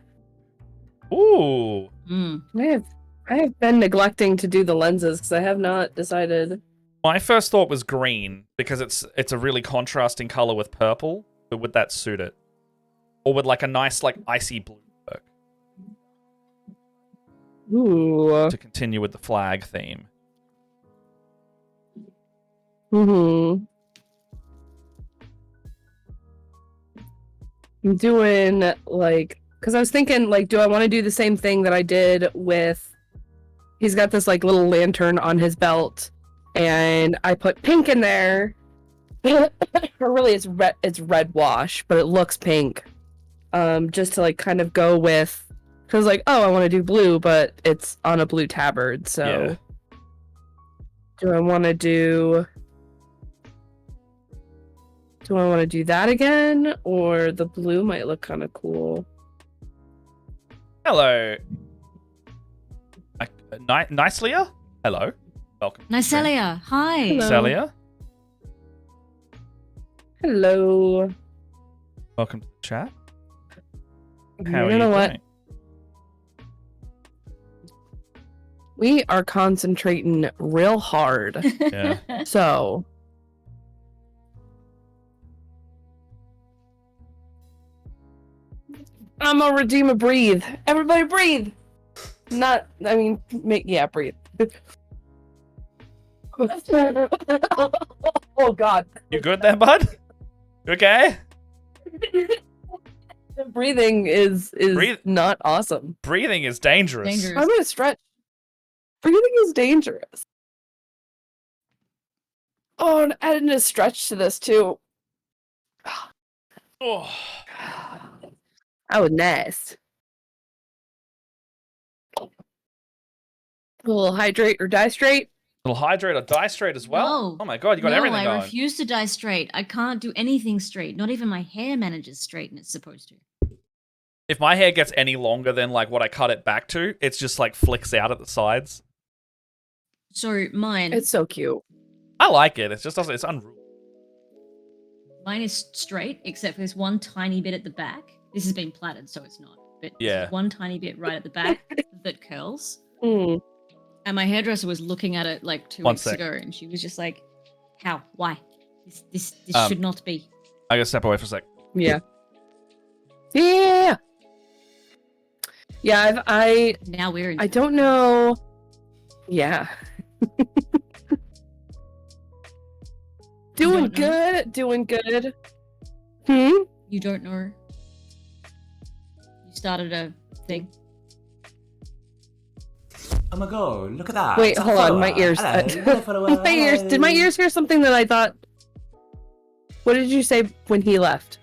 Ooh. I have been neglecting to do the lenses because I have not decided. My first thought was green because it's a really contrasting color with purple, but would that suit it? Or would like a nice like icy blue work? Ooh. To continue with the flag theme. I'm doing like, because I was thinking like, do I want to do the same thing that I did with, he's got this like little lantern on his belt and I put pink in there. Or really it's red wash, but it looks pink. Just to like kind of go with, because like, oh, I want to do blue, but it's on a blue tabard, so yeah. do I want to do that again, or the blue might look kind of cool? Hello. Nicelia? Hello. Welcome. Nicelia, hi. Hello. Nicelia? Hello. Welcome to the chat. How are You know you what? doing? We are concentrating real hard. Yeah. So I'm gonna redeem a breathe. Everybody breathe. Not, I mean, yeah, breathe. Oh God. You good there, bud? You okay? Breathing is not awesome. Breathing is dangerous. I'm gonna stretch. Breathing is dangerous. Oh, and adding a stretch to this too. Oh. That was nice. A little hydrate or die straight. A little hydrate or die straight as well? No. Oh my God, you got everything I going. refuse to die straight. I can't do anything straight. Not even my hair manages straight, and it's supposed to. If my hair gets any longer than like what I cut it back to, it's just like flicks out at the sides. So mine. It's so cute. I like it. It's just it's unruly. Mine is straight, except for this one tiny bit at the back. This has been plaited, so it's not. But Yeah. there's one tiny bit right at the back that curls. Mm. And my hairdresser was looking at it like 2 weeks ago, and she was just like, "How? Why? This should not be." I gotta step away for a sec. Yeah. Yeah. Yeah. Now we're in. I don't know. Yeah. Doing good. Doing good. Hmm. You don't know. You started a thing. Oh my God! Look at that. Wait, hold on. My ears. Hello. My ears. Did my ears hear something that I thought? What did you say when he left?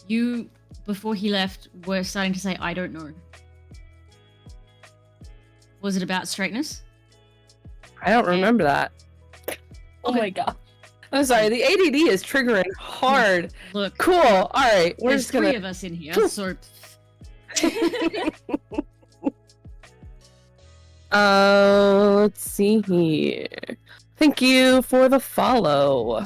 You, before he left, were starting to say, "I don't know." Was it about straightness? I don't remember that. Oh my God. I'm sorry. The ADD is triggering hard. Look. Cool. All right. We're There's just gonna. 3 of us in here, so. Let's see here. Thank you for the follow.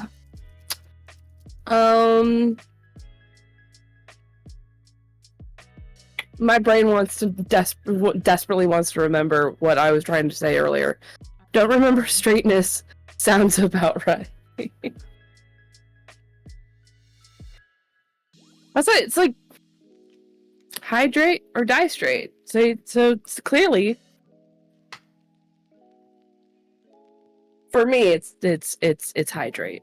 My brain wants to desperately wants to remember what I was trying to say earlier. Don't remember straightness sounds about right. That's it. It's like hydrate or die straight. So it's clearly, for me, it's hydrate.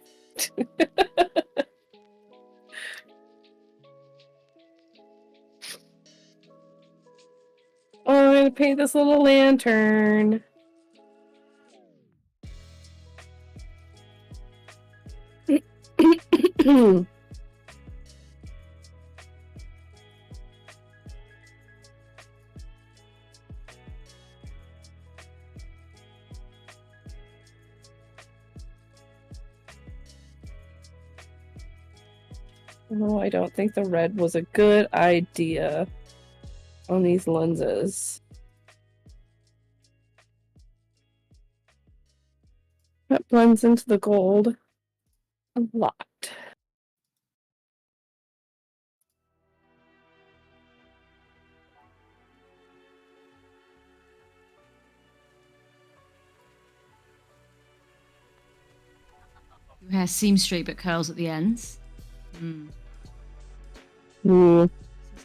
Oh, I'm gonna paint this little lantern. No, I don't think the red was a good idea on these lenses. That blends into the gold a lot. Your hair seems straight but curls at the ends. Mm.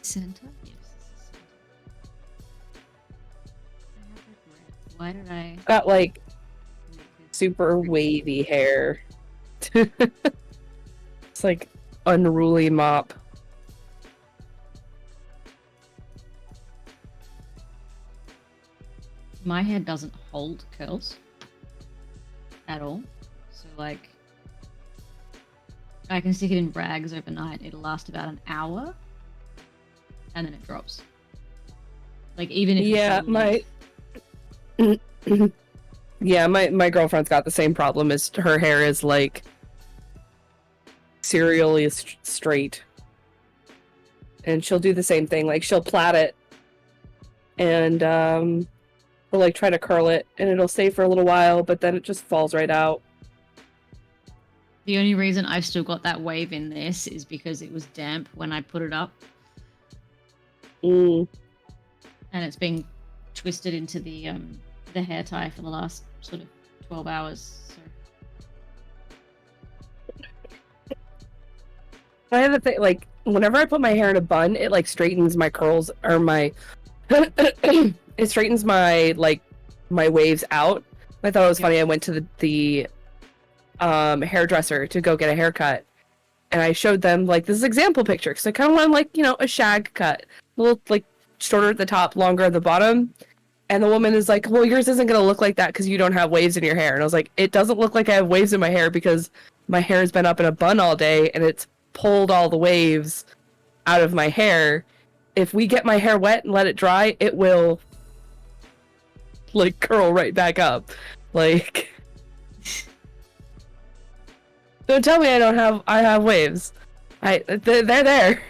Center? Yes. Why did I... Got like super wavy hair. It's like unruly mop. My hair doesn't hold curls at all. So like, I can stick it in rags overnight. It'll last about an hour, and then it drops. Like even if Yeah, my girlfriend's got the same problem. As her hair is like serially straight, and she'll do the same thing. Like she'll plait it, and or like try to curl it, and it'll stay for a little while, but then it just falls right out. The only reason I've still got that wave in this is because it was damp when I put it up. Mm. And it's been twisted into the hair tie for the last sort of 12 hours. So. I have a thing, like, whenever I put my hair in a bun, it, like, straightens my curls, or my... it straightens my, like, my waves out. I thought it was funny. I went to the hairdresser to go get a haircut, and I showed them, like, this example picture, because I kind of want, like, you know, a shag cut. A little, like, shorter at the top, longer at the bottom. And the woman is like, well, yours isn't going to look like that because you don't have waves in your hair. And I was like, it doesn't look like I have waves in my hair because my hair has been up in a bun all day and it's pulled all the waves out of my hair. If we get my hair wet and let it dry, it will, like, curl right back up. Like, don't tell me I have waves. They're there.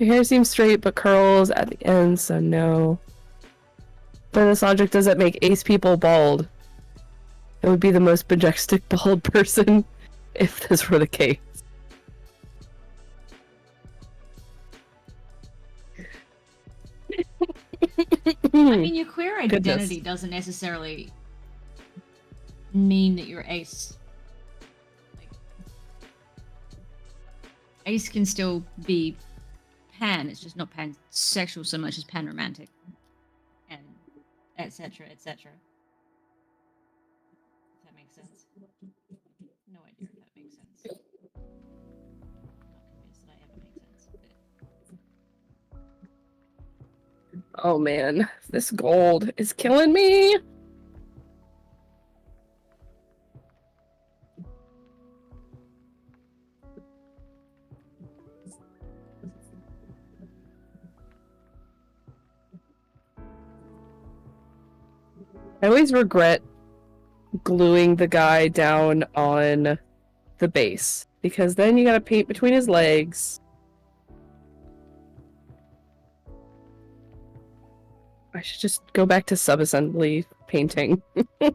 Your hair seems straight but curls at the end, so no. But this logic doesn't make ace people bald. It would be the most majestic bald person if this were the case. I mean, your queer identity doesn't necessarily mean that you're ace. Like, ace can still be pan, it's just not pansexual so much as pan-romantic, and etc, etc. If that makes sense. No idea if that makes sense. Not convinced that I ever make sense, but... Oh man, this gold is killing me! I always regret gluing the guy down on the base, because then you gotta paint between his legs. I should just go back to sub-assembly painting. I'm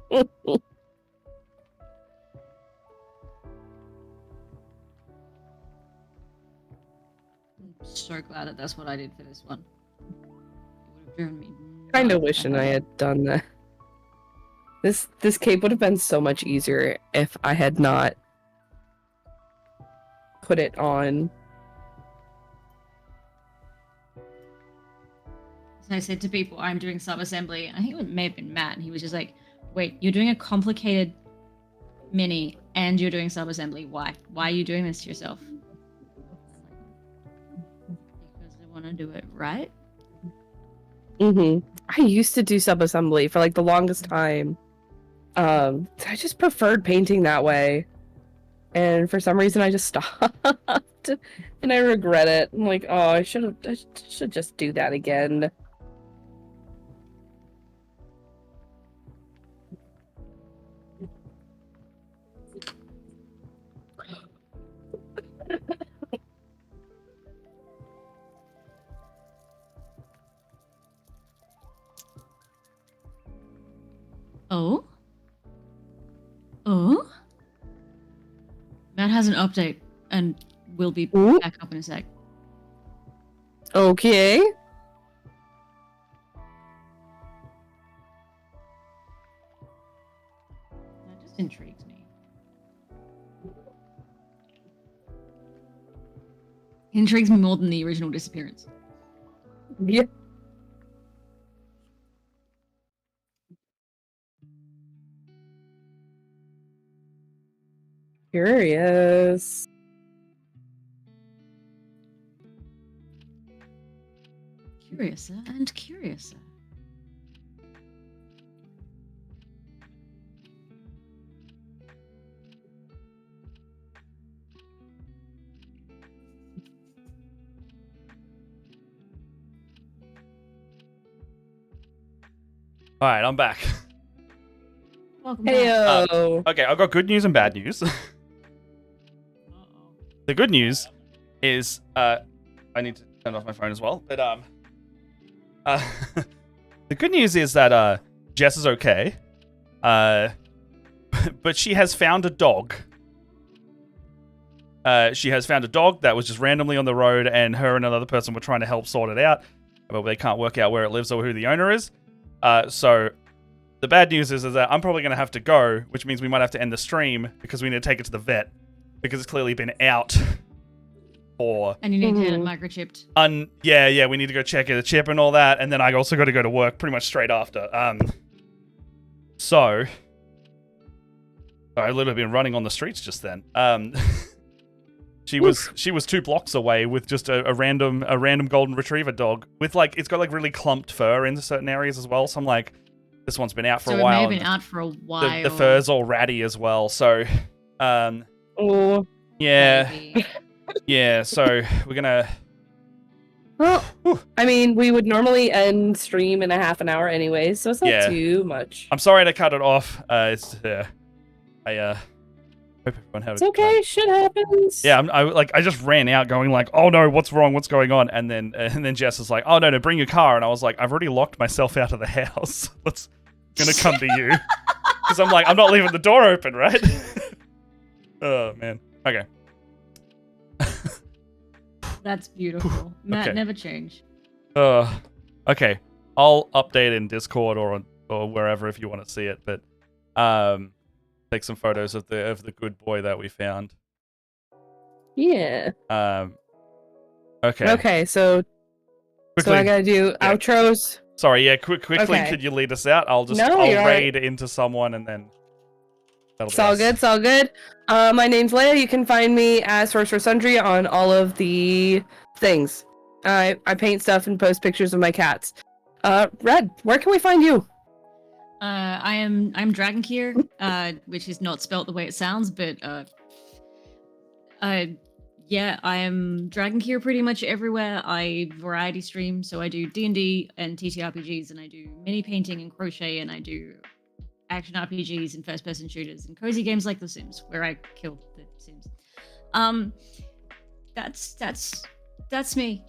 so glad that that's what I did for this one. It would have driven me Kinda nuts. wishing I had done that. This cape would have been so much easier if I had not put it on. So I said to people, I'm doing sub-assembly. I think it may have been Matt, and he was just like, wait, you're doing a complicated mini and you're doing sub-assembly. Why? Why are you doing this to yourself? Because I want to do it right. I used to do sub-assembly for like the longest time. I just preferred painting that way. And for some reason I just stopped. And I regret it. I'm like, oh, I should just do that again. Oh? Oh? Matt has an update and we'll be back up in a sec. Okay. That just intrigues me. It intrigues me more than the original disappearance. Yeah. Curious. Curiouser and curiouser. All right, I'm back. Welcome back. Heyo. Okay, I've got good news and bad news. Uh-oh. The good news is I need to turn off my phone as well. But the good news is that Jess is okay. But she has found a dog. She has found a dog that was just randomly on the road, and her and another person were trying to help sort it out, but they can't work out where it lives or who the owner is. So the bad news is that I'm probably going to have to go, which means we might have to end the stream because we need to take it to the vet because it's clearly been out for... And you need to get it microchipped. Yeah, we need to go check the chip and all that, and then I also got to go to work pretty much straight after. So I literally been running on the streets just then. She was 2 blocks away with just a random golden retriever dog with like it's got like really clumped fur in certain areas as well. So I'm like, this one's been out for a while. So it may have been out for a while. The fur's all ratty as well. So, Oh. yeah, Maybe. yeah. So we're gonna. Well, I mean, we would normally end stream in a half an hour anyway, so it's not too much. I'm sorry to cut it off. I hope everyone had It's okay, shit happens. Yeah, I just ran out going like, oh no, what's wrong? What's going on? And then Jess is like, oh no, bring your car. And I was like, I've already locked myself out of the house. Gonna come to you. Because I'm like, I'm not leaving the door open, right? Oh man. Okay. That's beautiful. Matt, Okay. never change. Okay. I'll update in Discord or wherever if you want to see it, but take some photos of the good boy that we found. Yeah. Okay. Okay, so Quickly, I gotta do outros. Sorry, yeah, quickly, Okay. could you lead us out? I'll you're raid into someone and then that'll It's be all us. good, it's all good. My name's Leia. You can find me as Sorcerer Sundry on all of the things. I paint stuff and post pictures of my cats. Red, where can we find you? I'm Dragancaor, which is not spelt the way it sounds, but yeah, I am Dragancaor pretty much everywhere. I variety stream, so I do D&D and TTRPGs, and I do mini painting and crochet, and I do action RPGs and first-person shooters and cozy games like The Sims, where I kill the Sims. That's me.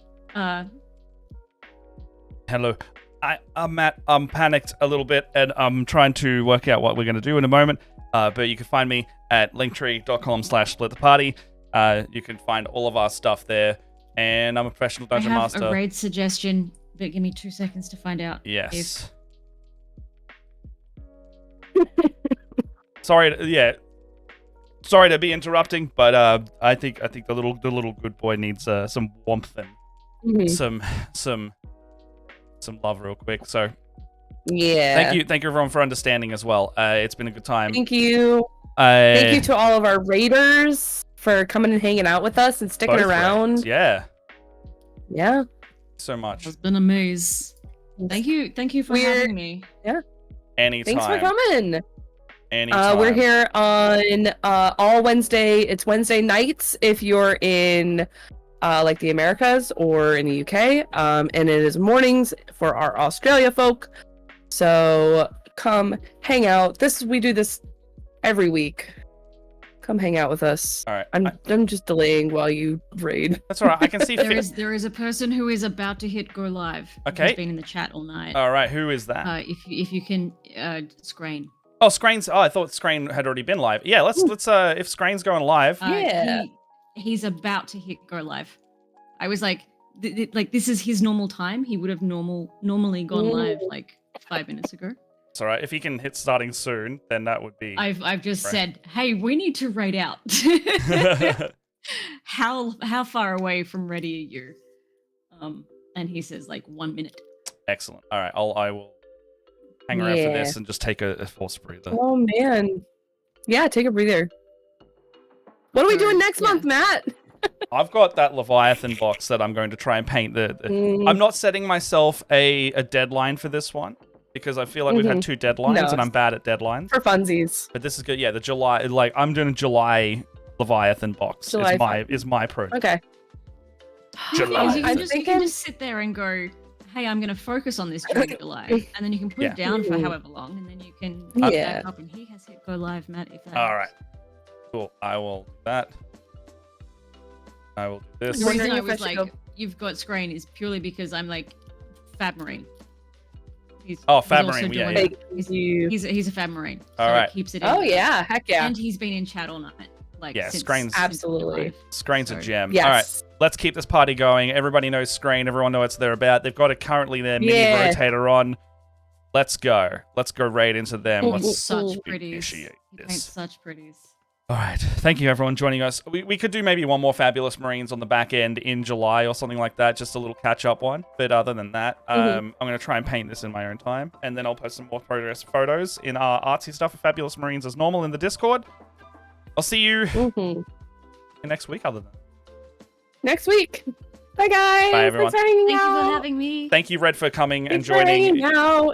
Hello. I'm Matt. I'm panicked a little bit, and I'm trying to work out what we're going to do in a moment. But you can find me at linktree.com/splittheparty. You can find all of our stuff there, and I'm a professional dungeon master. I have a raid suggestion, but give me 2 seconds to find out. Yes. Sorry. Yeah. sorry to be interrupting, but I think the little good boy needs some warmth and some love real quick. So Yeah. thank you everyone for understanding as well. It's been a good time. Thank you. Thank you to all of our raiders for coming and hanging out with us and sticking around. Raids, yeah. Yeah. So much. It's been a maze. Thank you for having me. Yeah. Anytime. Thanks for coming. Anytime. We're here on all Wednesday. It's Wednesday nights if you're in like the Americas or in the UK. And it is mornings for our Australia folk. So come hang out. We do this every week. Come hang out with us. All right. I'm just delaying while you raid. That's all right. I can see. There is a person who is about to hit go live. Okay. Who's been in the chat all night. All right. Who is that? If you can, Scrain. Oh, Scrain's. Oh, I thought Scrain had already been live. Yeah. Let's. If Scrain's going live. Yeah. He's about to hit go live. I was like, this is his normal time. He would have normally gone live like 5 minutes ago. It's all right. If he can hit starting soon, then that would be. I've just said, hey, we need to raid out. How far away from ready are you? And he says like 1 minute. Excellent. All right. I will hang around for this and just take a force breather. Oh man. Yeah, take a breather. What are we doing next month, Matt? I've got that Leviathan box that I'm going to try and paint. I'm not setting myself a deadline for this one because I feel like we've had 2 deadlines and I'm bad at deadlines. For funsies. But this is good. Yeah, the July, like I'm doing a July Leviathan box is my project. Okay. July. You can just sit there and go, hey, I'm going to focus on this during July. And then you can put it down for however long and then you can pick back up and he has hit go live, Matt. All right. Cool. I will do that. I will do this. The reason I was like, you've got Scrain is purely because I'm like, Fab Marine. Fab Marine, yeah. He's a Fab Marine. So all right. Keeps it in. Oh, yeah. Heck yeah. And he's been in chat all night. Like, yeah, Scrain's absolutely. Scrain's a gem. Yes. All right, let's keep this party going. Everybody knows Scrain. Everyone knows what they're about. They've got currently their mini rotator on. Let's go. Let's go right into them. Let's such pretties. Initiate this. Paints such pretties. All right. Thank you, everyone, joining us. We could do maybe one more Fabulous Marines on the back end in July or something like that. Just a little catch-up one. But other than that, I'm going to try and paint this in my own time. And then I'll post some more progress photos in our artsy stuff of Fabulous Marines as normal in the Discord. I'll see you next week, other than next week. Bye, guys. Bye, everyone. Thank you for having me. Thank you, Red, for coming and joining.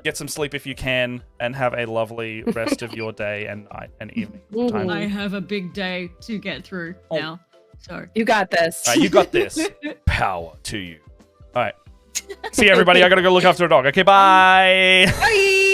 Get some sleep if you can, and have a lovely rest of your day and night and evening. Time. I have a big day to get through now. So you got this. All right, you got this. Power to you. All right. See you, everybody. I gotta go look after a dog. Okay, bye. Bye.